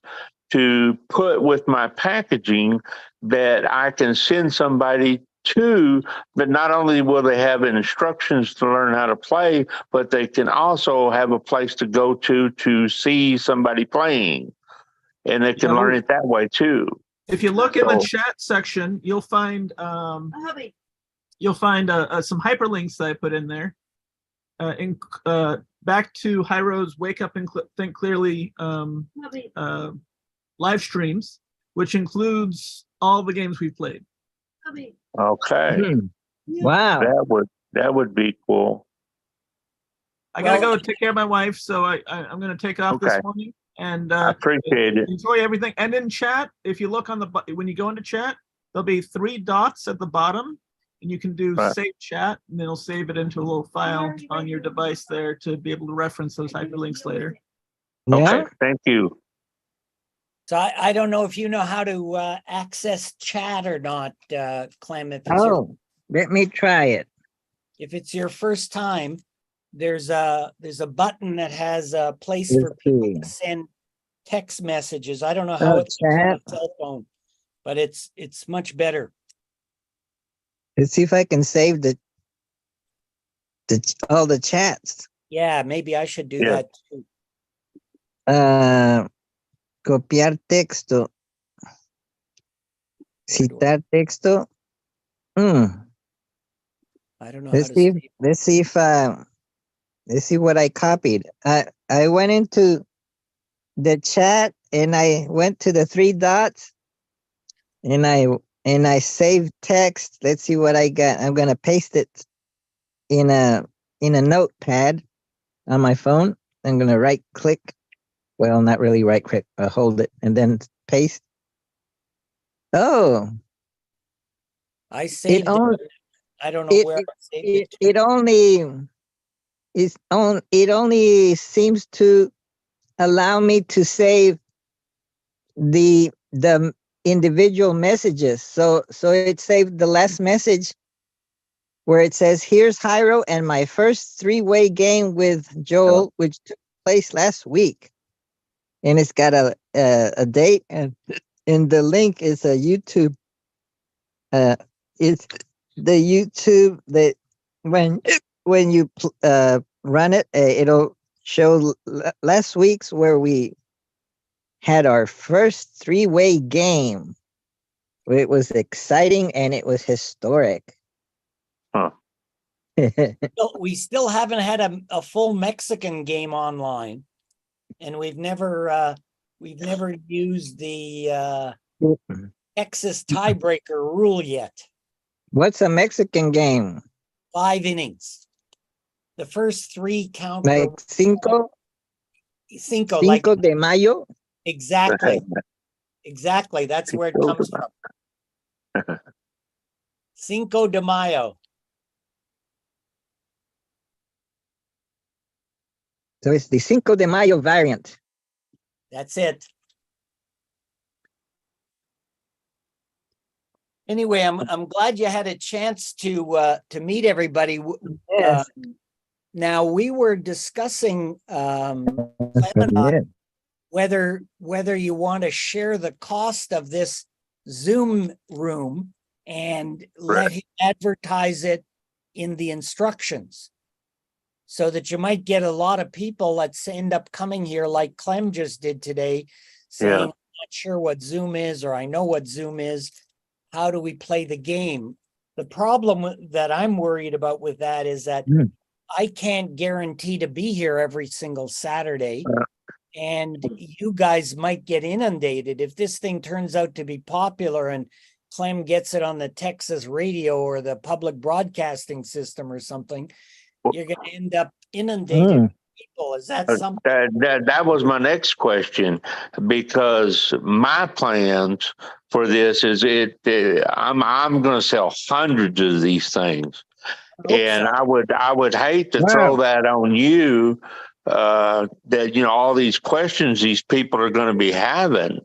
to put with my packaging that I can send somebody to, but not only will they have instructions to learn how to play, but they can also have a place to go to see somebody playing, and they can learn it that way too. If you look in the So- chat section, you'll find Hubby, some hyperlinks that I put in there. Back to Jairo's Wake Up and Think Clearly hubby. live streams, which includes all the games we've played. Hubby. Okay, Hmm. Wow. that would be cool. I gotta Well- go take care of my wife, so I'm gonna take off Okay. this morning and I appreciate it. enjoy everything. And in chat, if you look on when you go into chat, there'll be 3 dots at the bottom, and you can do Right. save chat, and it'll save it into a little file on your device there to be able to reference those hyperlinks later. Yeah. Okay, thank you. so I don't know if you know how to access chat or not, Clem. If it's, Oh, let me try it. if it's your first time, there's a button that has a place Let's for people see. to send text messages. I don't know how Oh, it's on a chat. cell phone, but it's much better. Let's see if I can save all the chats. Yeah, maybe I should do Yeah. that too. Copiar texto. Citar texto. Hmm. I don't know how Let's to see. save. Let's see if let's see what I copied. I went into the chat and I went to the 3 dots and I saved text. Let's see what I got. I'm gonna paste it in a notepad on my phone. I'm gonna right click. Well, not really right click. Hold it and then paste. Oh, I saved only- it. I don't know where I saved it. to. it only seems to allow me to save the individual messages. So it saved the last message where it says, "Here's Jairo and my first 3-way game with Joel, which took place last week." And it's got a date, and the link is a YouTube. It's the YouTube that when you run it, it'll show last week's where we had our first 3-way game. It was exciting and it was historic. Huh. We still haven't had a full Mexican game online, and we've never used the Texas tiebreaker rule yet. What's a Mexican game? 5 innings. The first 3 count. Like Cinco like de Mayo? exactly. Exactly. That's where it Cinco de comes from. Cinco de Mayo. So it's the Cinco de Mayo variant. That's it. Anyway, I'm glad you had a chance to meet everybody. Yes. Now we were discussing Clem and I, Yeah. whether you want to share the cost of this Zoom room and let him advertise it in the instructions, so that you might get a lot of people that end up coming here like Clem just did today, saying, Yeah. I'm not sure what Zoom is, or I know what Zoom is. How do we play the game? The problem that I'm worried about with that is that Mm. I can't guarantee to be here every single Saturday. And you guys might get inundated if this thing turns out to be popular and Clem gets it on the Texas radio or the public broadcasting system or something. You're going to end up inundated Mm. with people. Is that something? That was my next question, because my plans for this is I'm going to sell hundreds of these things, hope and so. I would hate to Wow. throw that on you. That all these questions these people are going to be having.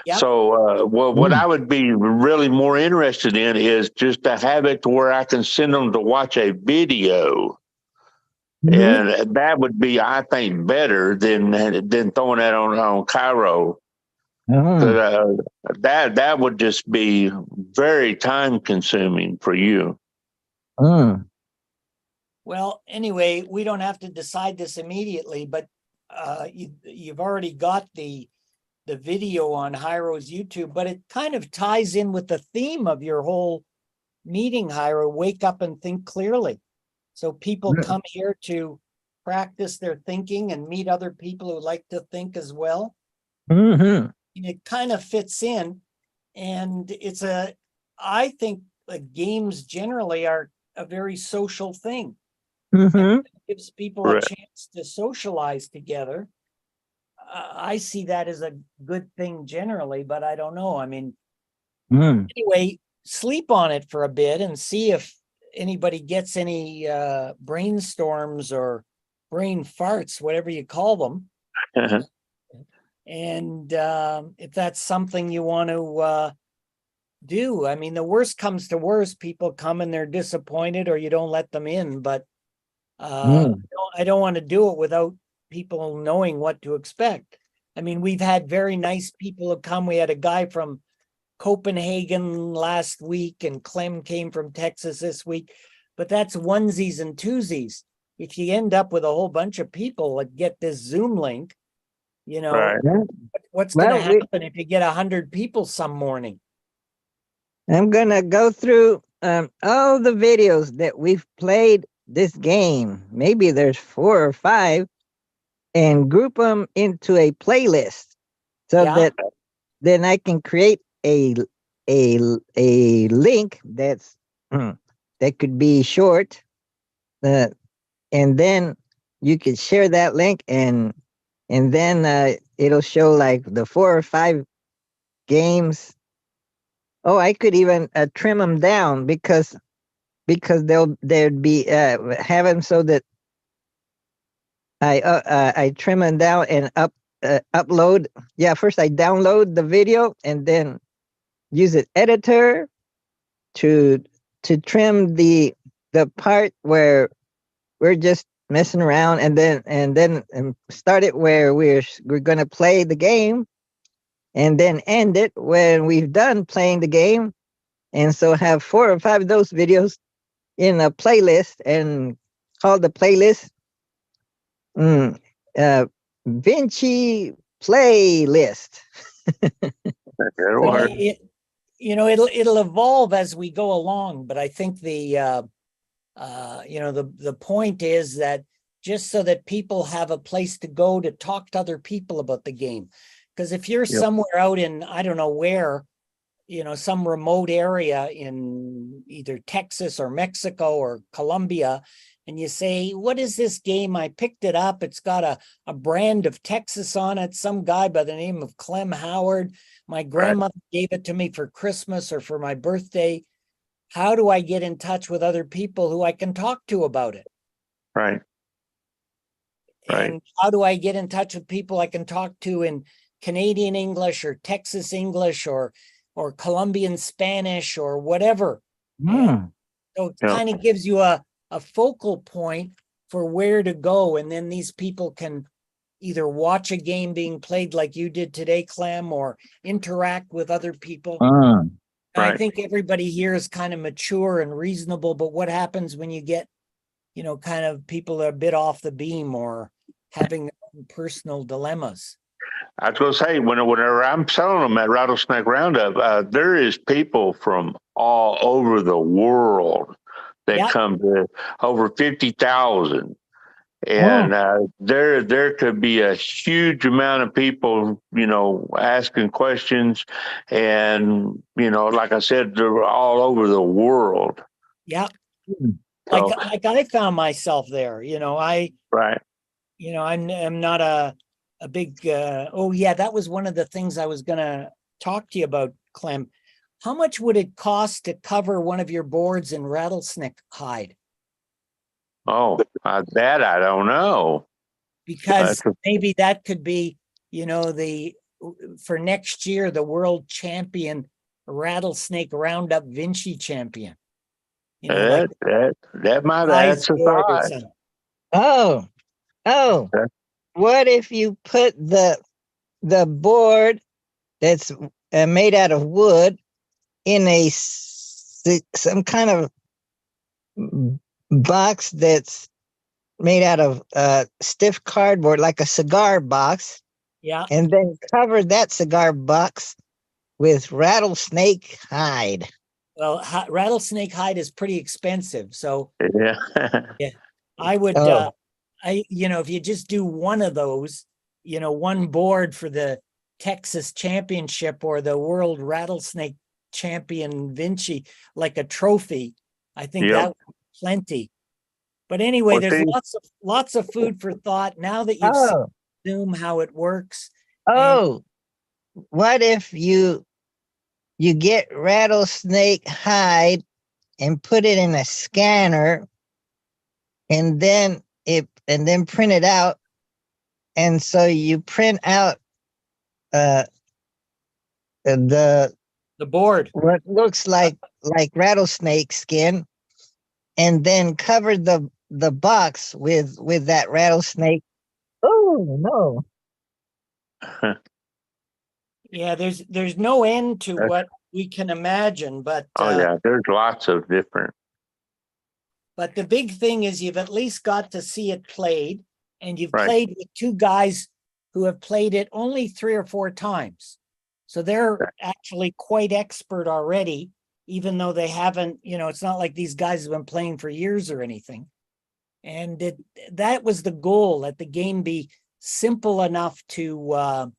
Yep. So, what Mm. I would be really more interested in is just to have it to where I can send them to watch a video. Mhm. And that would be, I think, better than throwing that on Cairo. Oh. That would just be very time consuming for you. Mm. Well, anyway, we don't have to decide this immediately, but you've already got the video on Hyro's YouTube, but it kind of ties in with the theme of your whole meeting, Hyro, wake up and think clearly. So people Mm. come here to practice their thinking and meet other people who like to think as well. Mhm. And it kind of fits in. And I think games generally are a very social thing. Mhm. It gives people a Right. chance to socialize together. I see that as a good thing generally, but I don't know. I mean, Mm. anyway, sleep on it for a bit and see if anybody gets any brainstorms or brain farts, whatever you call them. And if that's something you want to do, I mean, the worst comes to worst, people come and they're disappointed or you don't let them in, but Mm. I don't want to do it without people knowing what to expect. I mean, we've had very nice people who come. We had a guy from Copenhagen last week, and Clem came from Texas this week, but that's onesies and twosies. If you end up with a whole bunch of people that get this Zoom link, you know, Right. Yeah. what's going to Well, we- happen if you get 100 people some morning? I'm gonna go through all the videos that we've played this game. Maybe there's 4 or 5, and group them into a playlist so Yeah. that then I can create a link that could be short, uh, and then you could share that link, and then it'll show like the 4 or 5 games. Oh, I could even trim them down because there'd be have them so that I trim them down and upload. Yeah, first I download the video and then use an editor to trim the part where we're just messing around, and then start it where we're going to play the game, and then end it when we've done playing the game. And so have 4 or 5 of those videos in a playlist and call the playlist Vinci playlist. That'll Well, work. it'll evolve as we go along, but I think the point is that just so that people have a place to go to talk to other people about the game. Because if you're somewhere out in, I don't know where, some remote area in either Texas or Mexico or Colombia, and you say, what is this game? I picked it up. It's got a brand of Texas on it. Some guy by the name of Clem Howard. My grandmother gave it to me for Christmas or for my birthday. How do I get in touch with other people who I can talk to about it? Right. Right. And how do I get in touch with people I can talk to in Canadian English or Texas English or Colombian Spanish or whatever. Hmm. So it Yeah. kind of gives you a focal point for where to go. And then these people can either watch a game being played like you did today, Clem, or interact with other people. Hmm. I Right. think everybody here is kind of mature and reasonable, but what happens when you get, kind of people that are a bit off the beam or having their own personal dilemmas? I was going to say, whenever I'm selling them at Rattlesnake Roundup, there is people from all over the world that Yep. come to over 50,000. Oh. And there could be a huge amount of people, asking questions. And, like I said, they're all over the world. Yeah. So, Like I found myself there, right. I'm not a big, oh yeah, that was one of the things I was gonna talk to you about, Clem. How much would it cost to cover one of your boards in rattlesnake hide? Oh, that I don't know. Because That's maybe that could be, for next year, the world champion rattlesnake roundup Vinci champion. Like that might prize that's a board or thought. something. Oh. Okay. What if you put the board that's made out of wood in some kind of box that's made out of stiff cardboard, like a cigar box, Yeah. and then cover that cigar box with rattlesnake hide? Well, rattlesnake hide is pretty expensive. So Yeah. I would, Oh. if you just do one of those, one board for the Texas championship or the world rattlesnake champion Vinci, like a trophy, I think Yep. that would be plenty. But anyway, Well, there's see, lots of food for thought now that you've seen Oh. Zoom, how it works. Oh. What if you get rattlesnake hide and put it in a scanner and then print it out, and so you print out the The board. what looks like rattlesnake skin, and then cover the box with that rattlesnake. Oh no. Yeah, there's no end to That's- what we can imagine, but oh yeah, there's lots of different. but the big thing is you've at least got to see it played, and you've Right. played with two guys who have played it only 3 or 4 times. So they're actually quite expert already, even though they haven't, it's not like these guys have been playing for years or anything. And that was the goal, that the game be simple enough to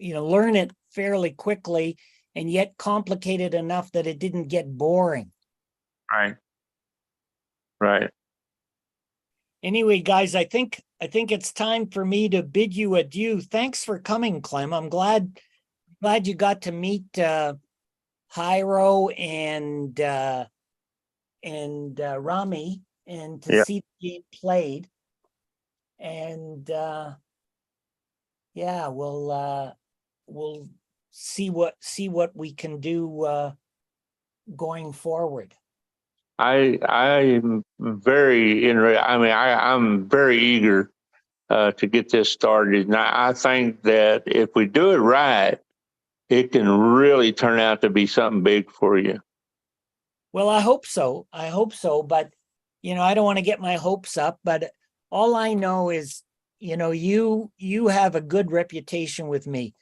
learn it fairly quickly, and yet complicated enough that it didn't get boring. Right. Right. Anyway, guys, I think it's time for me to bid you adieu. Thanks for coming, Clem. I'm glad you got to meet Jairo and Rami, and to Yeah. see the game played. And yeah, we'll see what we can do going forward. I'm very interested. I mean, I'm very eager to get this started. And I think that if we do it right, it can really turn out to be something big for you. Well, I hope so. But, I don't want to get my hopes up, but all I know is, you have a good reputation with me.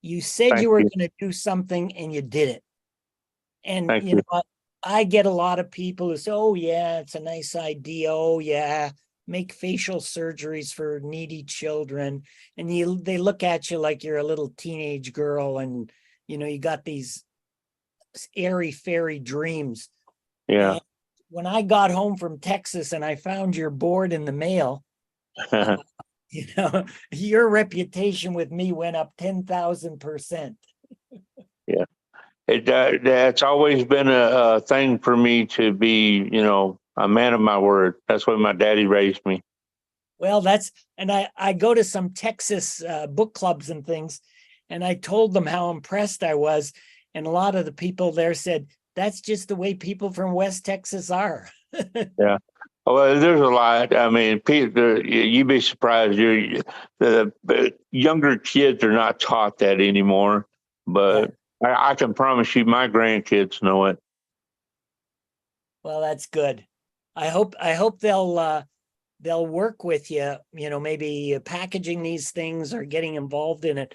You said Thank you were you. going to do something and you did it. And, Thank you. I get a lot of people who say, oh yeah, it's a nice idea. Oh yeah, make facial surgeries for needy children. And they look at you like you're a little teenage girl, and, you got these airy fairy dreams. Yeah. And when I got home from Texas and I found your board in the mail, your reputation with me went up 10,000%. Yeah. That's always been a thing for me to be, a man of my word. That's what my daddy raised me. Well, and I go to some Texas book clubs and things, and I told them how impressed I was. And a lot of the people there said, that's just the way people from West Texas are. Well, there's a lot. I mean, Peter, you'd be surprised. The younger kids are not taught that anymore, but I can promise you, my grandkids know it. Well, that's good. I hope they'll work with you, maybe packaging these things or getting involved in it.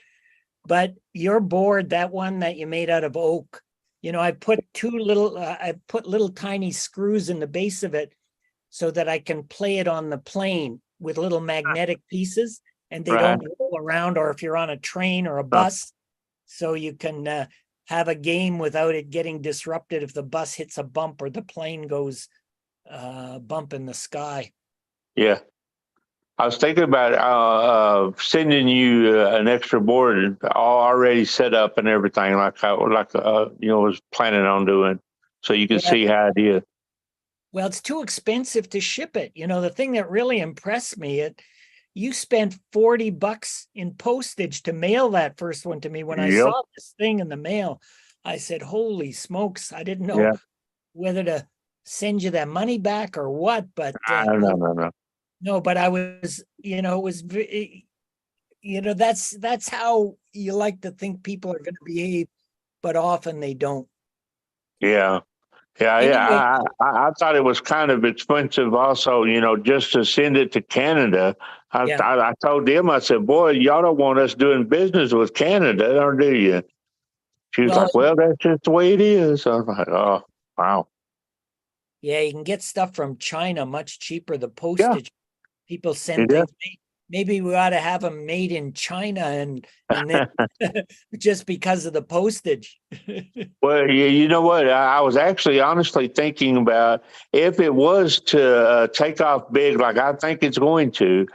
But your board, that one that you made out of oak, I put I put little tiny screws in the base of it so that I can play it on the plane with little magnetic pieces, and they Right. don't roll around, or if you're on a train or a bus, so you can have a game without it getting disrupted if the bus hits a bump or the plane goes bump in the sky. Yeah. I was thinking about sending you an extra board all already set up and everything, like I was planning on doing, so you can Yeah. see how it is. Well, it's too expensive to ship it. The thing that really impressed me, you spent $40 in postage to mail that first one to me. When I Yep. saw this thing in the mail, I said, holy smokes, I didn't know Yeah. whether to send you that money back or what, but No. no, but I was, it was, that's how you like to think people are going to behave, but often they don't. Yeah. Yeah, Anyway. I thought it was kind of expensive also, just to send it to Canada. I told them, I said, boy, y'all don't want us doing business with Canada, or do you? She was Well, like, well, that's just the way it is. I was like, oh, wow. Yeah, you can get stuff from China much cheaper. The postage, people send Yeah. things. Maybe we ought to have them made in China, and then just because of the postage. Well, you know what? I was actually honestly thinking about if it was to take off big, like I think it's going to,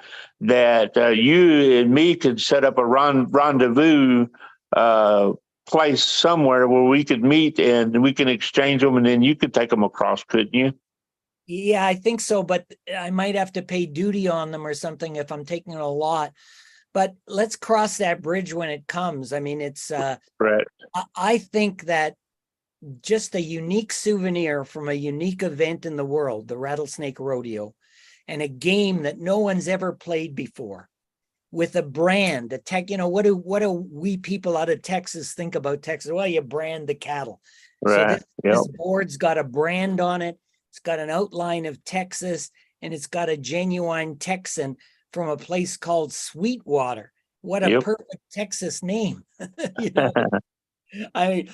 that you and me could set up a rendezvous place somewhere where we could meet and we can exchange them, and then you could take them across, couldn't you? Yeah, I think so, but I might have to pay duty on them or something if I'm taking a lot. But let's cross that bridge when it comes. I mean, it's Right. I think that just a unique souvenir from a unique event in the world, the Rattlesnake Rodeo, and a game that no one's ever played before, with a brand, what do we people out of Texas think about Texas? Well, you brand the cattle. Right. So Yep. this board's got a brand on it. It's got an outline of Texas, and it's got a genuine Texan from a place called Sweetwater. What a Yep. perfect Texas name. I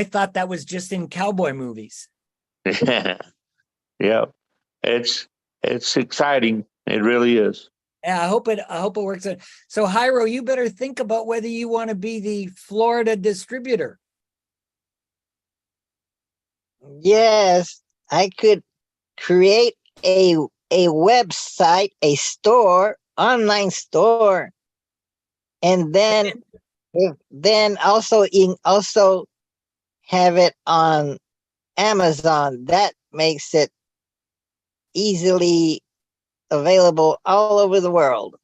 thought that was just in cowboy movies. Yeah. It's exciting. It really is. Yeah, I hope it works out. So Jairo, you better think about whether you want to be the Florida distributor. Yes, I could create a website, a store, online store, and then also have it on Amazon. That makes it easily available all over the world.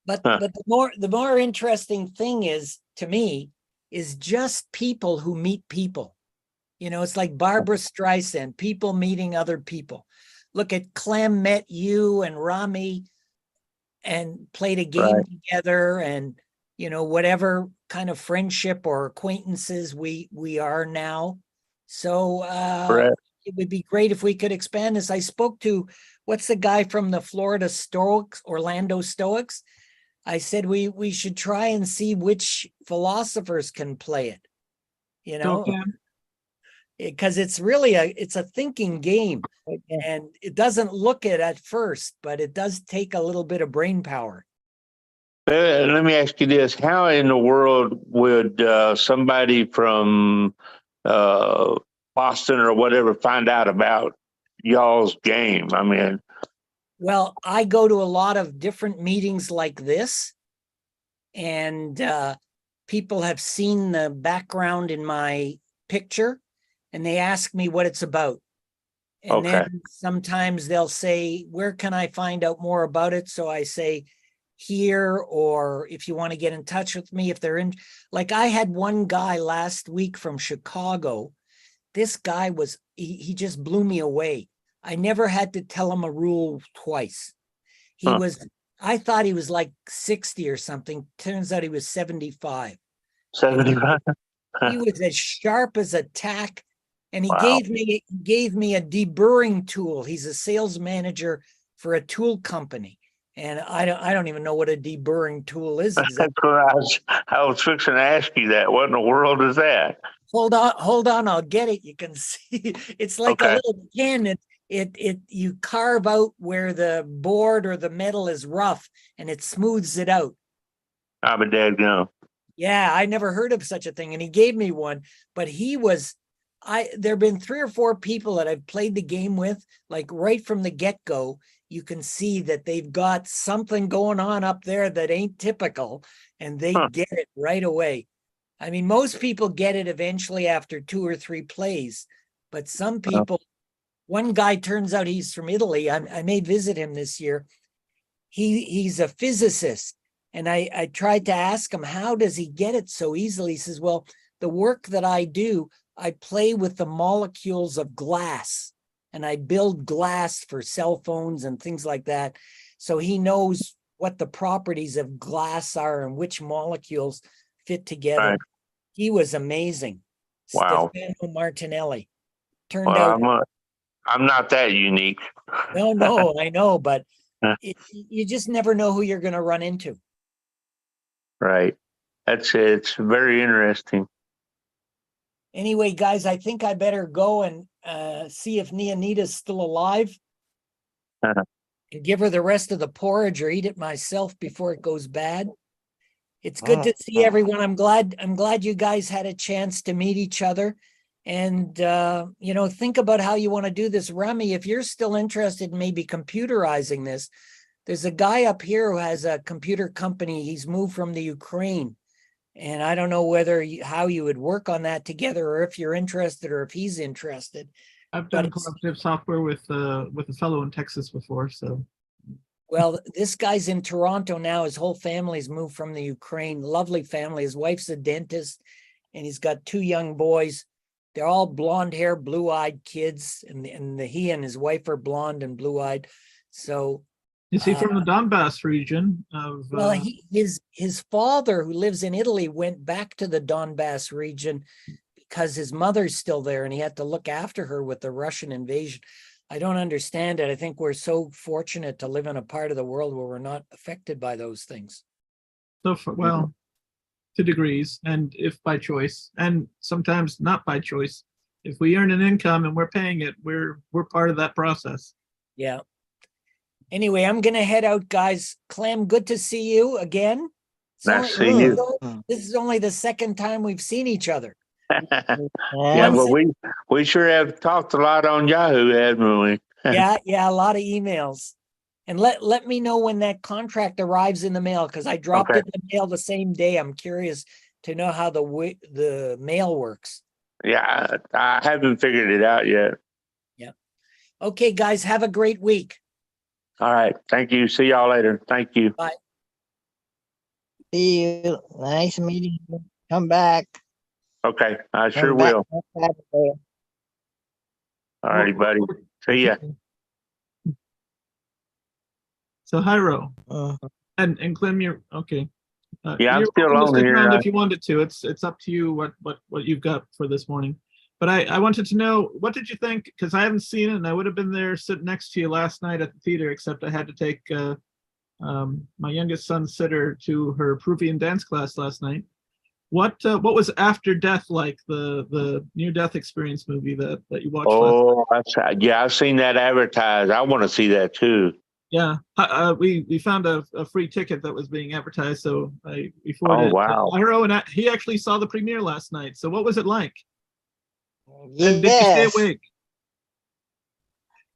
But Huh. but the more interesting thing is, to me, is just people who meet people. It's like Barbara Streisand, people meeting other people. Look at Clem met you and Rami and played a game Right. together, and whatever kind of friendship or acquaintances we are now. So Right. it would be great if we could expand this. I spoke to, what's the guy from the Florida Stoics, Orlando Stoics? I said we should try and see which philosophers can play it, Okay. because it's really it's a thinking game, and it doesn't look it at first, but it does take a little bit of brain power. Let me ask you this: how in the world would somebody from Boston or whatever find out about y'all's game? I mean, Well, I go to a lot of different meetings like this, and people have seen the background in my picture, and they ask me what it's about. And Okay. then sometimes they'll say, where can I find out more about it? So I say here, or if you want to get in touch with me, if they're in, like I had one guy last week from Chicago. This guy was, he just blew me away. I never had to tell him a rule twice. He Huh. was, I thought he was like 60 or something. Turns out he was 75. 75. He was as sharp as a tack. And he Wow. gave me a deburring tool. He's a sales manager for a tool company. And I don't even know what a deburring tool is exactly. That's what I was fixing to ask you that. What in the world is that? Hold on, I'll get it. You can see it's like a Okay. little pin. You carve out where the board or the metal is rough and it smooths it out. I'm a dadgum. Yeah, I never heard of such a thing. And he gave me one, but there have been 3 or 4 people that I've played the game with, like right from the get-go. You can see that they've got something going on up there that ain't typical, and they Huh. get it right away. I mean, most people get it eventually after 2 or 3 plays, but some people, one guy turns out he's from Italy. I may visit him this year. He's a physicist. And I tried to ask him, how does he get it so easily? He says, well, the work that I do, I play with the molecules of glass, and I build glass for cell phones and things like that. So he knows what the properties of glass are and which molecules fit together. Right. He was amazing. Wow. Stefano Martinelli. Turned Well, out, I'm not that unique. no, I know, but Huh. you just never know who you're going to run into. Right. It's very interesting. Anyway, guys, I think I better go and see if Neonita's still alive Uh-huh. and give her the rest of the porridge or eat it myself before it goes bad. It's good to see everyone. I'm glad you guys had a chance to meet each other. And think about how you want to do this. Remy, if you're still interested in maybe computerizing this, there's a guy up here who has a computer company. He's moved from the Ukraine. And I don't know how you would work on that together, or if you're interested, or if he's interested. I've But done it's- collaborative software with a fellow in Texas before, so Well, this guy's in Toronto now. His whole family's moved from the Ukraine. Lovely family. His wife's a dentist, and he's got 2 young boys. They're all blonde hair, blue-eyed kids, and he and his wife are blonde and blue-eyed. So, is he from the Donbass region of? well, his father, who lives in Italy, went back to the Donbass region because his mother's still there, and he had to look after her with the Russian invasion. I don't understand it. I think we're so fortunate to live in a part of the world where we're not affected by those things. Well, to degrees, and if by choice, and sometimes not by choice. If we earn an income and we're paying it, we're part of that process. Yeah. Anyway, I'm gonna head out, guys. Clem, good to see you again. Nice seeing you. This is only the second time we've seen each other. Yeah, but we sure have talked a lot on Yahoo, haven't we? Yeah, a lot of emails. And let me know when that contract arrives in the mail, because I dropped Okay. it in the mail the same day. I'm curious to know how the mail works. Yeah, I haven't figured it out yet. Okay, guys, have a great week. All right. Thank you. See y'all later. Thank you. See you. Nice meeting you. Come back. Okay. I sure Come back will. next Saturday. All righty, buddy. See ya. So Hyro Mhm. and Clem, you're okay. Yeah, I'm You're still welcome to on stick here. around if you wanted to. It's up to you what you've got for this morning. But I wanted to know, what did you think? Because I haven't seen it, and I would have been there sitting next to you last night at the theater, except I had to take my youngest son's sitter to her Peruvian dance class last night. What was After Death like, the near-death experience movie that you watched last night? Yeah, I've seen that advertised. I want to see that too. Yeah, we found a free ticket that was being advertised, so we forwarded Oh, wow. it to Hyro, and he actually saw the premiere last night. So what was it like? And did you Yes. stay awake?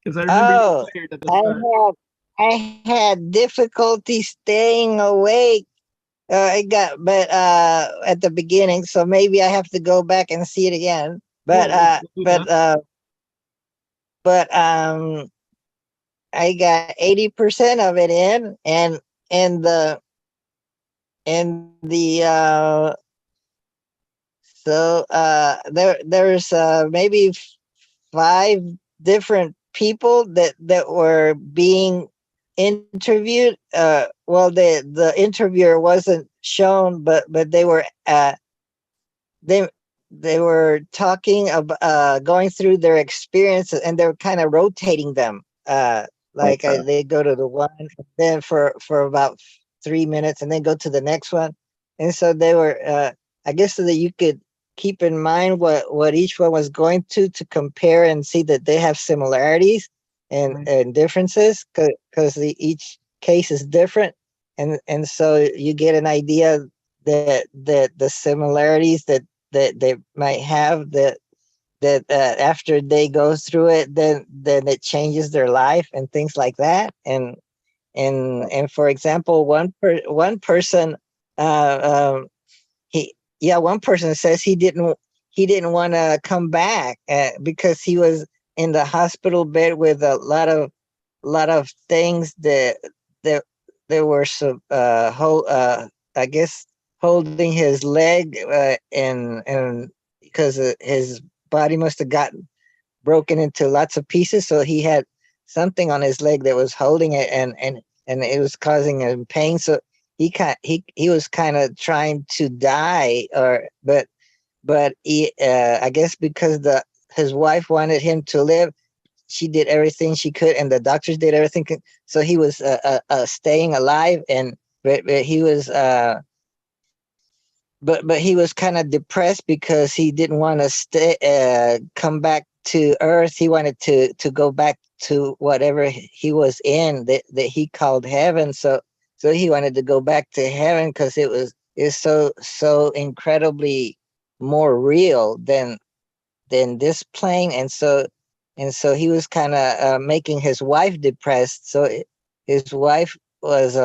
Because I remember you Oh, were tired at the start. I had difficulty staying awake. At the beginning, so maybe I have to go back and see it again. But Well, we'll do that. I got 80% of it in, and the there's maybe five different people that were being interviewed. Well, the interviewer wasn't shown, but they they were talking about going through their experiences, and they were kind of rotating them. Like Okay. they go to the one, then for about 3 minutes, and then go to the next one. And so they were, I guess, so that you could keep in mind what each one was going to compare and see that they have similarities Right. and differences, because each case is different, and so you get an idea that the similarities that they might have, that after they go through it, then it changes their life and things like that. And for example, one person, he yeah, one person says he didn't want to come back, because he was in the hospital bed with a lot of things that there were some I guess holding his leg, and because his body must have gotten broken into lots of pieces, so he had something on his leg that was holding it, and it was causing him pain. So he was kind of trying to die, or but he, I guess because the his wife wanted him to live, she did everything she could, and the doctors did everything. So he was staying alive, and but he was but he was kind of depressed because he didn't want to stay come back to Earth. He wanted to go back to whatever he was in, that he called heaven. So he wanted to go back to heaven because it's so incredibly more real than this plane. And so he was kind of making his wife depressed. So his wife was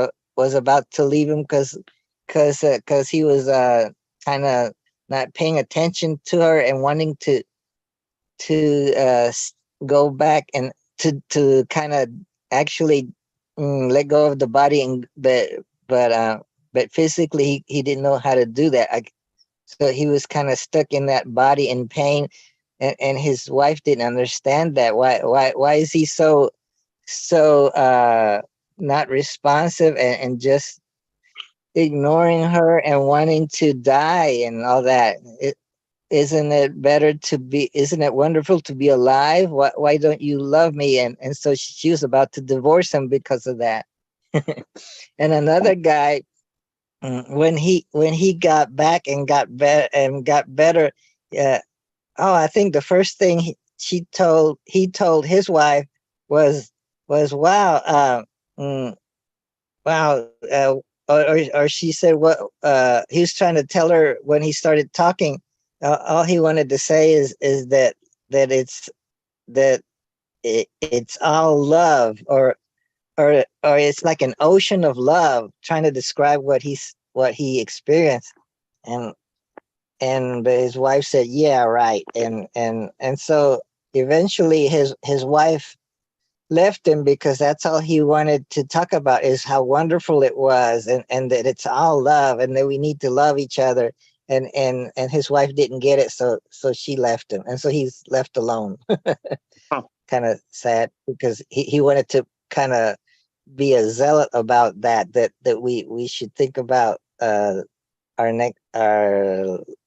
about to leave him because he was kind of not paying attention to her and wanting to go back and to kind of actually let go of the body, and but physically he didn't know how to do that. So he was kind of stuck in that body in pain, and his wife didn't understand that. Why is he so not responsive, and just ignoring her and wanting to die and all that? Isn't it better to be, isn't it wonderful to be alive? Why don't you love me? And so she was about to divorce him because of that. And another guy, when he got back and got better, uh, I think the first thing he told his wife was wow, wow, or she said what he was trying to tell her when he started talking. All he wanted to say is that that it's all love, or it's like an ocean of love, trying to describe what he experienced. And and his wife said, yeah, right. And so eventually his wife left him, because that's all he wanted to talk about, is how wonderful it was, and that it's all love, and that we need to love each other. And his wife didn't get it, so she left him, and so he's left alone. Huh. Kind of sad, because he wanted to kind of be a zealot about that we should think about our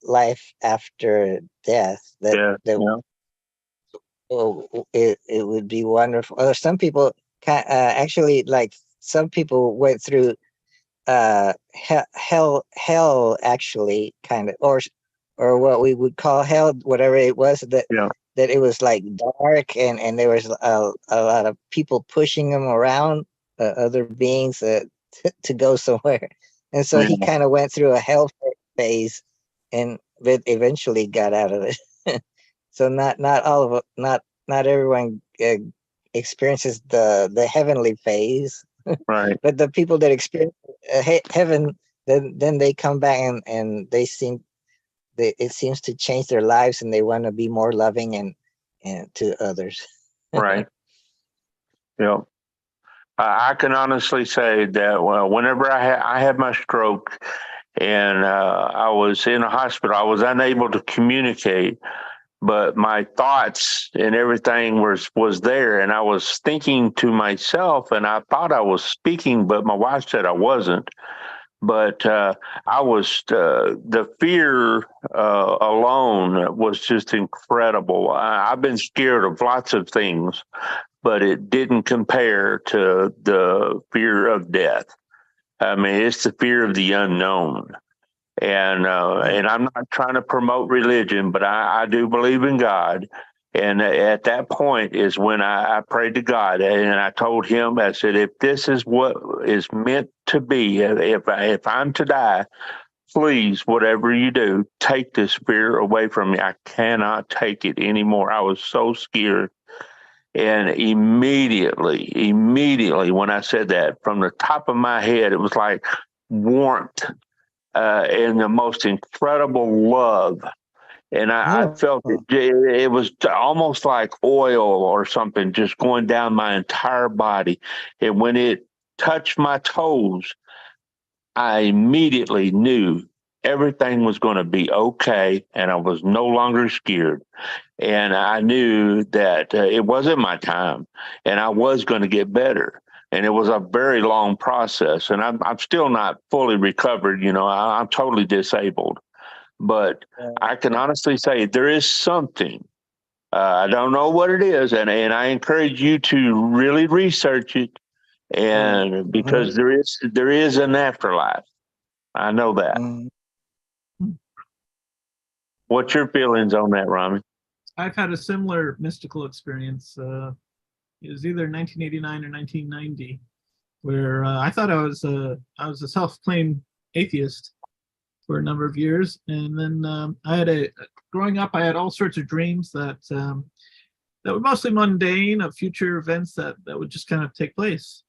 life after death, Yeah. that Yeah. it would be wonderful. Or some people actually, like, some people went through hell actually, kind of, or what we would call hell, whatever it was, Yeah. that it was like dark, and there was a lot of people pushing them around, other beings, to go somewhere. And so he Yeah. kind of went through a hell phase, and but eventually got out of it. So not all of it, not everyone experiences the heavenly phase, Right. but the people that experience heaven, then they come back, and it seems to change their lives, and they want to be more loving and to others. Right. Yep. I can honestly say that whenever I had my stroke and I was in a hospital, I was unable to communicate, but my thoughts and everything was there, and I was thinking to myself, and I thought I was speaking, but my wife said I wasn't. But I was the fear alone was just incredible. I've been scared of lots of things, but it didn't compare to the fear of death. I mean, it's the fear of the unknown. And I'm not trying to promote religion, but I do believe in God. And at that point is when I prayed to God, and I told him, I said, if this is what is meant to be, if I'm to die, please, whatever you do, take this fear away from me. I cannot take it anymore. I was so scared. And immediately when I said that, from the top of my head, it was like warmth and the most incredible love. And I felt it was almost like oil or something just going down my entire body. And when it touched my toes, I immediately knew everything was going to be okay, and I was no longer scared. And I knew that it wasn't my time, and I was going to get better. And it was a very long process, and I'm still not fully recovered. You know, I'm totally disabled, but I can honestly say there is something. I don't know what it is, and I encourage you to really research it, and because there is an afterlife. I know that. What's your feelings on that, Rami? I've had a similar mystical experience. It was either 1989 or 1990, where I thought I was a self-proclaimed atheist for a number of years, and then growing up, I had all sorts of dreams that were mostly mundane, of future events that would just kind of take place,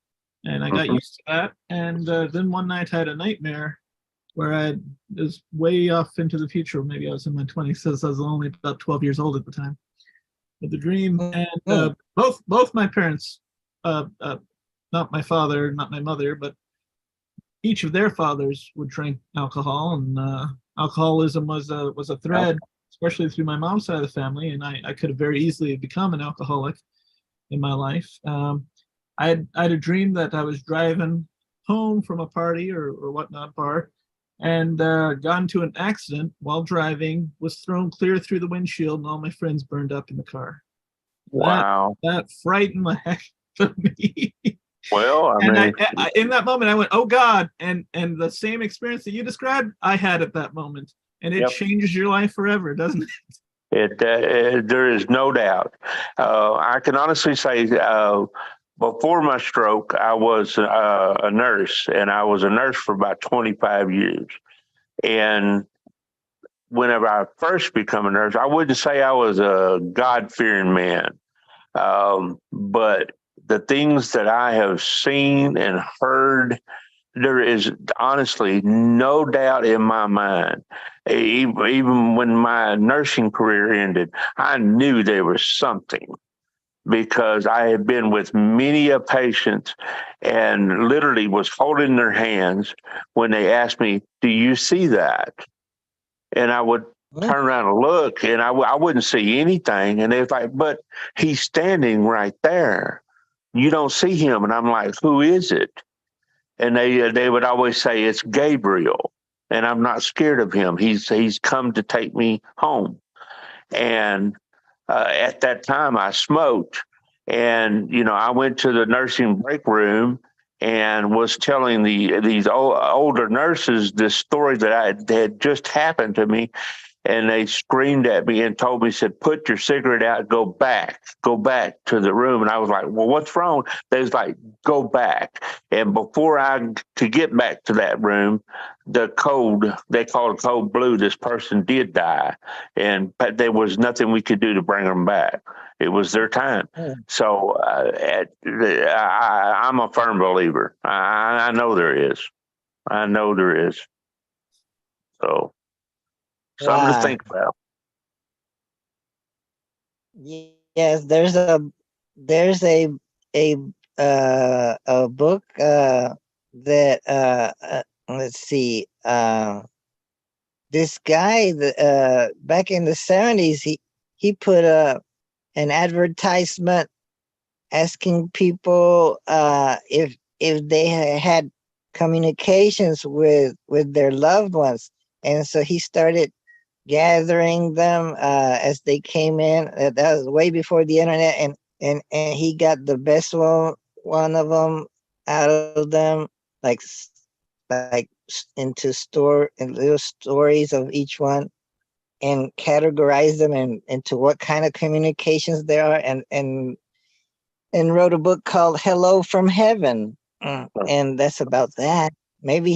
and I got used to that. And then one night I had a nightmare where I was way off into the future. Maybe I was in my 20s, so I was only about 12 years old at the time. With the dream, and both my parents, not my father, not my mother, but each of their fathers would drink alcohol, and alcoholism was a thread, especially through my mom's side of the family, and I could have very easily become an alcoholic in my life. I had a dream that I was driving home from a party or whatnot bar, and got into an accident while driving, was thrown clear through the windshield, and all my friends burned up in the car. Wow. That frightened the heck out of me. Well, I and mean, I, in that moment, I went, "Oh God!" And the same experience that you described, I had at that moment, and it changes your life forever, doesn't it? There is no doubt. I can honestly say, before my stroke, I was a nurse, and I was a nurse for about 25 years. And whenever I first become a nurse, I wouldn't say I was a God-fearing man, but the things that I have seen and heard, there is honestly no doubt in my mind. Even when my nursing career ended, I knew there was something, because I had been with many a patient and literally was holding their hands when they asked me, "Do you see that?" And I would turn around and look, and I wouldn't see anything. And they're like, "But he's standing right there. You don't see him." And I'm like, "Who is it?" And they would always say, "It's Gabriel." And I'm not scared of him. He's come to take me home. And at that time, I smoked. And, you know, I went to the nursing break room and was telling these older nurses this story that had just happened to me. And they screamed at me and told me, said, "Put your cigarette out, go back to the room." And I was like, "Well, what's wrong?" They was like, "Go back." And before I could get back to that room, the code, they called it code blue, this person did die. But there was nothing we could do to bring them back. It was their time. So I'm a firm believer. I know there is. I know there is. So something to think about. Yes, there's there's a a book that let's see, this guy back in the 70s, he put an advertisement asking people if they had communications with their loved ones, and so he started gathering them as they came in. That was way before the internet, and he got the best one of them out of them, like into store and little stories of each one, and categorize them into what kind of communications there are, and wrote a book called Hello from Heaven. And that's about that. Maybe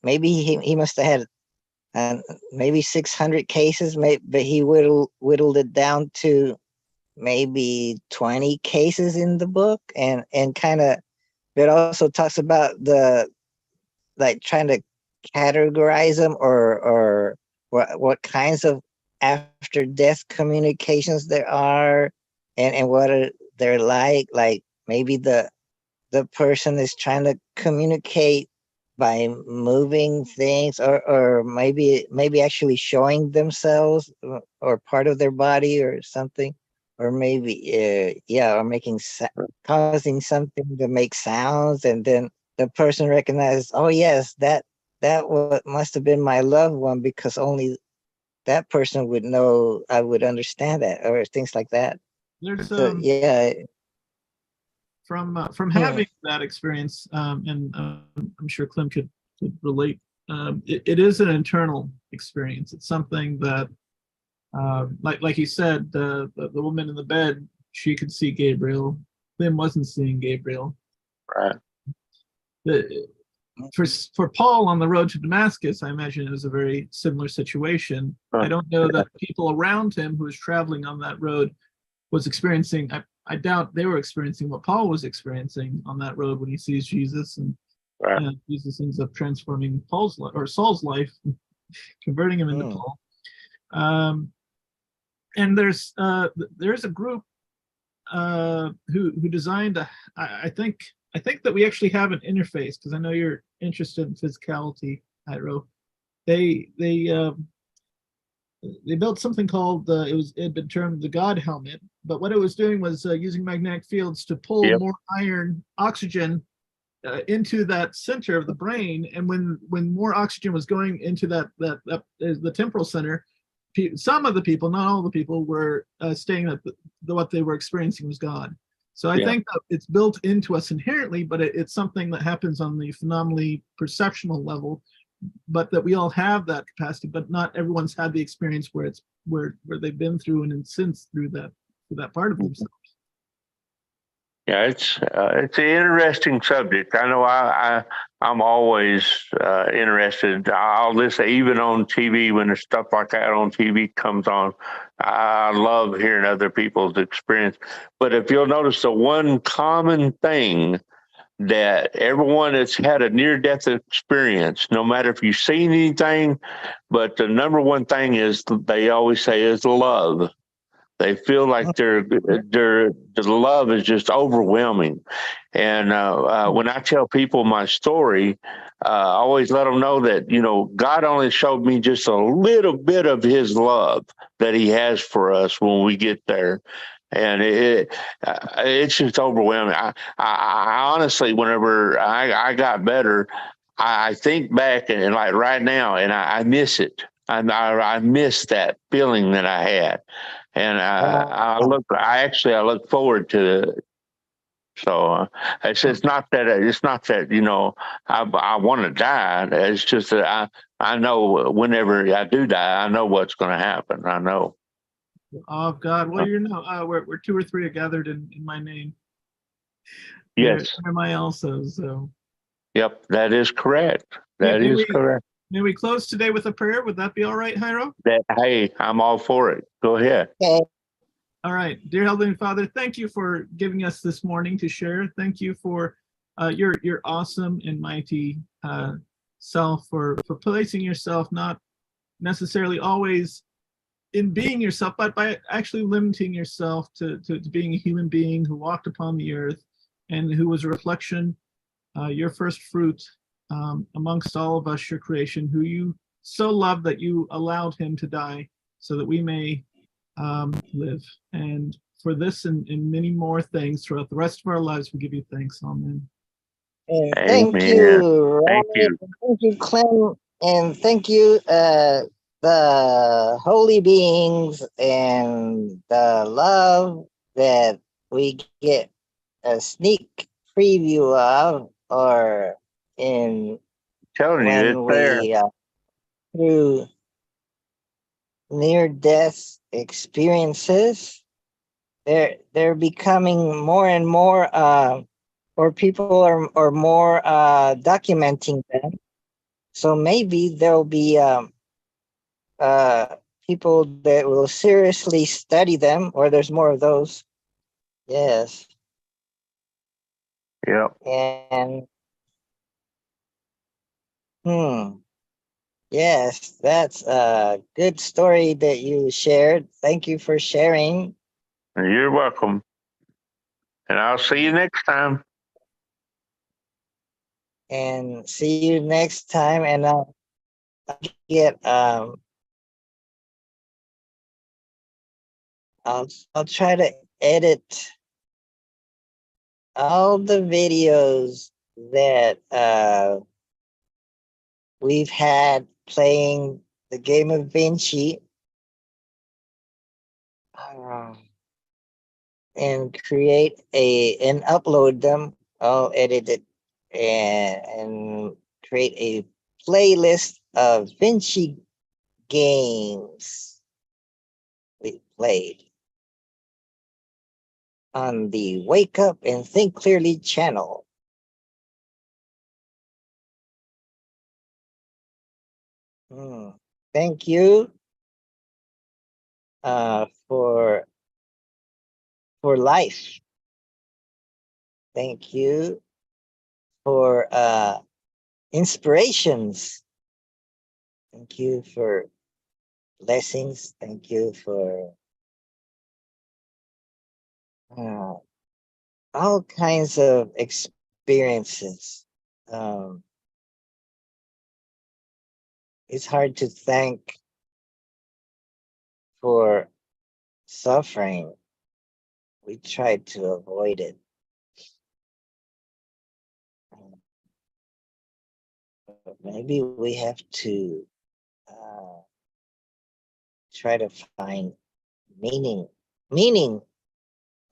he must have had maybe 600 cases, but he whittled it down to maybe 20 cases in the book, and kind of, it also talks about the, like, trying to categorize them, or what kinds of after death communications there are, and what they're like maybe the person is trying to communicate by moving things, or maybe actually showing themselves, or part of their body or something, or maybe or causing something to make sounds, and then the person recognizes, oh yes, that what must have been my loved one, because only that person would know, I would understand that, or things like that. There's So yeah. from having that experience, and I'm sure Clem could relate. It is an internal experience. It's something that, like you said, the woman in the bed, she could see Gabriel. Clem wasn't seeing Gabriel. Right. For Paul on the road to Damascus, I imagine it was a very similar situation. I don't know that people around him who was traveling on that road was experiencing. I doubt they were experiencing what Paul was experiencing on that road when he sees Jesus, and Jesus ends up transforming Paul's life, or Saul's life, converting him into Paul. And there's a group who designed I think that we actually have an interface, because I know you're interested in physicality, Jairo. They built something called it had been termed the God helmet, but what it was doing was using magnetic fields to pull more oxygen into that center of the brain, and when more oxygen was going into that the temporal center, some of the people, not all the people, were saying that what they were experiencing was God. So I think that it's built into us inherently, but it's something that happens on the phenomenally perceptual level, but that we all have that capacity, but not everyone's had the experience where they've been through and since through that part of themselves. Yeah, it's an interesting subject. I know I'm always interested. I'll listen even on TV when there's stuff like that on TV comes on. I love hearing other people's experience. But if you'll notice, the one common thing that everyone that's had a near-death experience, no matter if you've seen anything, but the number one thing is they always say is love. They feel like the love is just overwhelming. And when I tell people my story, I always let them know that, God only showed me just a little bit of his love that he has for us when we get there. And it's just overwhelming. I honestly, whenever I got better, I think back and like right now, and I miss it. I miss that feeling that I had. And I look forward to it. So it's not that I want to die. It's just that I know whenever I do die, I know what's going to happen. I know. Oh God, well, where two or three are gathered in my name. Yes. There am I also. So. Yep, that is correct. That is correct. May we close today with a prayer? Would that be all right, Jairo? Hey, I'm all for it. Go ahead. Okay. All right. Dear Heavenly Father, thank you for giving us this morning to share. Thank you for your awesome and mighty self, for placing yourself not necessarily always in being yourself, but by actually limiting yourself to being a human being who walked upon the earth and who was a reflection, your first fruit amongst all of us, your creation, who you so loved that you allowed him to die so that we may live. And for this and many more things throughout the rest of our lives, we give you thanks. Amen. And thank Amen. you, Thank Ronnie, you. and thank you, Clem, and thank you, the holy beings and the love that we get a sneak preview of, or in Telling you, it's when there. we through near death experiences. They're becoming more and more or people are more documenting them. So maybe there'll be people that will seriously study them, or there's more of those. Yes. Yep. And yes, that's a good story that you shared. Thank you for sharing. You're welcome. And I'll see you next time. And see you next time. And I'll get I'll try to edit all the videos that we've had playing the game of Vinci, and create and upload them. I'll edit it and create a playlist of Vinci games we played on the Wake Up and Think Clearly channel. Thank you for life. Thank you for inspirations. Thank you for blessings. Thank you for all kinds of experiences. It's hard to thank for suffering. We try to avoid it. But maybe we have to try to find meaning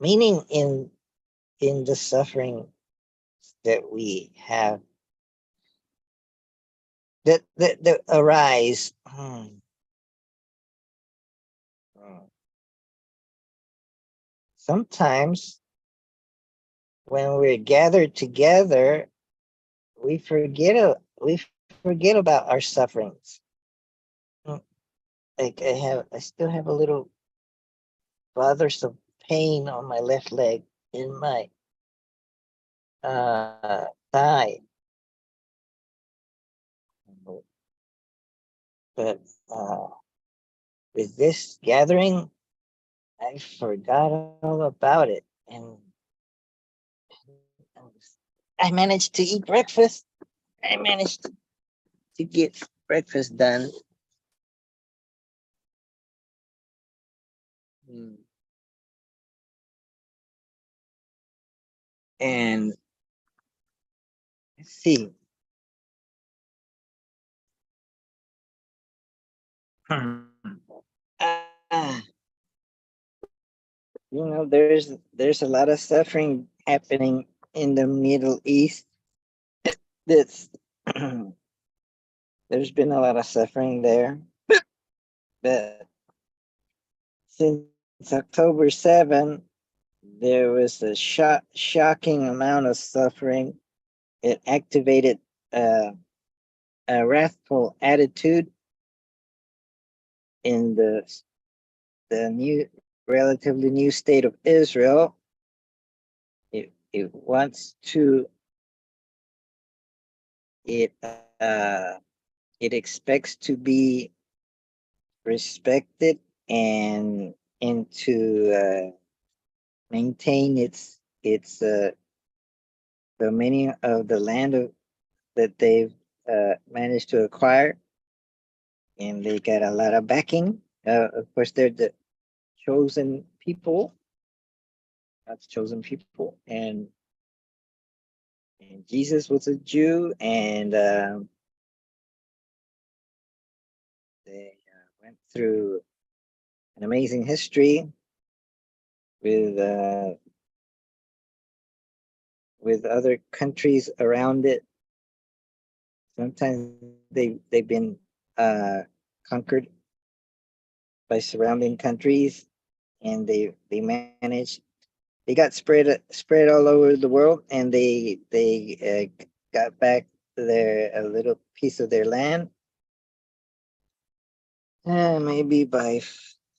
in the suffering that we have, that arise. Sometimes when we're gathered together, we forget about our sufferings. Like I still have a little bothersome pain on my left leg, in my thigh. But with this gathering, I forgot all about it, and I managed to eat breakfast. I managed to get breakfast done. And let's see. There's a lot of suffering happening in the Middle East. That's there's been a lot of suffering there, but since October 7, there was a shocking amount of suffering. It activated a wrathful attitude in the relatively new state of Israel. It wants to. It expects to be respected and to maintain its dominion of the land that they've managed to acquire, and they got a lot of backing. Of course, they're the chosen people, God's chosen people, and Jesus was a Jew, and they went through an amazing history with other countries around it. Sometimes they've been conquered by surrounding countries, and they managed. They got spread all over the world, and they got back a little piece of their land, maybe by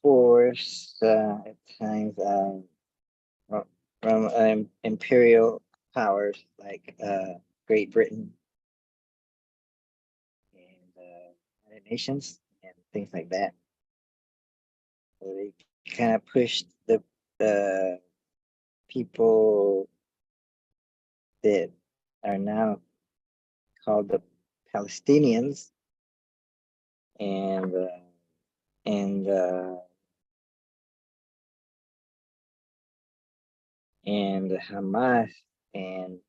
force at times, from imperial powers like Great Britain and United Nations and things like that. So they kind of pushed the people that are now called the Palestinians and and uh, and Hamas and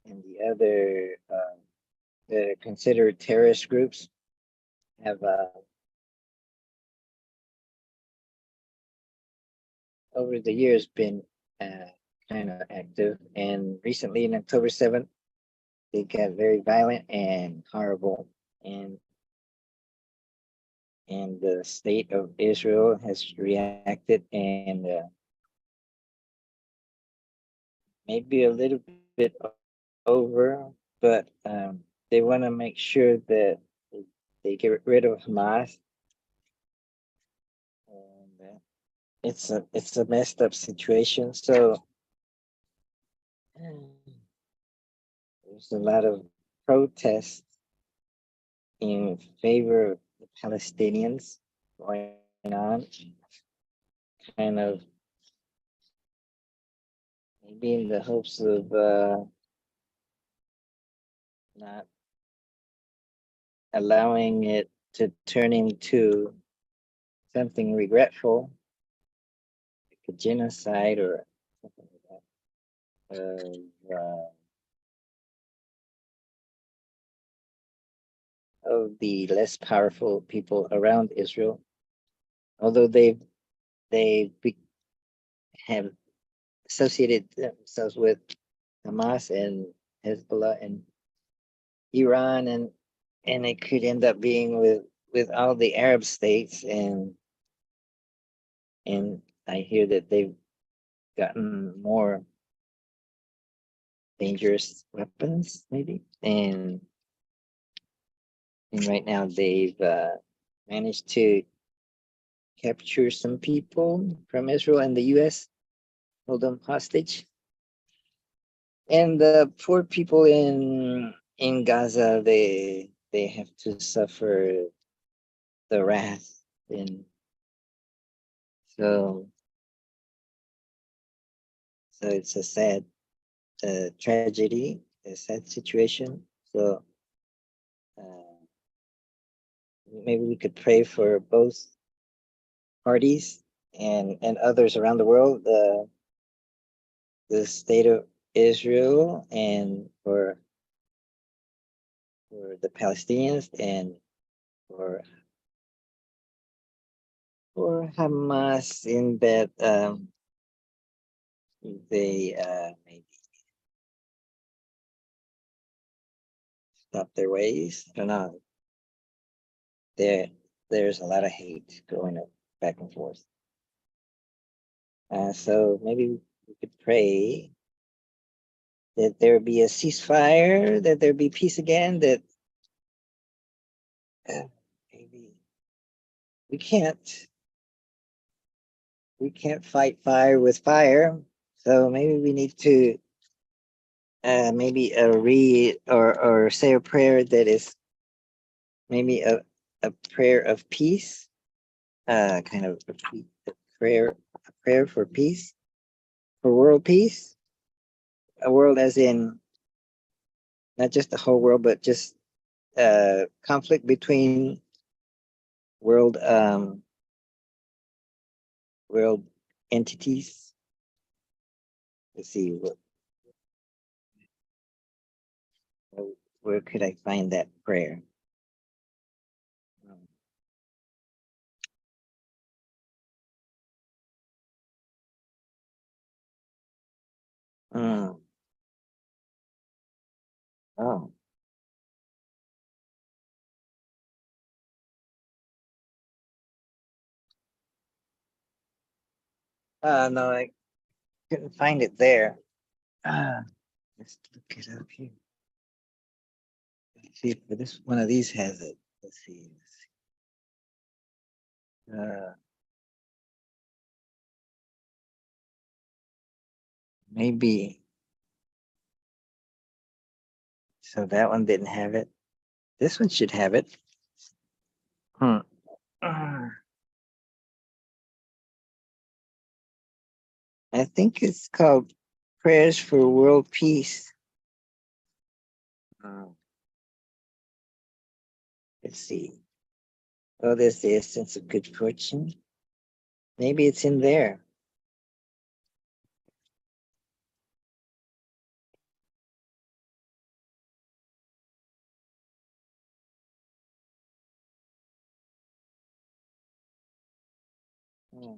the other that are considered terrorist groups have over the years been kind of active, and recently in October 7th they got very violent and horrible, and the state of Israel has reacted, and maybe a little bit over, but they want to make sure that they get rid of Hamas. And it's a messed up situation. So there's a lot of protests in favor of the Palestinians going on, kind of maybe in the hopes of not allowing it to turn into something regretful, like a genocide or something like that, of the less powerful people around Israel, although they have associated themselves with Hamas and Hezbollah and Iran, and it could end up being with all the Arab states, and I hear that they've gotten more dangerous weapons maybe, and right now they've managed to capture some people from Israel and the US, hold them hostage. And the poor people in Gaza, they have to suffer the wrath, and so it's a sad tragedy, a sad situation. So maybe we could pray for both parties and others around the world, the state of Israel, and for the Palestinians, and for Hamas, in that they maybe stop their ways. I don't know. There's a lot of hate going up back and forth. So maybe we could pray that there be a ceasefire, that there be peace again, that maybe we can't fight fire with fire. So maybe we need to maybe read or say a prayer that is maybe a prayer of peace, kind of a prayer for peace, for world peace, a world as in not just the whole world, but just conflict between world world entities. Let's see where could I find that prayer? Hmm. Oh. No, I couldn't find it there. Let's look it up here. Let's see if this one of these has it. Let's see. Maybe. So that one didn't have it. This one should have it. Hmm. I think it's called Prayers for World Peace. Let's see. Oh, there's the essence of good fortune. Maybe it's in there. Hmm.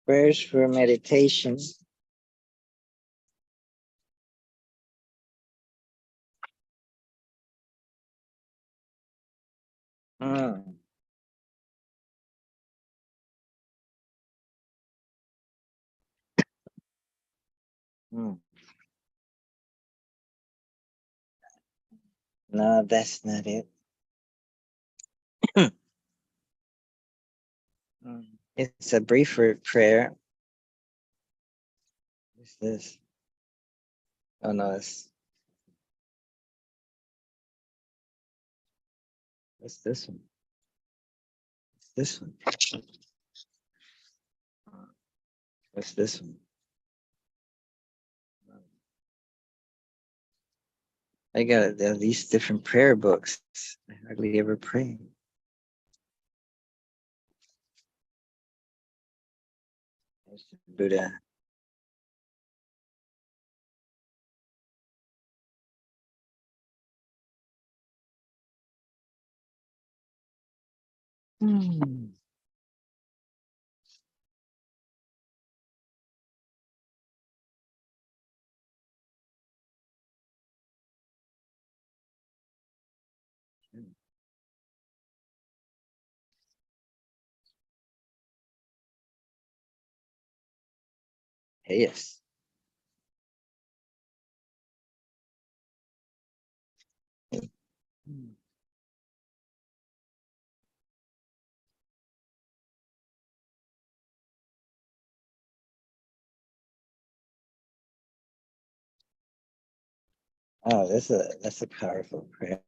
Prayers for meditation. Hmm. Hmm. No, that's not it. It's a briefer prayer. What's this? Oh no, what's this one? What's this one? What's this one? I got these different prayer books. I hardly ever pray. There's the Buddha. Hmm. Yes. Hmm. Oh, that's a powerful prayer.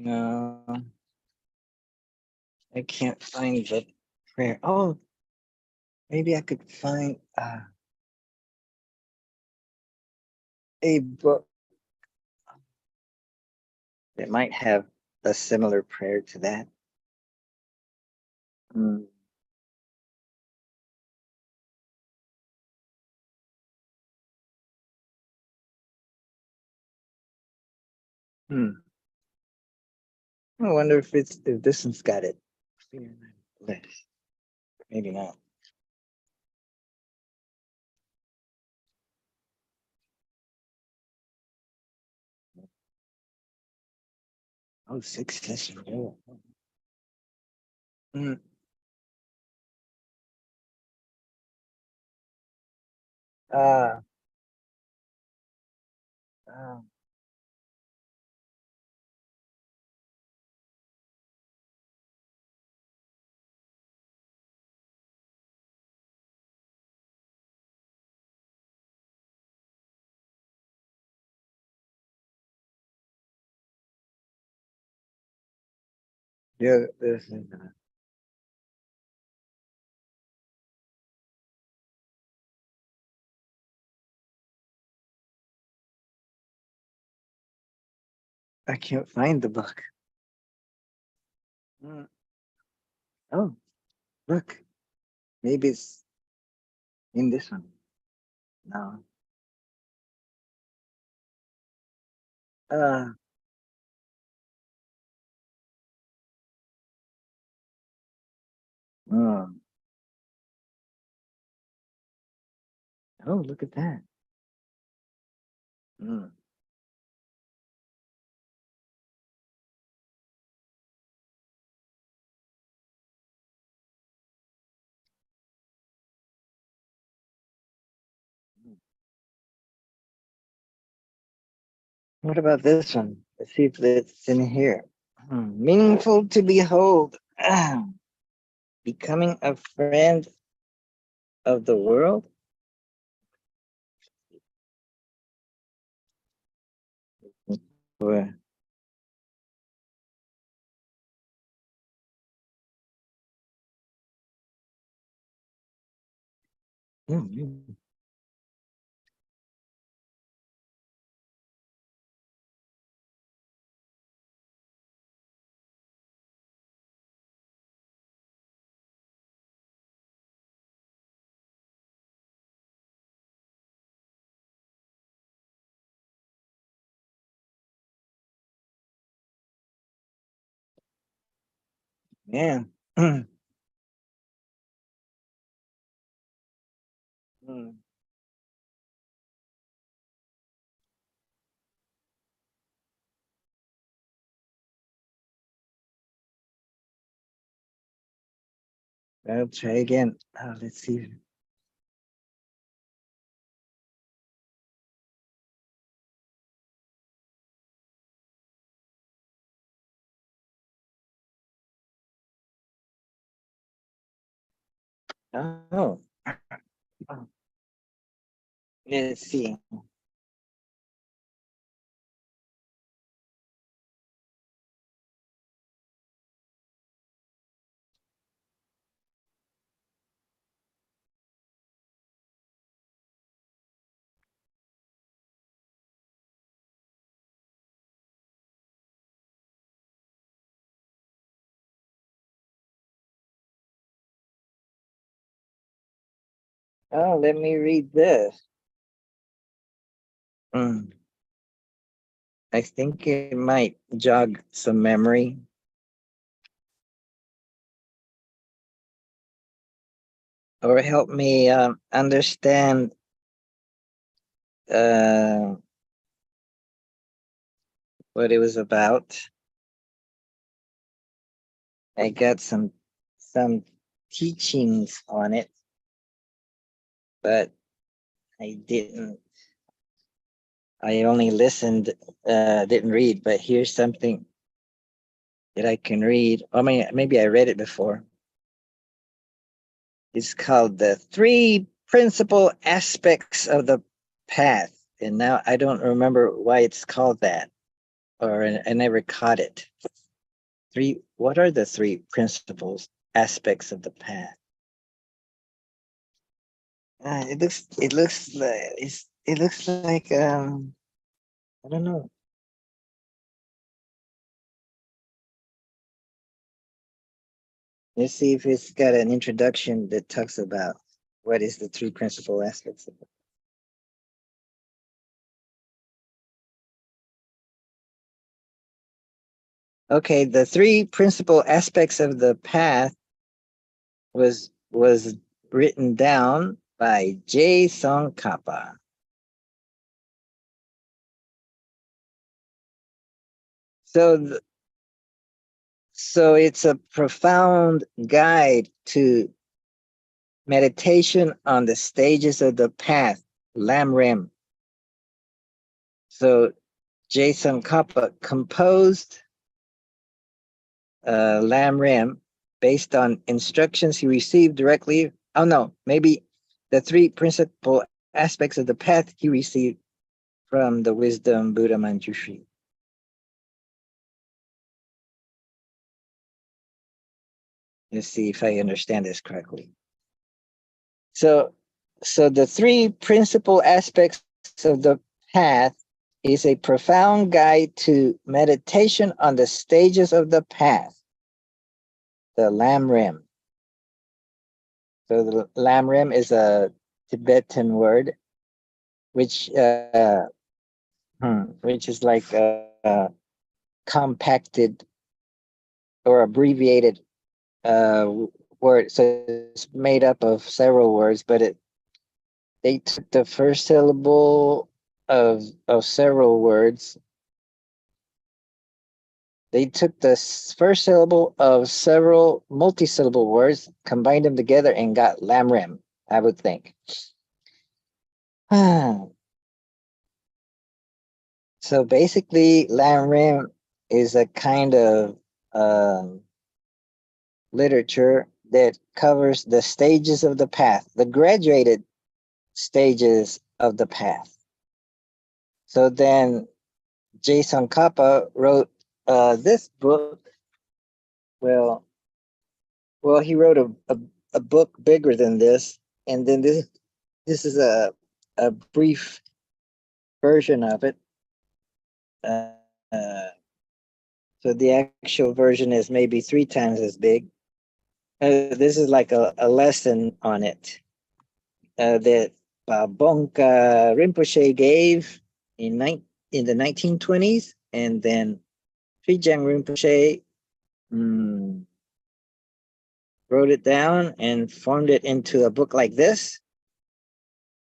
No, I can't find the prayer. Oh, maybe I could find a book that might have a similar prayer to that. Hmm. Hmm. I wonder if this one's got it. Fear not bliss. Maybe not. Oh, success. Hmm. Ah, Yeah, this is I can't find the book. Oh, look. Maybe it's in this one. No. Uh, mm. Oh, look at that. Mm. What about this one? Let's see if it's in here. Meaningful to behold. Becoming a friend of the world. Or- Mm. Yeah. Mm. Mm. I'll try again. Let's see. Oh, let's see. Oh, let me read this. Mm. I think it might jog some memory. Or help me understand uh, what it was about. I got some teachings on it, but I didn't. I only listened, didn't read. But here's something that I can read. I mean, maybe I read it before. It's called the Three Principal Aspects of the Path, and now I don't remember why it's called that, or I never caught it. Three. What are the three principles aspects of the path? It looks like it looks like I don't know. Let's see if it's got an introduction that talks about what is the three principal aspects of it. Okay, the three principal aspects of the path was written down by J. Tsongkhapa. So so it's a profound guide to meditation on the stages of the path, Lam Rim. So Jason Kappa composed Lam Rim based on instructions he received directly. Oh no, maybe the three principal aspects of the path he received from the wisdom Buddha Manjushri. Let's see if I understand this correctly. So the three principal aspects of the path is a profound guide to meditation on the stages of the path, the Lam Rim. So the Lam Rim is a Tibetan word, which is like a compacted or abbreviated word. So it's made up of several words, but they took the first syllable of several words. They took the first syllable of several multi-syllable words, combined them together, and got Lam Rim, I would think. So basically, Lam Rim is a kind of literature that covers the stages of the path, the graduated stages of the path. So then Jason Kappa wrote this book. Well, he wrote a book bigger than this, and then this is a brief version of it. So the actual version is maybe 3 times as big. This is like a lesson on it that Bongka Rinpoche gave in the 1920s, and then Trijang Rinpoche wrote it down and formed it into a book like this.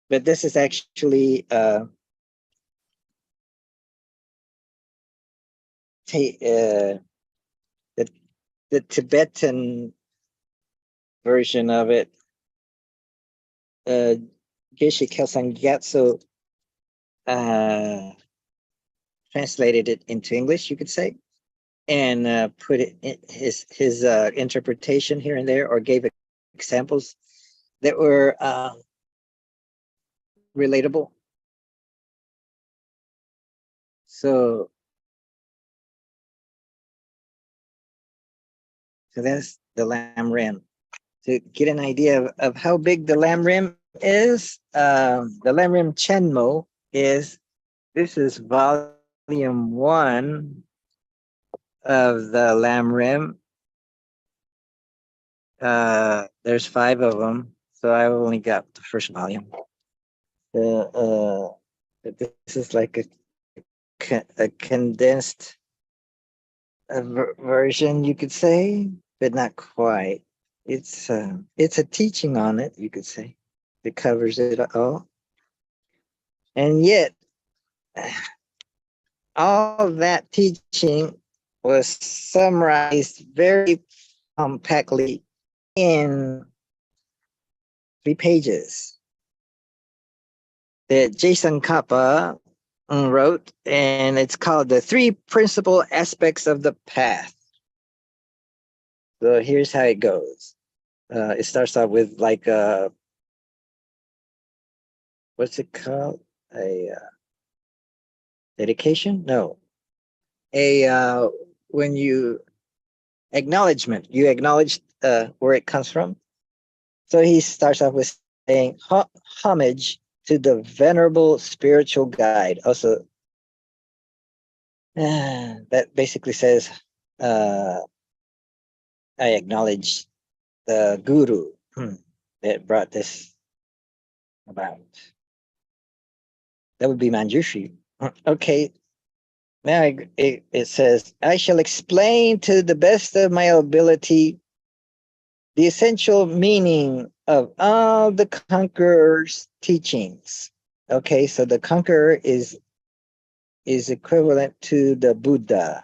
But this is actually the Tibetan version of it. Geshe Kelsang Gyatso translated it into English, you could say, and put it in his interpretation here and there, or gave examples that were relatable. So that's the Lam Rim. To get an idea of how big the Lam Rim is, the Lam Rim Chenmo is volume 1 of the Lam Rim. There's 5 of them, so I only got the first volume. This is like a condensed version, you could say, but not quite. It's a teaching on it, you could say. It covers it all, and yet all that teaching was summarized very compactly in 3 pages that Jason Kappa wrote, and it's called The 3 Principal Aspects of the Path. So here's how it goes. It starts off with like what's it called? A dedication? No. When you acknowledgement, you acknowledge where it comes from. So he starts off with saying homage to the venerable spiritual guide. Also, that basically says I acknowledge the guru that brought this about. That would be Manjushri. Okay. Now it says, I shall explain to the best of my ability the essential meaning of all the conqueror's teachings. Okay, so the conqueror is equivalent to the Buddha,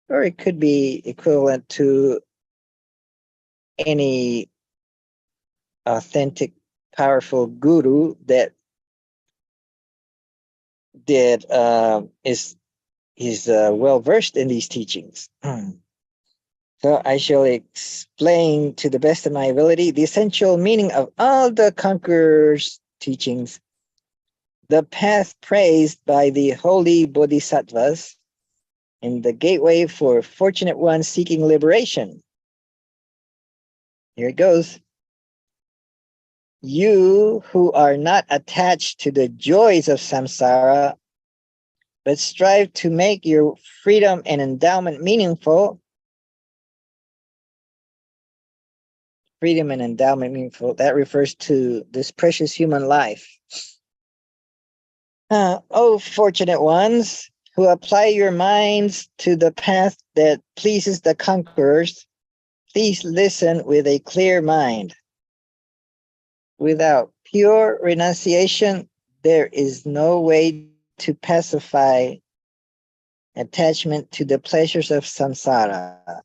or it could be equivalent to any authentic, powerful guru that that is well versed in these teachings. So I shall explain to the best of my ability the essential meaning of all the conqueror's teachings, the path praised by the holy bodhisattvas, and the gateway for fortunate ones seeking liberation. Here it goes. You who are not attached to the joys of samsara, but strive to make your freedom and endowment meaningful. Freedom and endowment meaningful. That refers to this precious human life. Oh, fortunate ones who apply your minds to the path that pleases the conquerors, please listen with a clear mind. Without pure renunciation, there is no way to pacify attachment to the pleasures of samsara.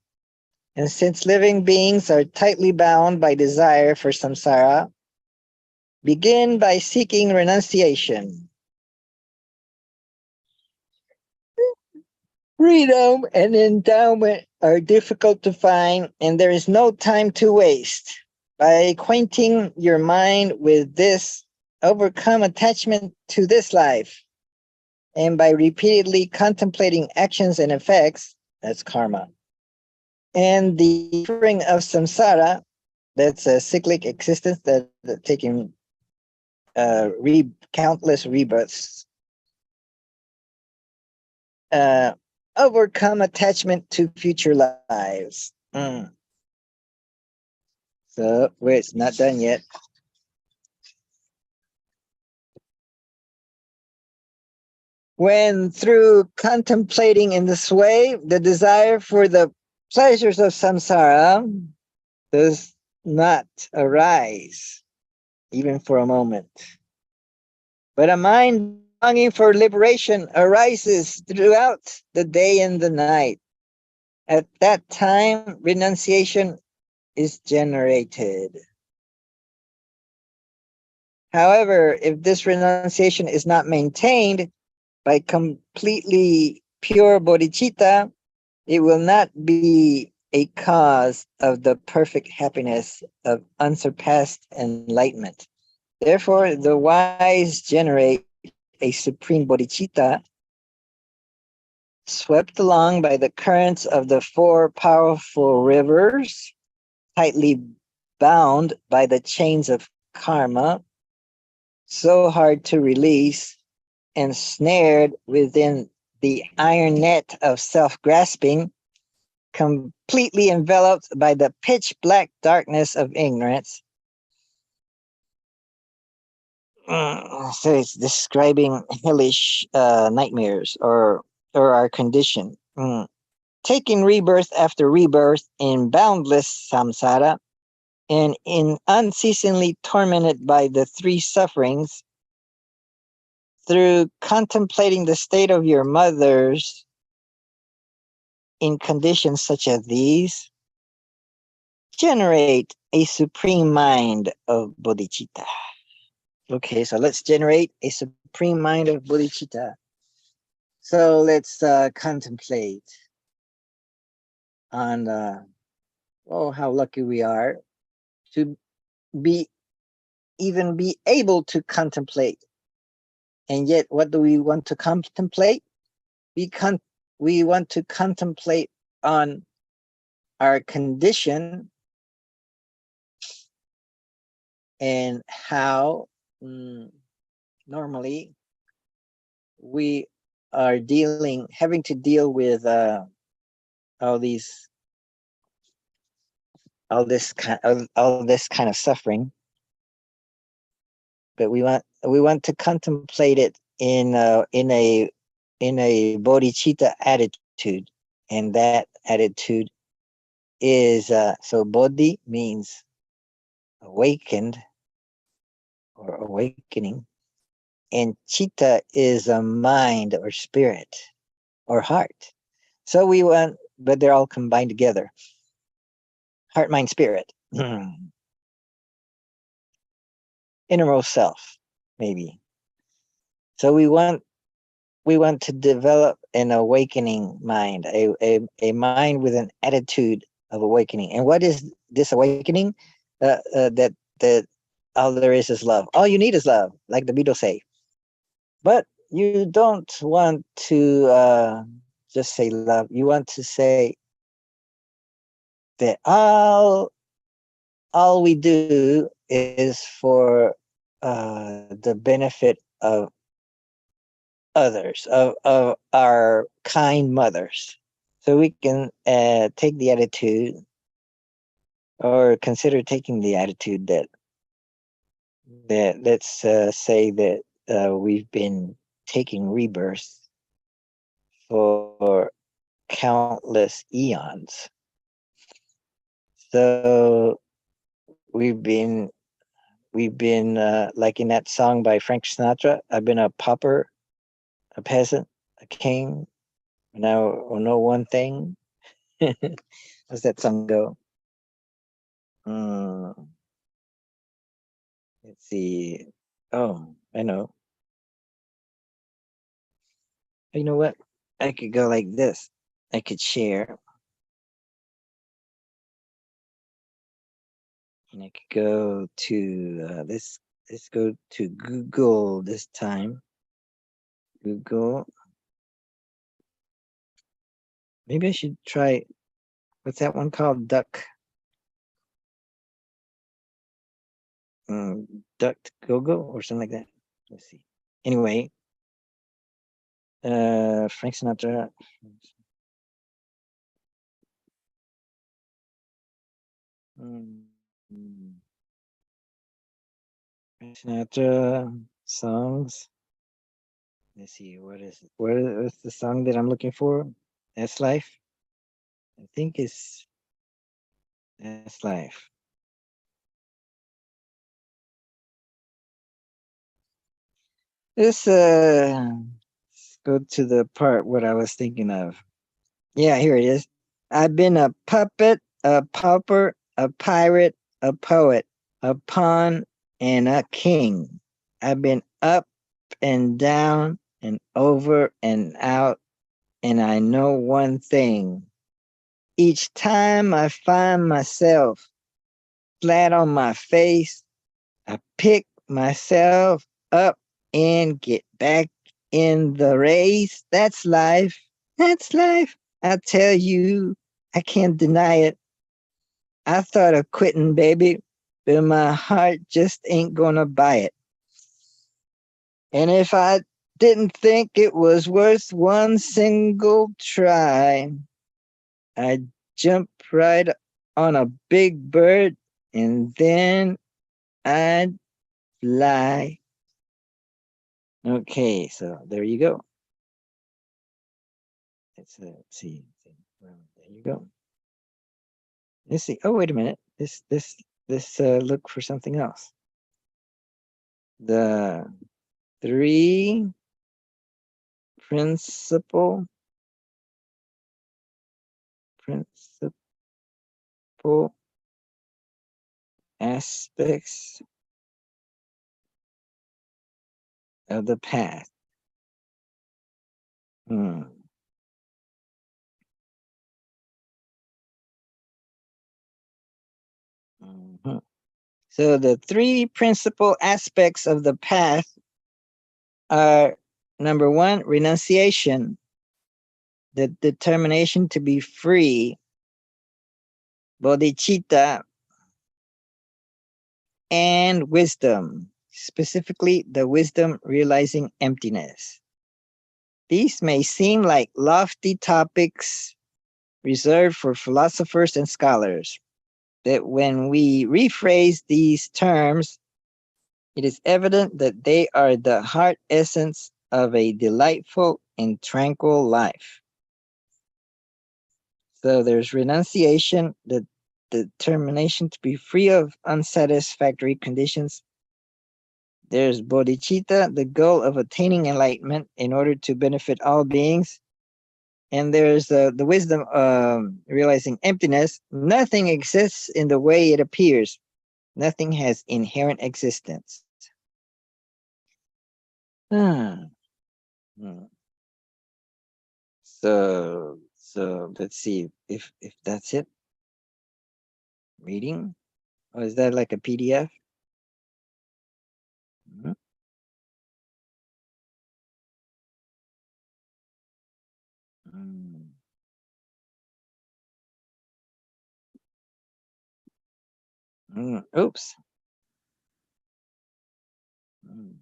And since living beings are tightly bound by desire for samsara, begin by seeking renunciation. Freedom and endowment are difficult to find, and there is no time to waste. By acquainting your mind with this, overcome attachment to this life. And by repeatedly contemplating actions and effects, that's karma, and the suffering of samsara, that's a cyclic existence that taking countless rebirths, overcome attachment to future lives. So, wait, it's not done yet. When through contemplating in this way, the desire for the pleasures of samsara does not arise, even for a moment. But a mind longing for liberation arises throughout the day and the night. At that time, renunciation is generated. However, if this renunciation is not maintained by completely pure bodhicitta, it will not be a cause of the perfect happiness of unsurpassed enlightenment. Therefore, the wise generate a supreme bodhicitta, swept along by the currents of the four powerful rivers, tightly bound by the chains of karma, so hard to release, and snared within the iron net of self-grasping, completely enveloped by the pitch-black darkness of ignorance. So it's describing hellish nightmares or our condition. Taking rebirth after rebirth in boundless samsara and in unceasingly tormented by the three sufferings, through contemplating the state of your mothers in conditions such as these, generate a supreme mind of bodhicitta. Okay, so let's generate a supreme mind of bodhicitta. So let's contemplate on how lucky we are to be able to contemplate. And yet, what do we want to contemplate? We want to contemplate on our condition and how normally we are having to deal with all this kind of suffering, but we want to contemplate it in a bodhicitta attitude, and that attitude is so bodhi means awakened or awakening, and citta is a mind or spirit or heart. So but they're all combined together. Heart, mind, spirit. Innermost self, maybe. So we want we want to develop an awakening mind, a mind with an attitude of awakening. And what is this awakening? That all there is love. All you need is love, like the Beatles say. But you don't want to just say love. You want to say that all we do is for the benefit of others, of our kind mothers. So we can take the attitude or consider taking the attitude that let's say that we've been taking rebirth for countless eons. So we've been like in that song by Frank Sinatra, I've been a pauper, a peasant, a king. Now I know one thing. How's that song go? Mm, let's see. Oh, I know. You know what? I could go like this. I could share. And I could go to let's go to Google this time. Google. Maybe I should try, what's that one called? Duck. Duck Google or something like that. Let's see. Anyway, Frank Sinatra. Mm, Frank Sinatra songs. Let's see. What is the song that I'm looking for? That's Life. I think it's That's Life. Let's go to the part what I was thinking of. Yeah, here it is. I've been a puppet, a pauper, a pirate, a poet, a pawn, and a king. I've been up and down and over and out, and I know one thing. Each time I find myself flat on my face, I pick myself up and get back in the race. That's life. That's life. I tell you, I can't deny it. I thought of quitting, baby, but my heart just ain't gonna buy it. And if I didn't think it was worth one single try, I'd jump right on a big bird and then I'd fly. Okay, so there you go. Let's see. Well, there you go. Let's see. Oh, wait a minute. This look for something else. The three principal aspects of the path. Hmm. Mhm. So the three principal aspects of the path are number one, renunciation, the determination to be free, bodhicitta, and wisdom, specifically the wisdom realizing emptiness. These may seem like lofty topics reserved for philosophers and scholars, but when we rephrase these terms, it is evident that they are the heart essence of a delightful and tranquil life. So there's renunciation, the determination to be free of unsatisfactory conditions. There's bodhicitta, the goal of attaining enlightenment in order to benefit all beings. And there's the wisdom realizing emptiness. Nothing exists in the way it appears. Nothing has inherent existence. Hmm. So let's see if that's it. Reading, or is that like a PDF? Mhm. Mm. Oops. Mm.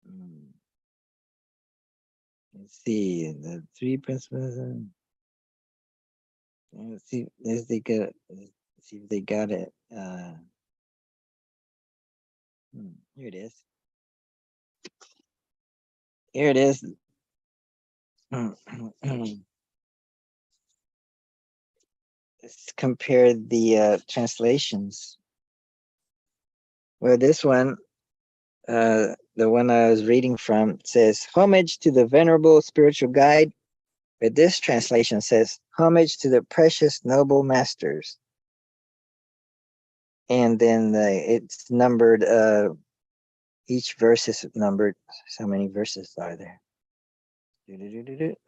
Mm. Let's see the three principles. Let's see if they got. Let's see if they got it. Here it is. Here it is. Let's compare the translations. Well, this one, the one I was reading from, says homage to the venerable spiritual guide, but this translation says homage to the precious noble masters. And then it's numbered. Each verse is numbered. So how many verses are there?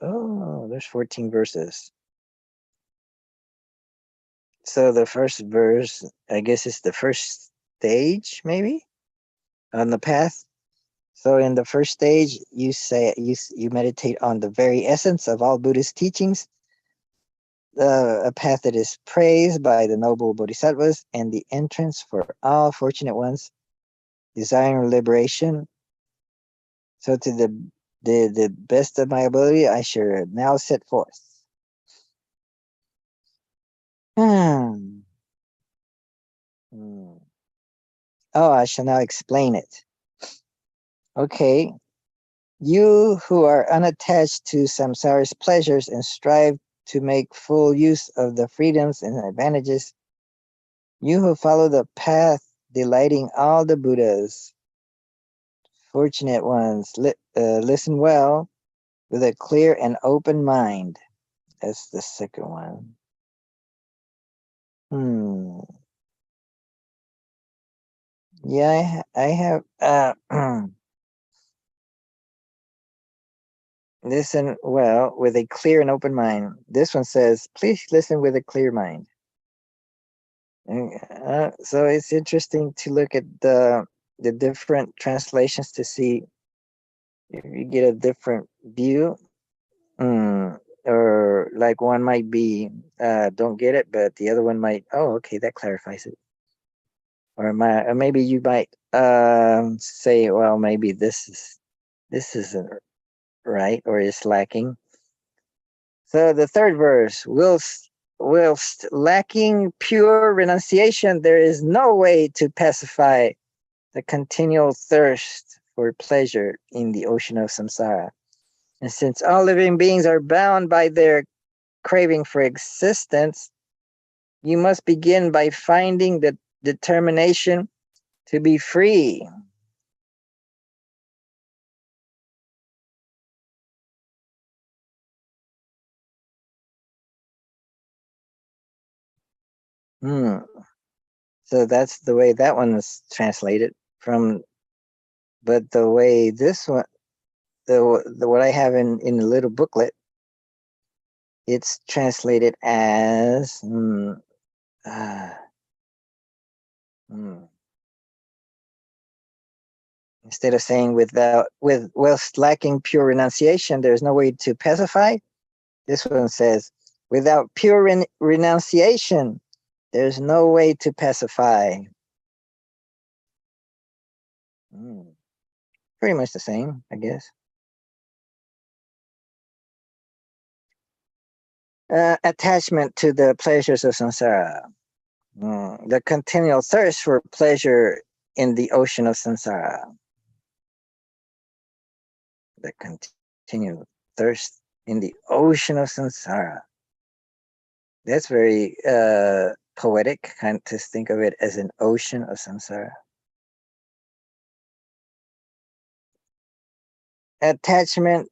Oh, there's 14 verses. So the first verse, I guess, is the first stage, maybe, on the path. So in the first stage, you say you meditate on the very essence of all Buddhist teachings, a path that is praised by the noble bodhisattvas and the entrance for all fortunate ones desiring liberation. So to the best of my ability, I shall now set forth. Hmm. Hmm. Oh, I shall now explain it. Okay. You who are unattached to samsara's pleasures and strive to make full use of the freedoms and advantages, you who follow the path delighting all the Buddhas, fortunate ones, listen well with a clear and open mind. That's the second one. Yeah, I have. Listen well with a clear and open mind. This one says, please listen with a clear mind. So it's interesting to look at the different translations to see if you get a different view. Or like one might be don't get it, but the other one might, oh, okay, that clarifies it. Or maybe you might say, well, maybe this isn't right or is lacking. So the third verse, whilst lacking pure renunciation, there is no way to pacify the continual thirst for pleasure in the ocean of samsara. And since all living beings are bound by their craving for existence, you must begin by finding the determination to be free. So that's the way that one was translated from. But the way this one, the what I have in the little booklet, it's translated as instead of saying whilst lacking pure renunciation, there's no way to pacify. This one says, without pure renunciation, there's no way to pacify. Pretty much the same, I guess. Attachment to the pleasures of samsara. The continual thirst for pleasure in the ocean of samsara. The continual thirst in the ocean of samsara. That's very poetic, kind to think of it as an ocean of samsara. Attachment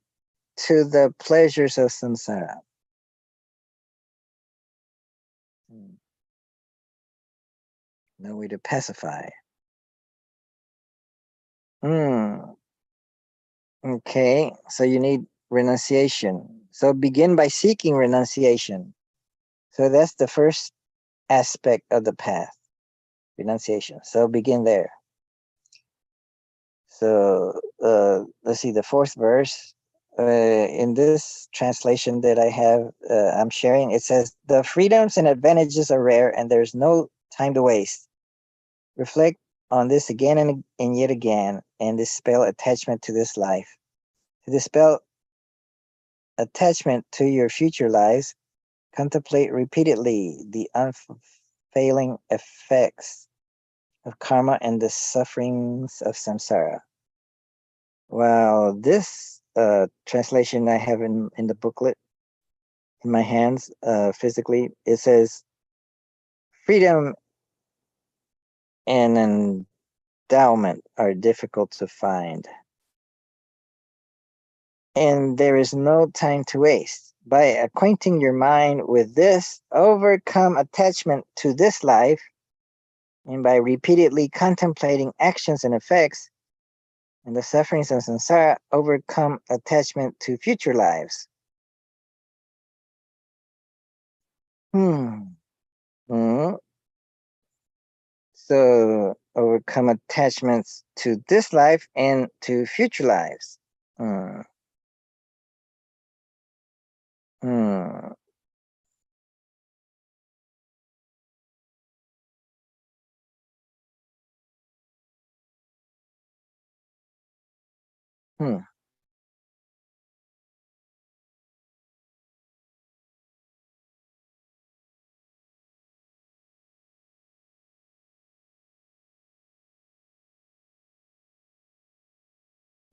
to the pleasures of samsara. No way to pacify. Okay, so you need renunciation. So begin by seeking renunciation. So that's the first aspect of the path, renunciation. So begin there. So let's see the fourth verse. In this translation that I have, I'm sharing, it says, the freedoms and advantages are rare and there's no time to waste. Reflect on this again and yet again and dispel attachment to this life. To dispel attachment to your future lives, contemplate repeatedly the unfailing effects of karma and the sufferings of samsara. Well, this translation I have in the booklet in my hands physically, it says, freedom and endowment are difficult to find. And there is no time to waste. By acquainting your mind with this, overcome attachment to this life, and by repeatedly contemplating actions and effects and the sufferings of samsara, overcome attachment to future lives. So overcome attachments to this life and to future lives. Hmm. Hmm. Hmm.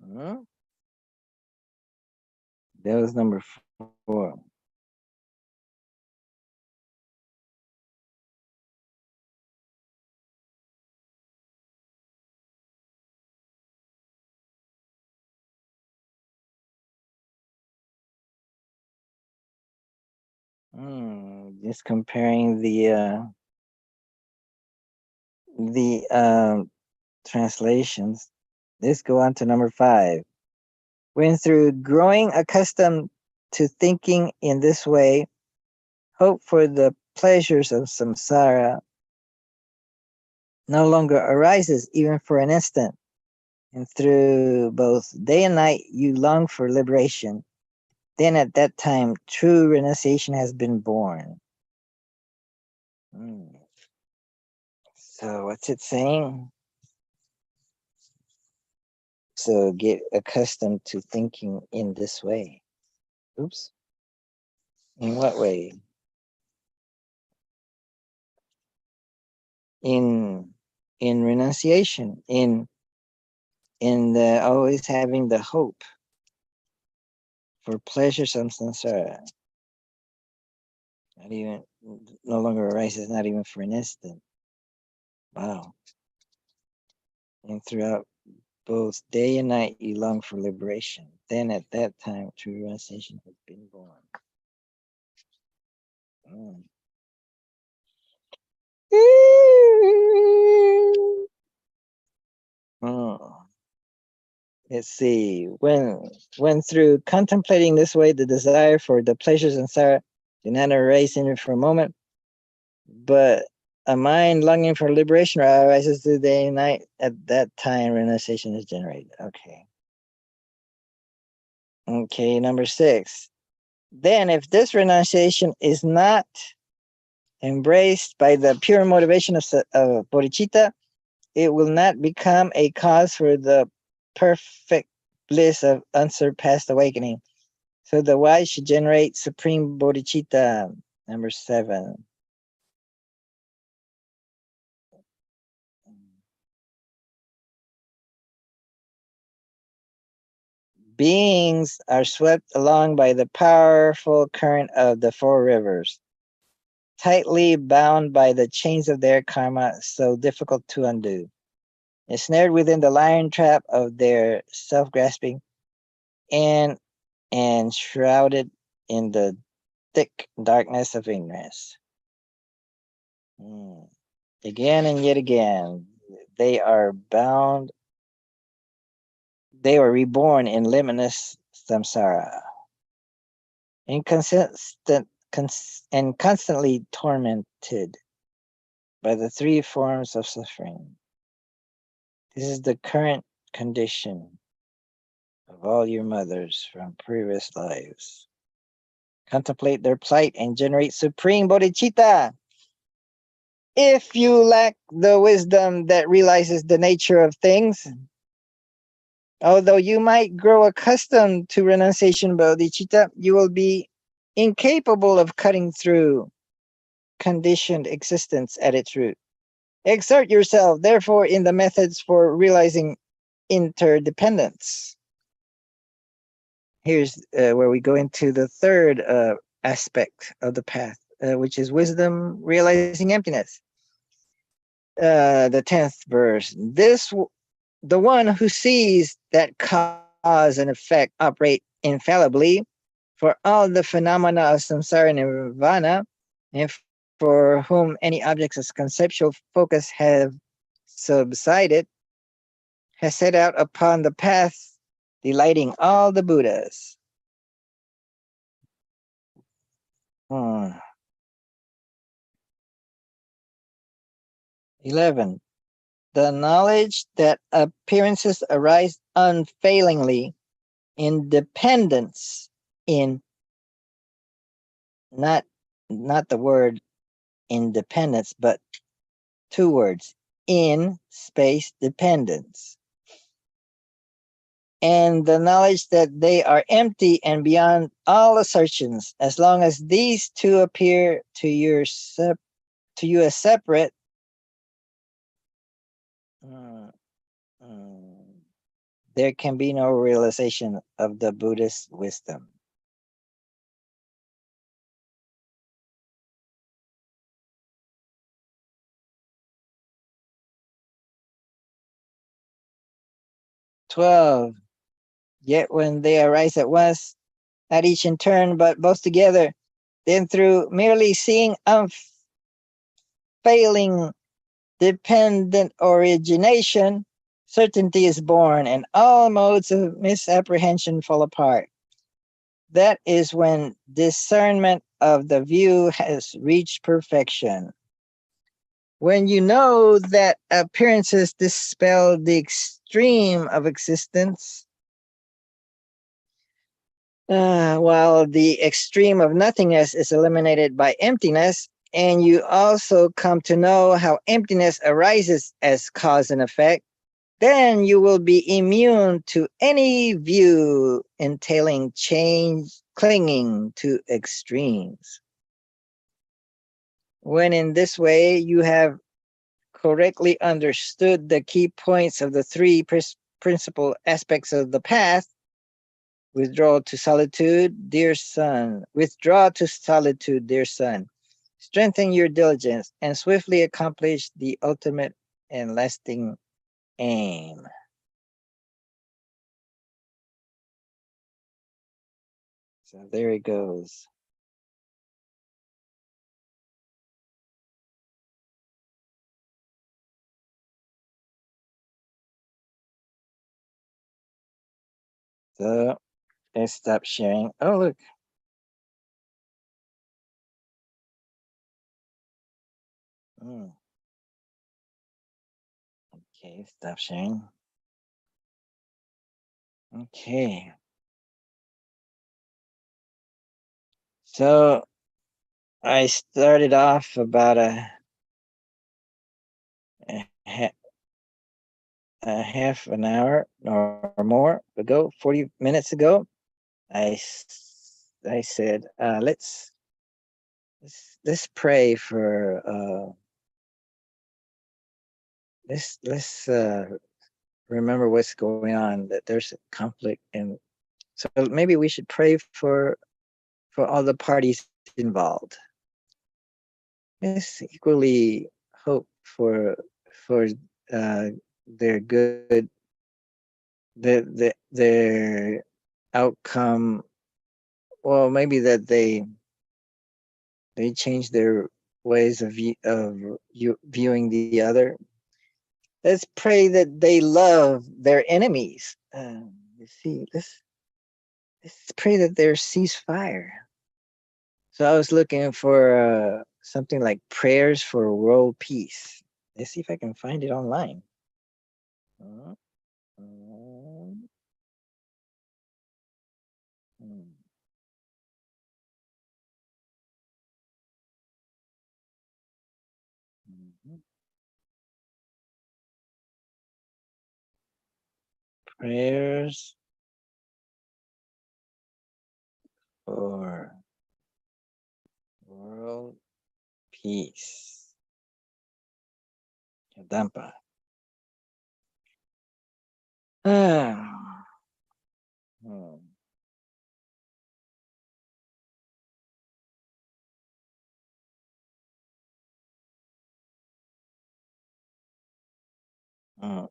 Hmm. That was number 4. Just comparing the translations. Let's go on to number 5. When through growing accustomed to thinking in this way, hope for the pleasures of samsara no longer arises even for an instant, and through both day and night you long for liberation, then at that time true renunciation has been born. So what's it saying? So get accustomed to thinking in this way. Oops. In what way? In renunciation, in the always having the hope for pleasures and samsara. Not even, no longer arises, not even for an instant. Wow. And throughout both day and night you long for liberation. Then at that time true renunciation has been born. Let's see. When through contemplating this way, the desire for the pleasures and sorrow do not arise in it for a moment, but a mind longing for liberation arises through day and night. At that time, renunciation is generated. Okay. Okay, number 6. Then, if this renunciation is not embraced by the pure motivation of bodhicitta, it will not become a cause for the perfect bliss of unsurpassed awakening. So the wise should generate supreme bodhicitta. Number 7. Beings are swept along by the powerful current of the 4 rivers, tightly bound by the chains of their karma, so difficult to undo, ensnared within the lion trap of their self-grasping, and shrouded in the thick darkness of ignorance. Again and yet again, they are bound. They were reborn in limitless samsara, inconsistent and constantly tormented by the three forms of suffering. This is the current condition of all your mothers from previous lives. Contemplate their plight and generate supreme bodhicitta. If you lack the wisdom that realizes the nature of things, although you might grow accustomed to renunciation bodhicitta, you will be incapable of cutting through conditioned existence at its root. Exert yourself, therefore, in the methods for realizing interdependence. Here's where we go into the third aspect of the path, which is wisdom realizing emptiness. The 10th verse. The one who sees that cause and effect operate infallibly for all the phenomena of samsara and nirvana, and for whom any objects of conceptual focus have subsided, has set out upon the path, delighting all the Buddhas. 11. The knowledge that appearances arise unfailingly in dependence in not the word independence, but two words, in space dependence. And the knowledge that they are empty and beyond all assertions, as long as these two appear to you as separate, there can be no realization of the Buddhist wisdom. Yet when they arise at once, not each in turn, but both together, then through merely seeing unfailing dependent origination, certainty is born, and all modes of misapprehension fall apart. That is when discernment of the view has reached perfection. When you know that appearances dispel the extreme of existence, while the extreme of nothingness is eliminated by emptiness, and you also come to know how emptiness arises as cause and effect, then you will be immune to any view entailing change, clinging to extremes. When in this way you have correctly understood the key points of the three principal aspects of the path, withdraw to solitude, dear son. Withdraw to solitude, dear son. Strengthen your diligence and swiftly accomplish the ultimate and lasting aim. So there it goes. So let's stop sharing. Oh, look. Okay, stop sharing. Okay. So I started off about a half an hour or more ago, 40 minutes ago. I said, let's pray for let's remember what's going on, that there's a conflict, and so maybe we should pray for all the parties involved. Let's equally hope for their good, their outcome. Well, maybe that they change their ways of viewing the other. Let's pray that they love their enemies. You see, let's let's pray that there's ceasefire. So I was looking for something like prayers for world peace. Let's see if I can find it online. Uh, um, hmm. Mhm. Prayers for world peace. Kadampa. Ah. Hmm. Hmm.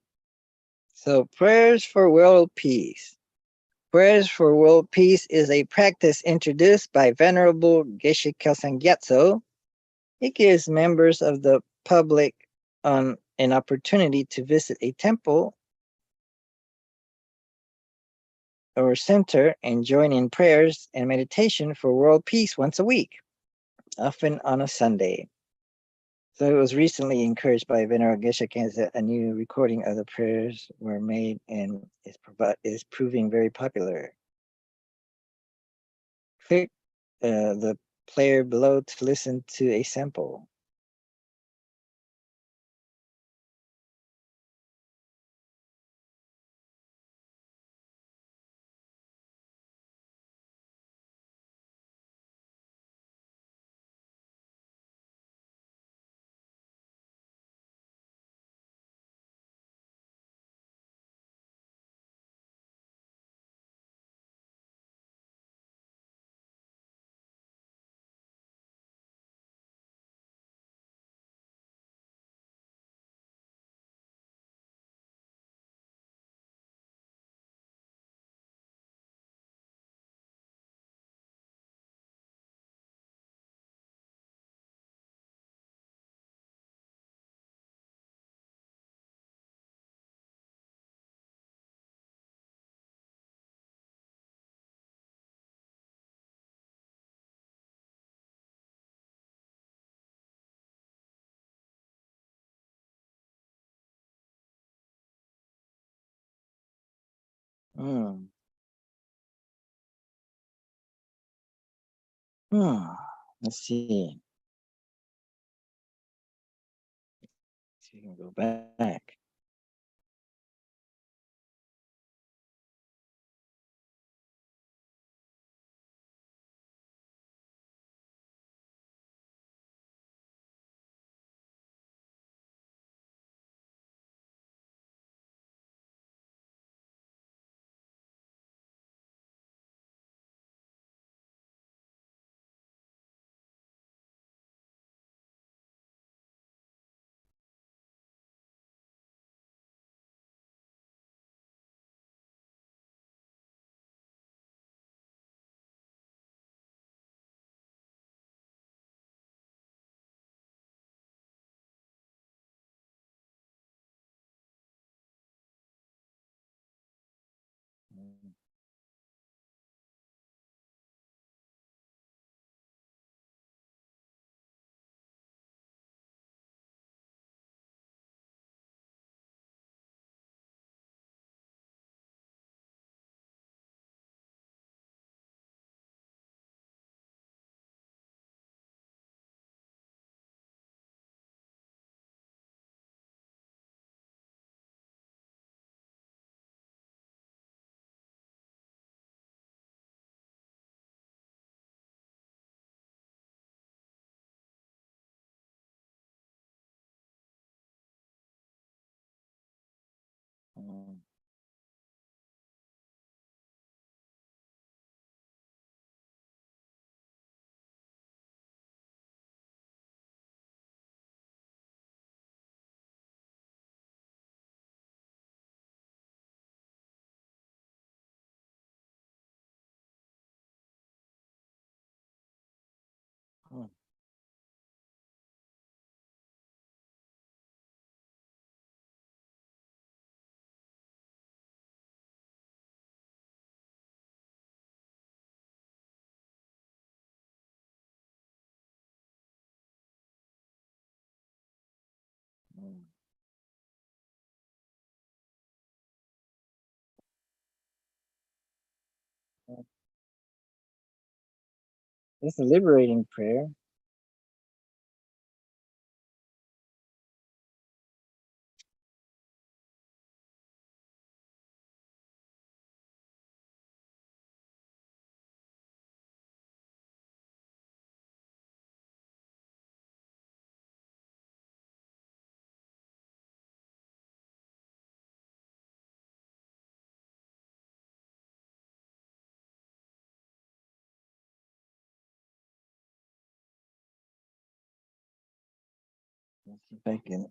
So prayers for world peace. Prayers for world peace is a practice introduced by Venerable Geshe Kelsang Gyatso. It gives members of the public an opportunity to visit a temple or center and join in prayers and meditation for world peace once a week, often on a Sunday. So it was recently encouraged by Venerable Geshe Kelsang. A new recording of the prayers were made and is proving very popular. Click the player below to listen to a sample. Hmm. Hmm. Let's see. See if we can go back. Hmm. Hmm. Hmm. It's a liberating prayer. Let's see if I can.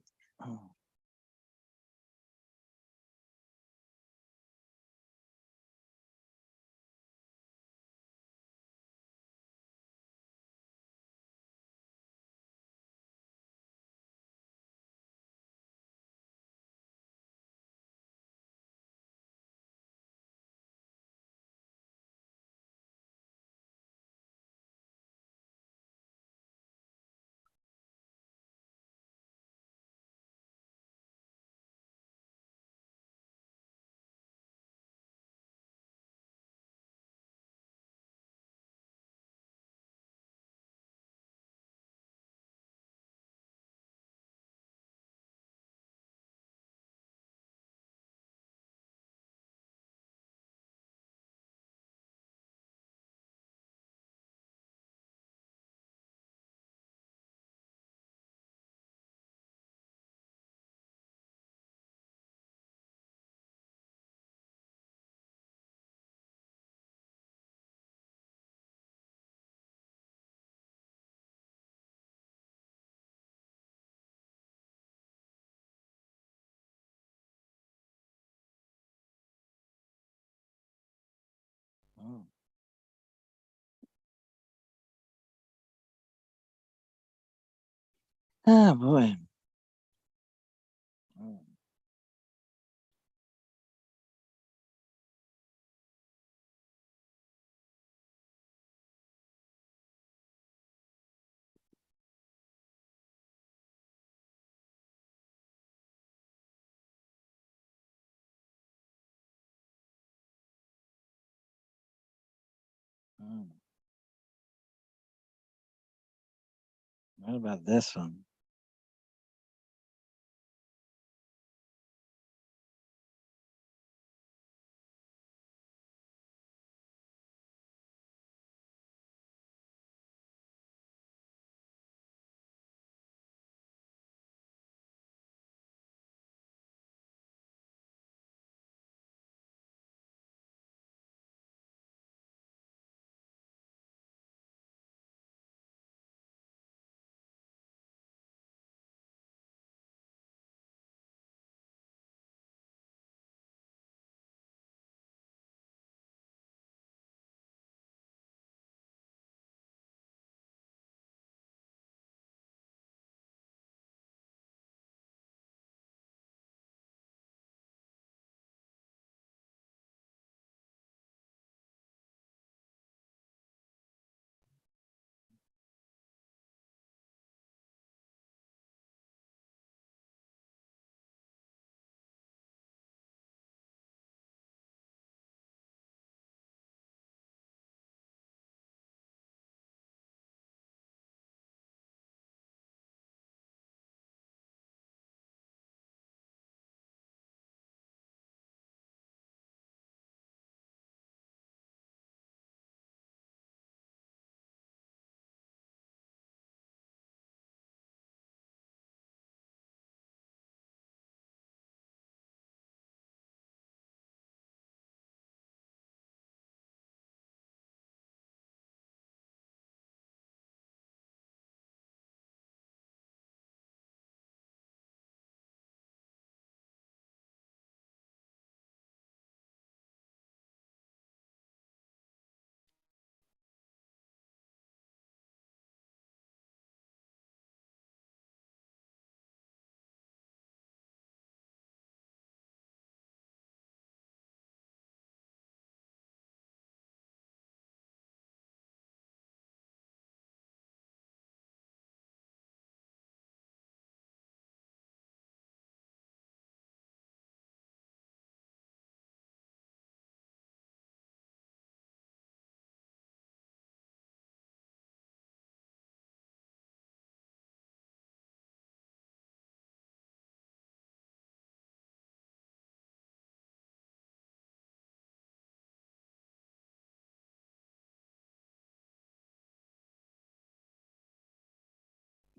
Oh. Oh boy. Oh. Oh. What about this one?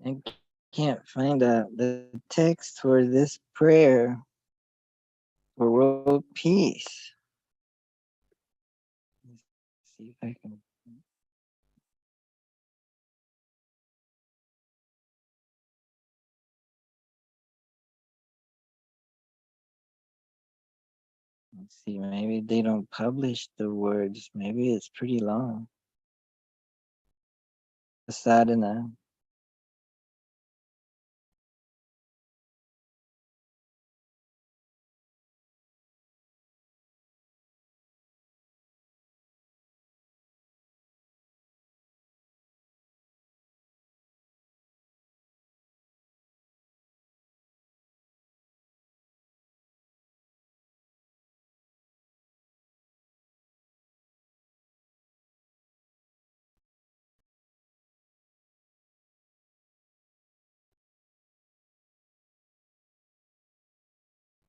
I can't find the text for this prayer for world peace. Let's see if I can. Let's see, maybe they don't publish the words. Maybe it's pretty long. Sadhana.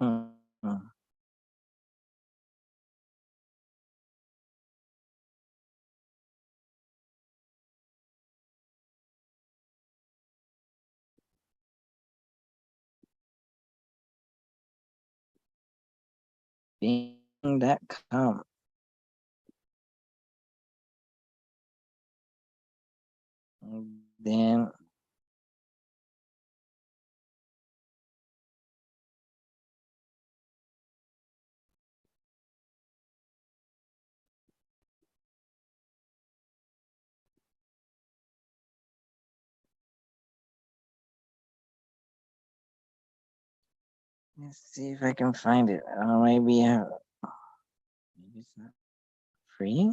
Hmm. Being that come. And then let's see if I can find it. Maybe maybe it's not free.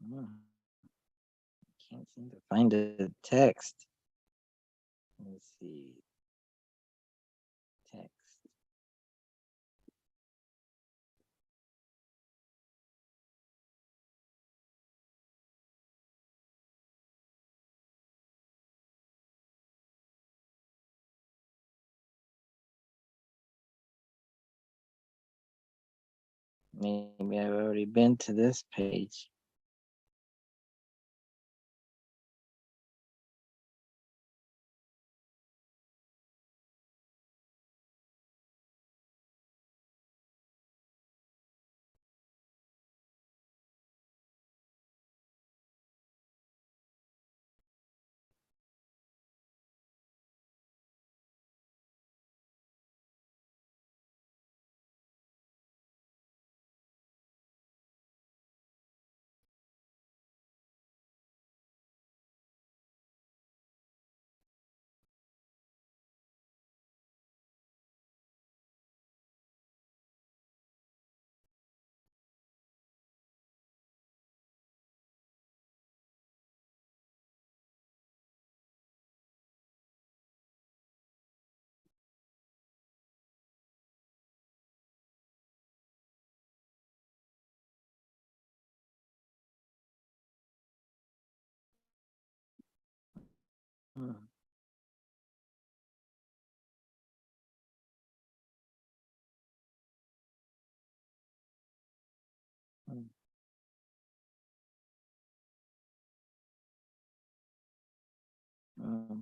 Hmm. Can't seem to find the text. Let's see. Text. Maybe I've already been to this page. Hmm. Hmm. Hmm.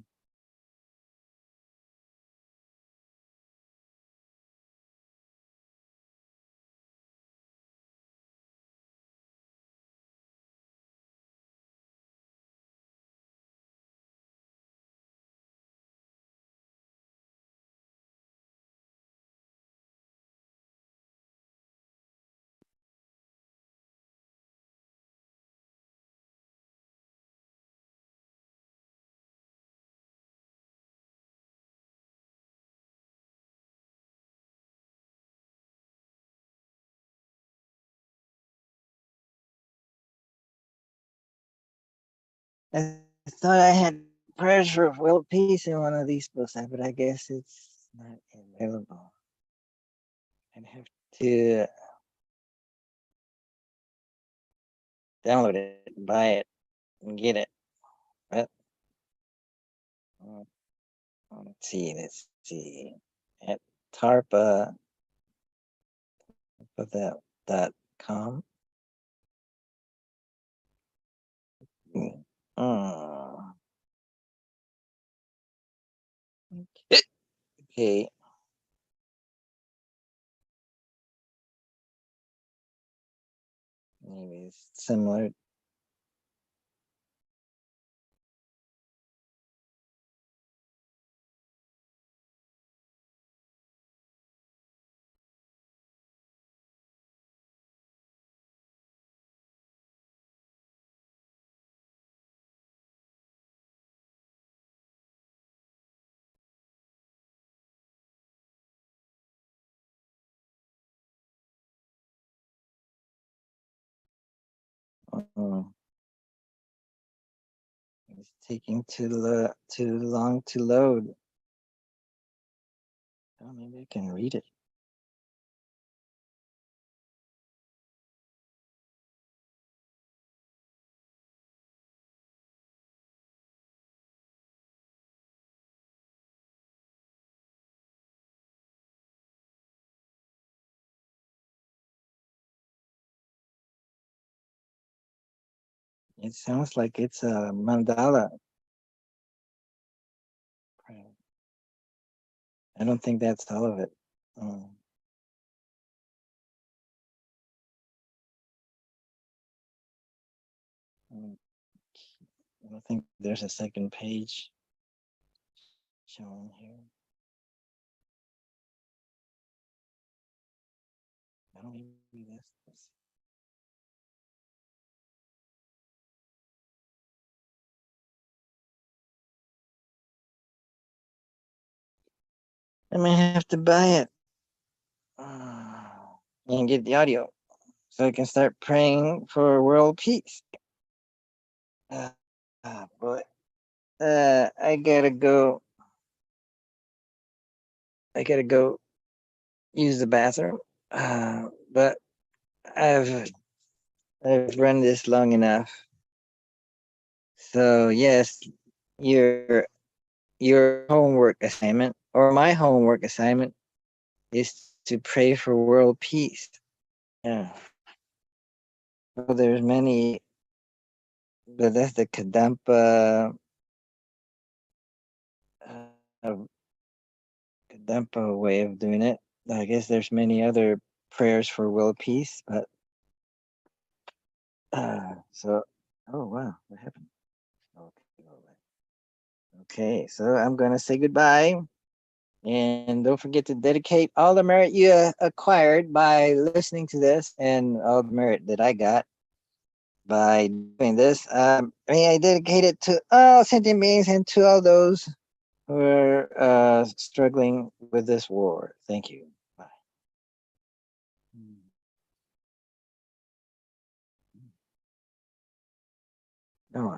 I thought I had prayers for world peace in one of these books, but I guess it's not available. I'd have to download it, buy it, and get it. But let's see. At tarpa com. Uh, okay. Maybe it's similar. It's taking too long to load. Oh, maybe I can read it. It sounds like it's a mandala. I don't think that's all of it. I don't think there's a second page shown here. I don't even read this. I may have to buy it and get the audio so I can start praying for world peace. Boy. I gotta go. I gotta go use the bathroom. But I've run this long enough. So yes, your homework assignment or my homework assignment is to pray for world peace. Yeah. Well, there's many, but that's the Kadampa Kadampa way of doing it. I guess there's many other prayers for world peace, but so oh wow, what happened? Okay, so I'm gonna say goodbye. And don't forget to dedicate all the merit you acquired by listening to this and all the merit that I got by doing this. May I dedicate it to all sentient beings and to all those who are struggling with this war. Thank you. Bye. Noah.